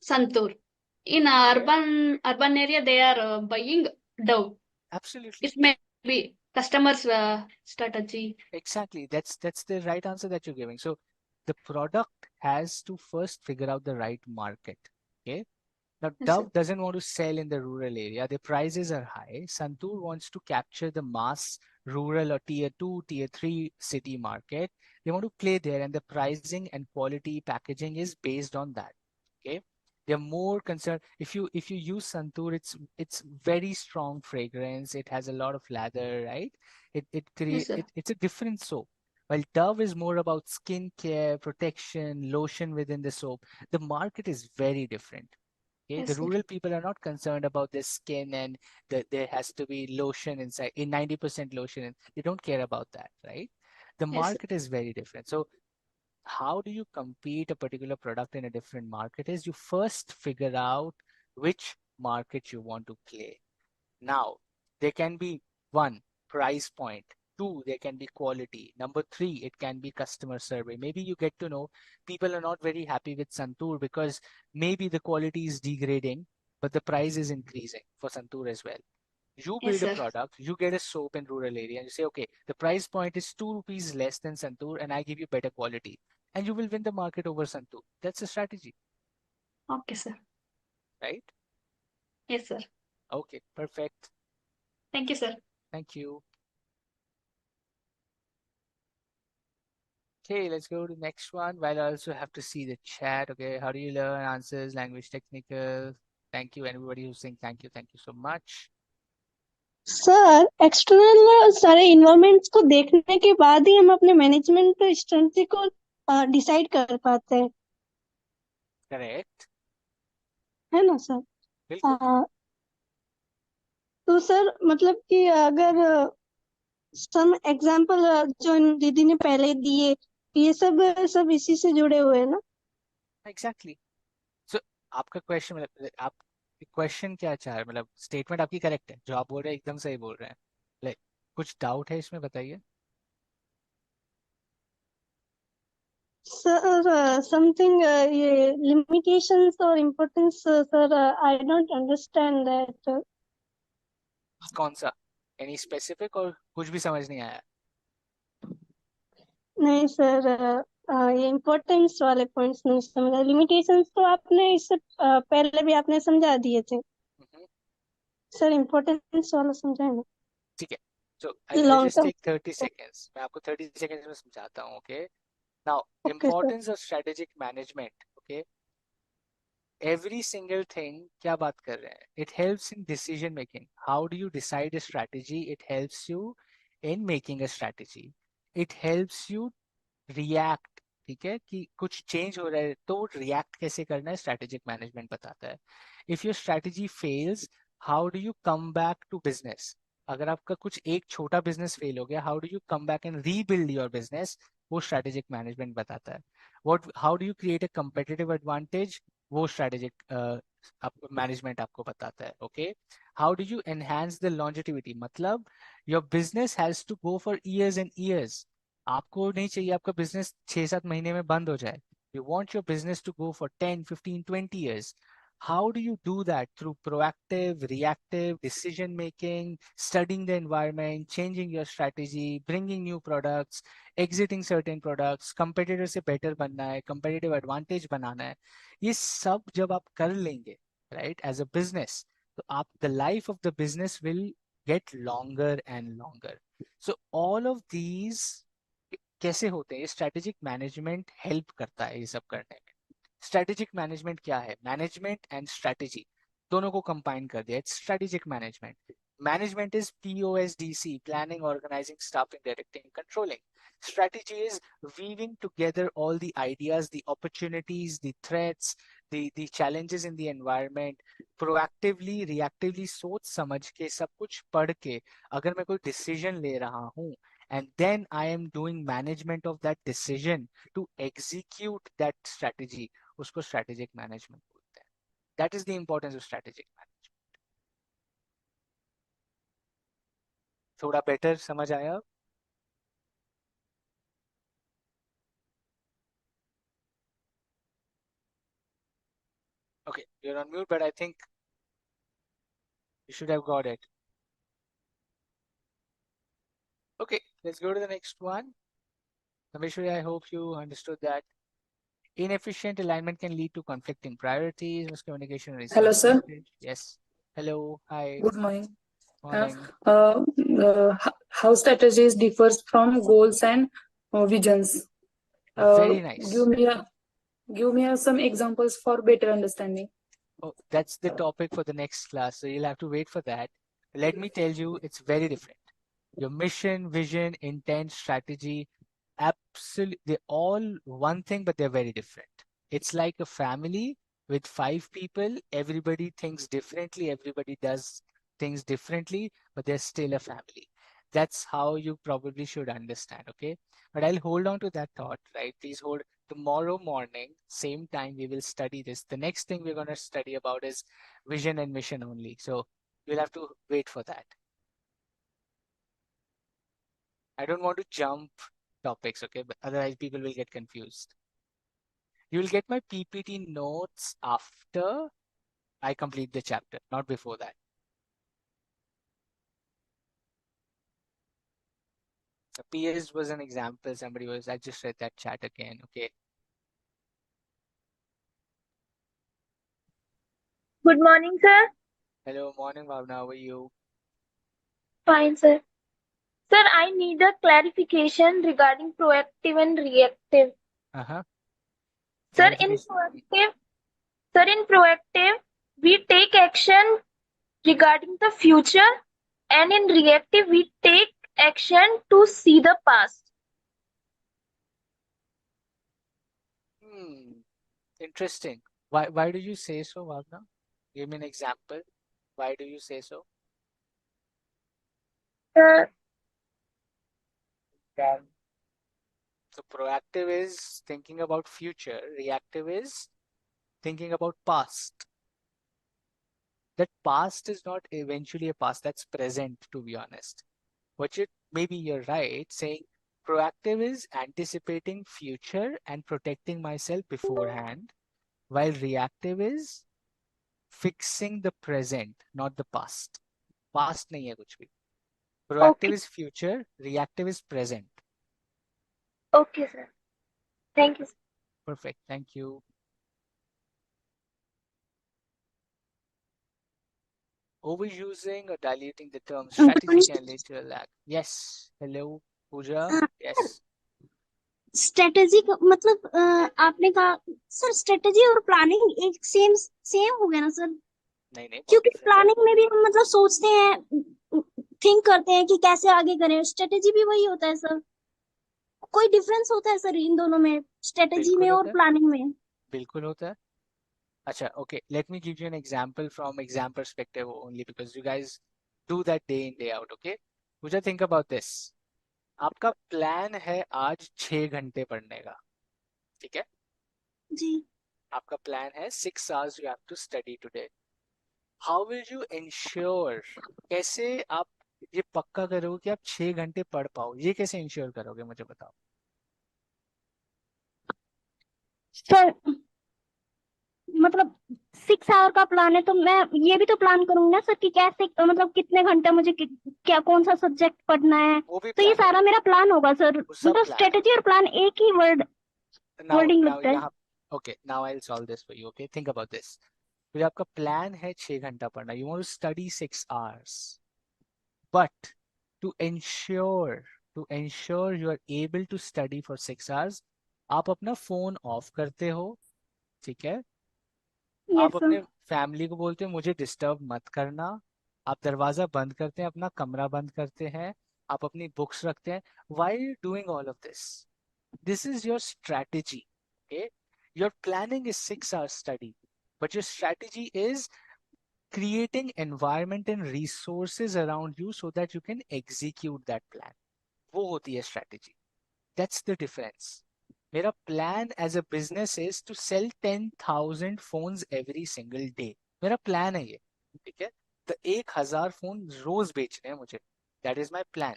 Speaker 4: Santur. In
Speaker 1: Okay.
Speaker 4: urban area, they are buying Dove.
Speaker 1: Absolutely.
Speaker 4: It may be customers' strategy.
Speaker 1: Exactly. That's the right answer that you're giving. So the product has to first figure out the right market. Okay. Now,
Speaker 4: Yes, sir.
Speaker 1: Dove doesn't want to sell in the rural area. The prices are high. Santur wants to capture the mass rural or tier 2, tier 3 city market. They want to play there, and the pricing and quality packaging is based on that. Okay. They're more concerned. If you use Santur, it's very strong fragrance. It has a lot of lather, right?
Speaker 4: Yes, sir.
Speaker 1: It's a different soap. While Dove is more about skin care, protection, lotion within the soap, the market is very different. Okay, the
Speaker 4: Yes, sir.
Speaker 1: rural people are not concerned about their skin and there has to be lotion inside, in 90% lotion. They don't care about that, right? The
Speaker 4: Yes, sir.
Speaker 1: market is very different. So how do you compete a particular product in a different market is you first figure out which market you want to play. Now, there can be one, price point. Two, there can be quality. Number three, it can be customer survey. Maybe you get to know people are not very happy with Santoor because maybe the quality is degrading, but the price is increasing for Santoor as well. You
Speaker 4: Yes,
Speaker 1: build a
Speaker 4: sir.
Speaker 1: product, you get a soap in rural area, and you say, okay, the price point is 2 rupees less than Santoor, and I give you better quality, and you will win the market over Santoor. That's a strategy,
Speaker 4: Okay, sir.
Speaker 1: right?
Speaker 4: Yes, sir.
Speaker 1: Okay, perfect.
Speaker 4: Thank you, sir.
Speaker 1: Thank you. Okay, let's go to the next one. While I also have to see the chat. Okay, how do you learn answers, language technical? Thank you, everybody who's saying thank you. Thank you so much.
Speaker 5: Sir external सारे environments को देखने के बाद ही हम अपने management strategy को decide कर पाते हैं,
Speaker 1: Correct.
Speaker 5: है ना सर?
Speaker 1: बिल्कुल.
Speaker 5: तो सर मतलब कि अगर सम एग्जांपल जो इन दीदी ने पहले दिए, ये सब इसी से जुड़े हुए हैं ना?
Speaker 1: Exactly. So, आपका क्वेश्चन मतलब आप क्वेश्चन क्या चाह रहे हैं, मतलब स्टेटमेंट आपकी करेक्ट है, जो आप बोल रहे हैं एकदम सही बोल रहे हैं. लाइक कुछ डाउट है इसमें, बताइए.
Speaker 5: सर समथिंग ये लिमिटेशंस और importance sir I don't understand that.
Speaker 1: कौन सा, एनी स्पेसिफिक, और कुछ भी समझ नहीं आया?
Speaker 5: नहीं सर, ये इम्पोर्टेंस वाले पॉइंट्स नहीं समझा. लिमिटेशंस तो आपने इससे पहले भी आपने समझा दिए थे सर, इम्पोर्टेंस वाला समझाए ना.
Speaker 1: ठीक है. So I'll
Speaker 5: long
Speaker 1: just
Speaker 5: term.
Speaker 1: take 30 seconds. मैं आपको 30 seconds में समझाता हूँ. Okay. Now,
Speaker 5: okay sir.
Speaker 1: importance of strategic management. Okay. Every single thing क्या बात कर रहे हैं? It helps in decision making. How do you decide a strategy? It helps you in making a strategy. It helps you react. ठीक है, कि कुछ change हो रहा है तो रिएक्ट कैसे करना है, स्ट्रेटेजिक मैनेजमेंट बताता है. If your strategy fails, how do you come back to business? अगर आपका कुछ एक छोटा बिजनेस फेल हो गया, how do you come back and rebuild your business, वो स्ट्रेटेजिक मैनेजमेंट बताता है. What how do you create a competitive advantage, वो स्ट्रेटेजिक मैनेजमेंट आपको बताता है. Okay. How do you enhance the longetivity, मतलब your business has to go for years and years. आपको नहीं चाहिए आपका बिजनेस 6-7 महीने में बंद हो जाए. You want your business to go for 10, 15, 20 years. How do you do that? Through proactive, reactive decision making, studying the environment, changing your strategy, bringing new products, exiting certain products, competitor से better बनना है, competitive advantage बनाना है. ये सब जब आप कर लेंगे, right, as a business, तो आप the life of the business will get longer and longer. So all of these कैसे होते हैं, ये स्ट्रेटेजिक मैनेजमेंट हेल्प करता है ये सब करने में. स्ट्रेटेजिक मैनेजमेंट क्या है? मैनेजमेंट एंड स्ट्रेटेजी दोनों को कंबाइन कर दिया, it's strategic management. Management is POSDC, planning, organising, staffing, directing, controlling. Strategy is weaving together all the ideas, the opportunities, the threats, the challenges in the environment, proactively, reactively सोच समझ के सब कुछ पढ़ के अगर मैं कोई डिसीजन ले रहा हूँ, and then I am doing management of that decision to execute that strategy, उसको strategic management बोलते हैं. That is the importance of strategic management. थोड़ा better समझ आया? Okay, you're on mute, but I think you should have got it. Okay, let's go to the next one. Rameshwari, I hope you understood that. Inefficient alignment can lead to conflicting priorities, miscommunication, and
Speaker 6: Hello, sir.
Speaker 1: message. Yes. Hello. Hi.
Speaker 6: Good morning.
Speaker 1: Morning.
Speaker 6: How strategies differs from goals and visions.
Speaker 1: Very nice.
Speaker 6: Give me some examples for better understanding.
Speaker 1: Oh, that's the topic for the next class, so you'll have to wait for that. Let me tell you, it's very different. Your mission, vision, intent, strategy, absolutely, they're all one thing, but they're very different. It's like a family with 5 people. Everybody thinks differently, everybody does things differently, but they're still a family. That's how you probably should understand, okay? But I'll hold on to that thought, right? Please hold. Tomorrow morning, same time, we will study this. The next thing we're going to study about is vision and mission only. So you'll have to wait for that. I don't want to jump topics, okay? But otherwise people will get confused. You will get my PPT notes after I complete the chapter, not before that. The PS was an example. Somebody was, I just read that chat again. Okay.
Speaker 7: Good morning, sir.
Speaker 1: Hello, morning, Bhavna. How are you?
Speaker 7: Fine, sir. Sir, I need a clarification regarding proactive and reactive.
Speaker 1: Uh-huh.
Speaker 7: Sir, in proactive, we take action regarding the future, and in reactive, we take action to see the past.
Speaker 1: Interesting. Why do you say so, Bhavna? Give me an example. Why do you say so?
Speaker 7: Uh,
Speaker 1: So proactive is thinking about future. Reactive is thinking about past. That past is not eventually a past. That's present, to be honest. Maybe you're right, saying proactive is anticipating future and protecting myself beforehand, while reactive is fixing the present, not the past. Past nahi hai kuch bhi. Proactive
Speaker 7: okay,
Speaker 1: is future, reactive is present.
Speaker 7: okay, sir. Thank you, sir.
Speaker 1: Perfect. Thank you. Overusing or diluting the term strategy can lead to a lack. Yes. Hello, Pooja. Yes.
Speaker 8: Strategy मतलब आपने कहा sir strategy और planning एक same हो गया ना sir
Speaker 1: नहीं बहुत
Speaker 8: क्योंकि
Speaker 1: different है.
Speaker 8: प्लानिंग में भी हम मतलब सोचते हैं थिंक करते हैं कि कैसे आगे करें स्ट्रेटेजी भी वही होता है सर कोई डिफरेंस होता है सर इन दोनों में स्ट्रेटेजी में
Speaker 1: बिल्कुल
Speaker 8: और
Speaker 1: होता है.
Speaker 8: प्लानिंग में
Speaker 1: बिल्कुल होता है. Acha, okay, let me give you an example from exam perspective only because you guys do that day in, day out, okay? Pooja, think about this. आपका प्लान है आज 6 घंटे पढ़ने का, ठीक है?
Speaker 8: जी
Speaker 1: आपका प्लान है 6 hours you have to study today. How will you ensure? कैसे आप ये पक्का करोगे कि आप 6 घंटे पढ़ पाओ? ये कैसे इंश्योर करोगे मुझे बताओ?
Speaker 8: सर मतलब 6 आवर का प्लान है तो मैं ये भी तो प्लान करूंगी ना सर कि कैसे मतलब कितने घंटे मुझे क्या कौन सा सब्जेक्ट पढ़ना है
Speaker 1: वो भी
Speaker 8: तो ये
Speaker 1: प्लान है.
Speaker 8: सारा मेरा प्लान होगा सर
Speaker 1: वो सब
Speaker 8: मतलब
Speaker 1: प्लान है.
Speaker 8: स्ट्रेटेजी और प्लान एक ही वर्डिंग
Speaker 1: Now
Speaker 8: लगता है
Speaker 1: okay, now I'll solve this for you, okay? Think about this. फिर आपका प्लान है 6 घंटा पढ़ना. You want to study 6 hours. But to ensure you are able to study for 6 hours, आप अपना फोन ऑफ करते हो, ठीक है?
Speaker 8: यस
Speaker 1: आप
Speaker 8: सर
Speaker 1: अपने फैमिली को बोलते हो मुझे डिस्टर्ब मत करना. आप दरवाजा बंद करते हैं, अपना कमरा बंद करते हैं, आप अपनी बुक्स रखते हैं. Why are you doing all of this? This is your strategy, okay? Your planning is 6 hours study, but your strategy is creating environment and resources around you so that you can execute that plan. वो होती है strategy. That's the difference. मेरा plan as a business is to sell 10,000 phones every single day. मेरा plan है ये, ठीक है? तो 1,000 फोन रोज बेचने हैं मुझे. That is my plan.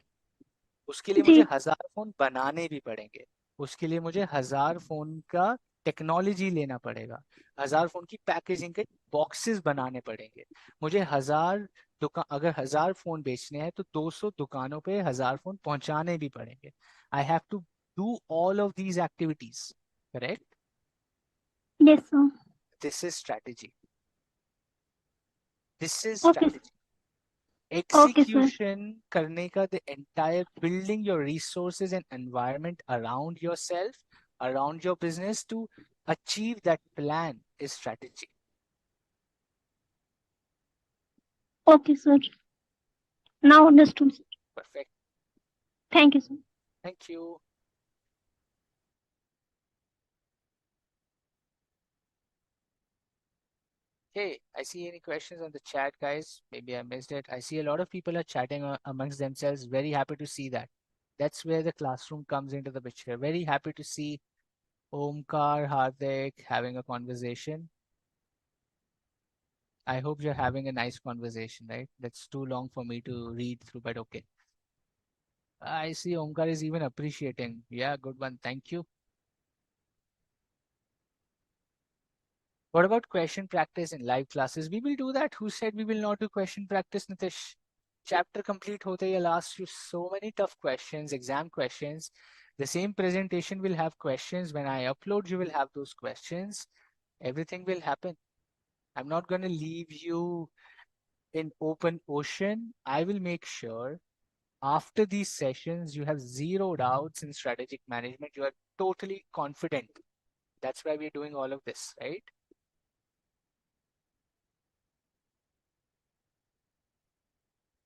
Speaker 1: उसके लिए मुझे
Speaker 8: जी
Speaker 1: 1000 फोन बनाने भी पड़ेंगे. उसके लिए मुझे 1000 फोन का टेक्नोलॉजी लेना पड़ेगा. 1000 फोन की पैकेजिंग के बॉक्सेस बनाने पड़ेंगे. मुझे 1000 दुकान, अगर 1000 फोन बेचने हैं तो 200 दुकानों पे 1000 फोन पहुंचाने भी पड़ेंगे. I have to do all of these activities. Correct?
Speaker 8: Yes sir
Speaker 1: this is strategy. This is
Speaker 8: okay
Speaker 1: strategy.
Speaker 8: Okay sir
Speaker 1: Execution करने का, the entire building your resources and environment around yourself, around your business to achieve that plan is strategy.
Speaker 8: Okay sir now understood
Speaker 1: Perfect.
Speaker 8: Thank you sir
Speaker 1: Thank you. Hey, I see any questions on the chat, guys? Maybe I missed it. I see a lot of people are chatting amongst themselves. Very happy to see that. That's where the classroom comes into the picture. Very happy to see Omkar, Hardik having a conversation. I hope you're having a nice conversation, right? That's too long for me to read through, but okay. I see Omkar is even appreciating. Yeah, good one. Thank you. What about question practice in live classes? We will do that. Who said we will not do question practice, Nitish? Chapter complete hote hi I'll ask you so many tough questions, exam questions. The same presentation will have questions. When I upload, you will have those questions. Everything will happen. I'm not going to leave you in open ocean. I will make sure after these sessions, you have zero doubts in strategic management. You are totally confident. That's why we're doing all of this, right?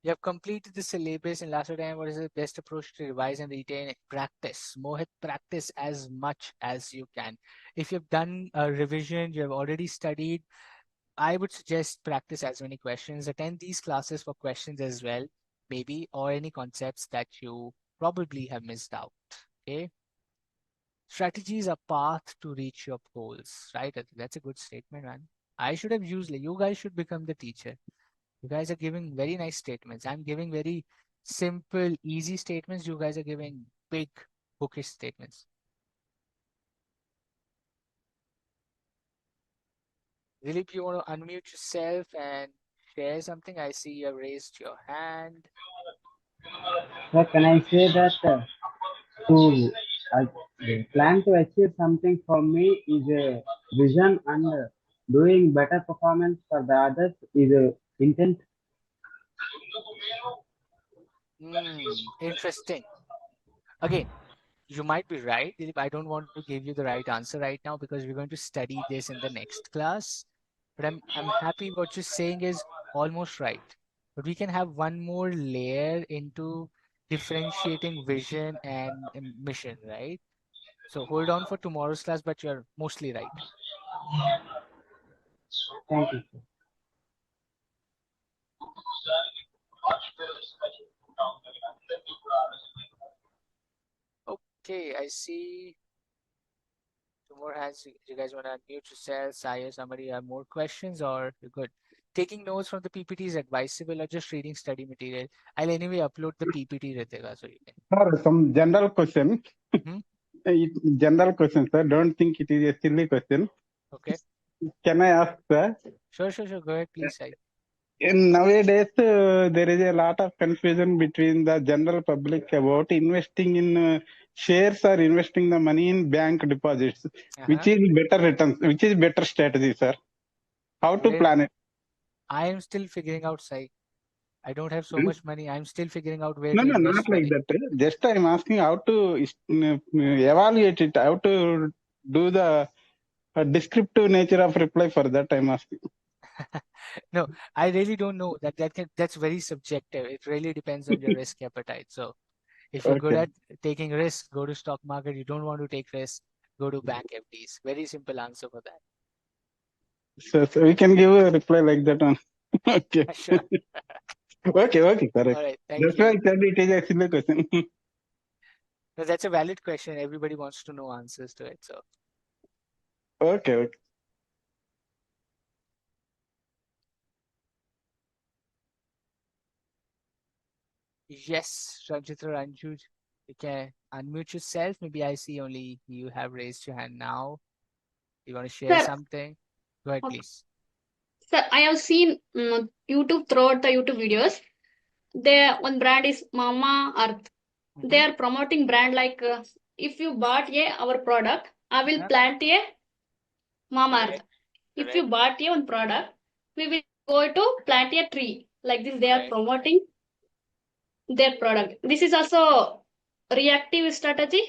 Speaker 1: You have completed the syllabus in last time. What is the best approach to revise and retain? Practice. Mohit, practice as much as you can. If you've done a revision, you have already studied, I would suggest practice as many questions. Attend these classes for questions as well, maybe, or any concepts that you probably have missed out. Okay. Strategies are path to reach your goals, right? That's a good statement, man. I should have used, you guys should become the teacher. You guys are giving very nice statements. I'm giving very simple, easy statements. You guys are giving big, bookish statements. Dilip, you want to unmute yourself and share something? I see you have raised your hand.
Speaker 9: Sir, can I say that to the plan to achieve something for me is a vision and doing better performance for the others is a intent.
Speaker 1: Interesting. Again, you might be right, Dilip. I don't want to give you the right answer right now because we're going to study this in the next class. But I'm happy what you're saying is almost right. But we can have one more layer into differentiating vision and mission, right? So hold on for tomorrow's class, but you're mostly right.
Speaker 9: Thank you, sir.
Speaker 1: Okay, I see two more hands. You guys want to unmute yourself? Saya, somebody have more questions or you're good? Taking notes from the PPT is advisable or just reading study material? I'll anyway upload the PPT, Ritika, so you can.
Speaker 2: Sir, some general question.
Speaker 1: Hmm?
Speaker 2: General question, sir. Don't think it is a silly question.
Speaker 1: Okay.
Speaker 2: Can I ask, sir?
Speaker 1: Sure. Go ahead, please, Sai.
Speaker 2: In nowadays, there is a lot of confusion between the general public about investing in shares or investing the money in bank deposits. Which is better returns? Which is better strategy, sir? How to plan it?
Speaker 1: I am still figuring out, Sai. I don't have so much money. I'm still figuring out where
Speaker 2: No,
Speaker 1: to
Speaker 2: not
Speaker 1: invest
Speaker 2: like
Speaker 1: money.
Speaker 2: that. Just I'm asking how to evaluate it, how to do the descriptive nature of reply for that I'm asking.
Speaker 1: No, I really don't know. That's very subjective. It really depends on your risk appetite. So if you're good
Speaker 2: Okay.
Speaker 1: at taking risks, go to stock market. You don't want to take risks, go to bank FDs. Very simple answer for that.
Speaker 2: So we can give a reply like that one. Okay.
Speaker 1: Sure.
Speaker 2: Okay, correct.
Speaker 1: All right, thank
Speaker 2: That's
Speaker 1: you.
Speaker 2: why I said it is a silly question.
Speaker 1: No, that's a valid question. Everybody wants to know answers to it. So
Speaker 2: Okay.
Speaker 1: yes, Ranjitra Ranju, you can unmute yourself. Maybe I see only you have raised your hand now. You want to share
Speaker 4: Sir,
Speaker 1: something? Go ahead, please.
Speaker 4: sir, I have seen YouTube throughout the YouTube videos. One brand is Mama Earth. They are promoting brand like if you bought our product, I will plant a Mama Earth. If you bought one product, we will go to plant a tree. Like this, they are promoting their product. This is also reactive strategy.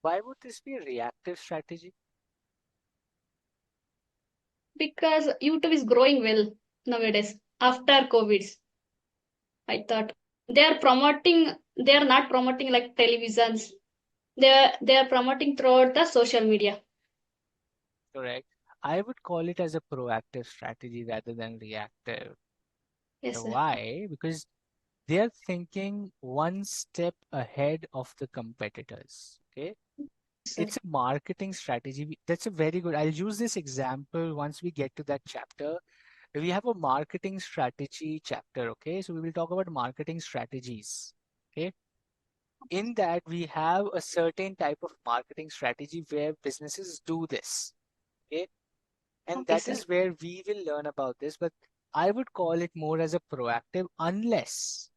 Speaker 1: Why would this be a reactive strategy?
Speaker 4: Because YouTube is growing well nowadays after COVID. I thought they are not promoting like televisions. They are promoting throughout the social media.
Speaker 1: Correct. I would call it as a proactive strategy rather than reactive.
Speaker 4: Yes,
Speaker 1: So
Speaker 4: sir.
Speaker 1: why? Because they're thinking one step ahead of the competitors. Okay.
Speaker 4: Sir.
Speaker 1: It's a marketing strategy. That's a very good. I'll use this example once we get to that chapter. We have a marketing strategy chapter. Okay. So we will talk about marketing strategies. Okay. In that, we have a certain type of marketing strategy where businesses do this. Okay. And
Speaker 4: Okay,
Speaker 1: that
Speaker 4: sir.
Speaker 1: is where we will learn about this. But I would call it more as a proactive unless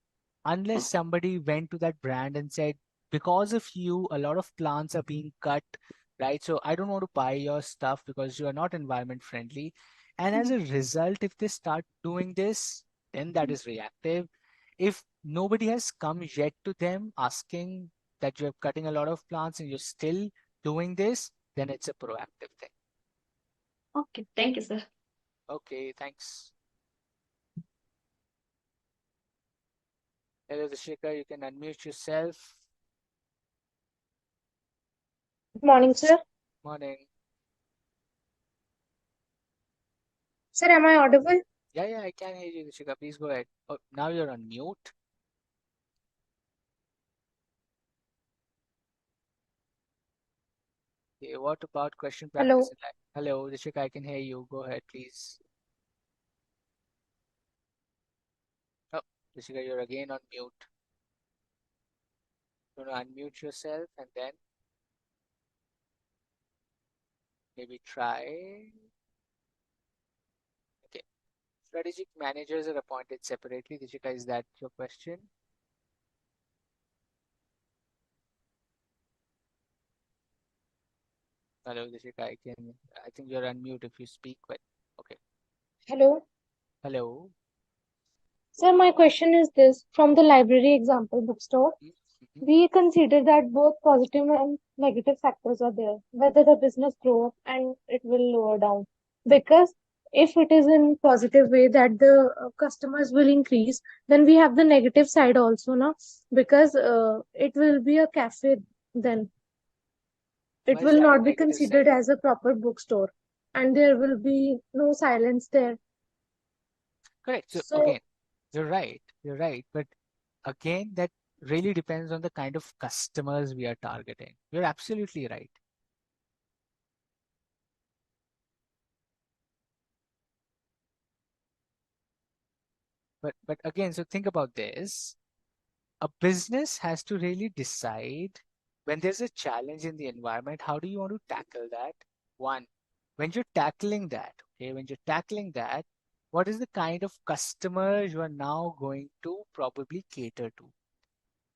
Speaker 1: somebody went to that brand and said, because of you, a lot of plants are being cut, right? So I don't want to buy your stuff because you are not environment friendly. And as a result, if they start doing this, then that is reactive. If nobody has come yet to them asking that you're cutting a lot of plants and you're still doing this, then it's a proactive thing.
Speaker 4: Okay, thank you, sir.
Speaker 1: Okay, thanks. Hello, Dishika, you can unmute yourself.
Speaker 7: Good morning, sir.
Speaker 1: Morning.
Speaker 7: Sir, am I audible?
Speaker 1: Yeah, I can hear you, Dishika. Please go ahead. Oh, now you're on mute. Okay, what about question
Speaker 7: Hello.
Speaker 1: practice? Hello, Dishika, I can hear you. Go ahead, please. Oh, Dishika, you're again on mute. You want to unmute yourself and then maybe try. Okay. Strategic managers are appointed separately. Dishika, is that your question? Hello, Dishika, I think you're on mute if you speak, but okay.
Speaker 7: Hello.
Speaker 1: Hello.
Speaker 7: Sir, my question is this. From the library example bookstore,
Speaker 1: Mm-hmm.
Speaker 7: we consider that both positive and negative factors are there, whether the business grow up and it will lower down. Because if it is in positive way that the customers will increase, then we have the negative side also, no? Because it will be a cafe then. It
Speaker 1: Why is
Speaker 7: will
Speaker 1: that a
Speaker 7: not be
Speaker 1: negative
Speaker 7: considered
Speaker 1: side?
Speaker 7: as a proper bookstore, and there will be no silence there.
Speaker 1: Correct. So
Speaker 7: So,
Speaker 1: again, you're right. You're right. But again, that really depends on the kind of customers we are targeting. You're absolutely right. But again, so think about this. A business has to really decide when there's a challenge in the environment, how do you want to tackle that? One, when you're tackling that, okay, when you're tackling that, what is the kind of customer you are now going to probably cater to?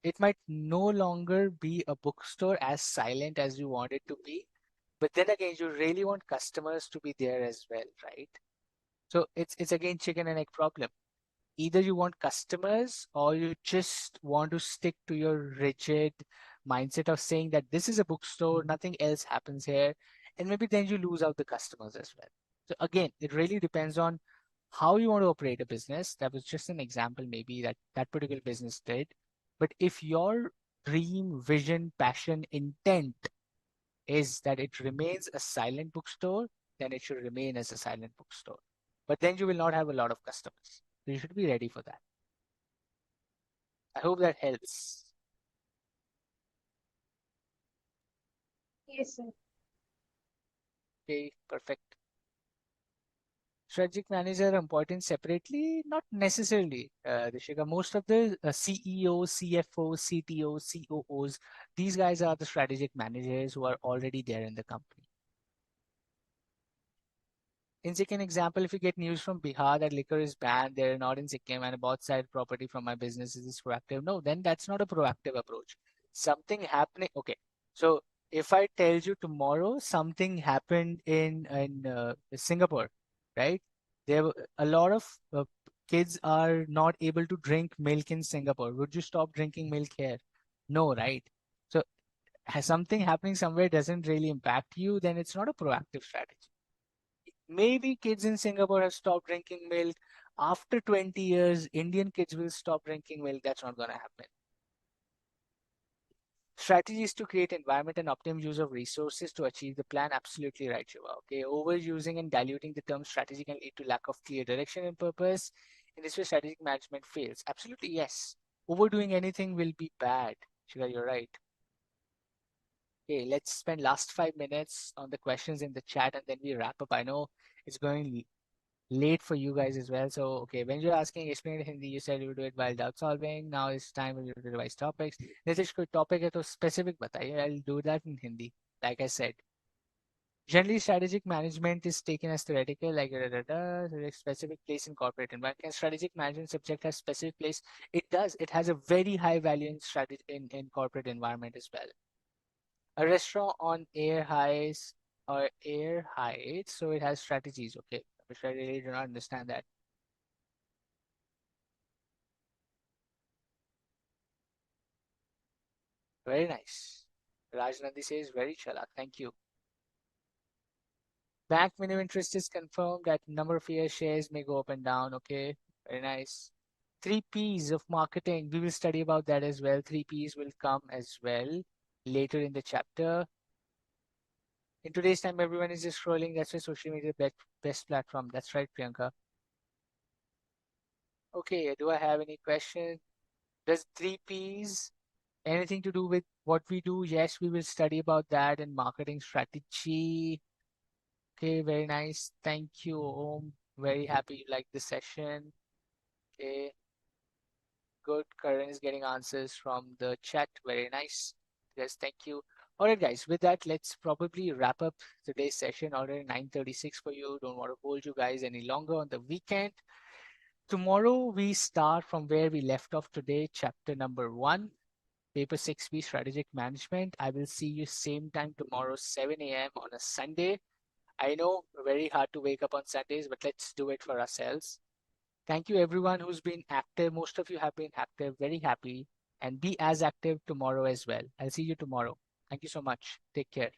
Speaker 1: It might no longer be a bookstore as silent as you want it to be, but then again, you really want customers to be there as well, right? So it's again chicken and egg problem. Either you want customers or you just want to stick to your rigid mindset of saying that this is a bookstore, nothing else happens here, and maybe then you lose out the customers as well. So again, it really depends on how you want to operate a business. That was just an example maybe that that particular business did. But if your dream, vision, passion, intent is that it remains a silent bookstore, then it should remain as a silent bookstore. But then you will not have a lot of customers. So you should be ready for that. I hope that helps.
Speaker 7: yes, sir.
Speaker 1: Okay, perfect. Strategic manager are important separately? Not necessarily, Rishika. Most of the CEOs, CFOs, CTOs, COOs, these guys are the strategic managers who are already there in the company. In Sikkim example, if you get news from Bihar that liquor is banned, they're not in Sikkim and I bought side property from my business, is this proactive? No, then that's not a proactive approach. Something happening. Okay, so if I tell you tomorrow something happened in Singapore, right? There were a lot of kids are not able to drink milk in Singapore. Would you stop drinking milk here? No, right? So has something happening somewhere doesn't really impact you, then it's not a proactive strategy. Maybe kids in Singapore have stopped drinking milk. After 20 years, Indian kids will stop drinking milk. That's not going to happen. Strategies to create environment and optimum use of resources to achieve the plan. Absolutely right, Shiva. Okay, overusing and diluting the term strategy can lead to lack of clear direction and purpose. In this way, strategic management fails. Absolutely yes. Overdoing anything will be bad. Shiva, you're right. Okay, let's spend last 5 minutes on the questions in the chat and then we wrap up. I know it's going late for you guys as well. So, okay, when you're asking explain in Hindi, you said you would do it while doubt solving. Now it's time for you to revise topics. Nitish, कोई topic है तो specific बताइए. I'll do that in Hindi. Like I said, generally strategic management is taken as theoretical, like specific place in corporate environment. Can strategic management subject has specific place? It does. It has a very high value in strategy in corporate environment as well. A restaurant on air highs or air heights, so it has strategies. Okay, which I really do not understand that. Very nice. Rajnandi says very chalak. Thank you. Bank minimum interest is confirmed that number of year shares may go up and down. Okay, very nice. 3 P's of marketing. We will study about that as well. 3 P's will come as well later in the chapter. In today's time, everyone is just scrolling. That's why social media is the best platform. That's right, Priyanka. Okay, do I have any questions? Does 3 P's anything to do with what we do? Yes, we will study about that in marketing strategy. Okay, very nice. Thank you, Om. Very happy you like this session. Okay, good. Karan is getting answers from the chat. Very nice. Yes, thank you. All right, guys. With that, let's probably wrap up today's session. Already 9:36 for you. Don't want to hold you guys any longer on the weekend. Tomorrow we start from where we left off today, chapter number 1. Paper 6B Strategic Management. I will see you same time tomorrow, 7 a.m. on a Sunday. I know, very hard to wake up on Sundays, but let's do it for ourselves. Thank you everyone who's been active. Most of you have been active, very happy. And be as active tomorrow as well. I'll see you tomorrow. Thank you so much. Take care.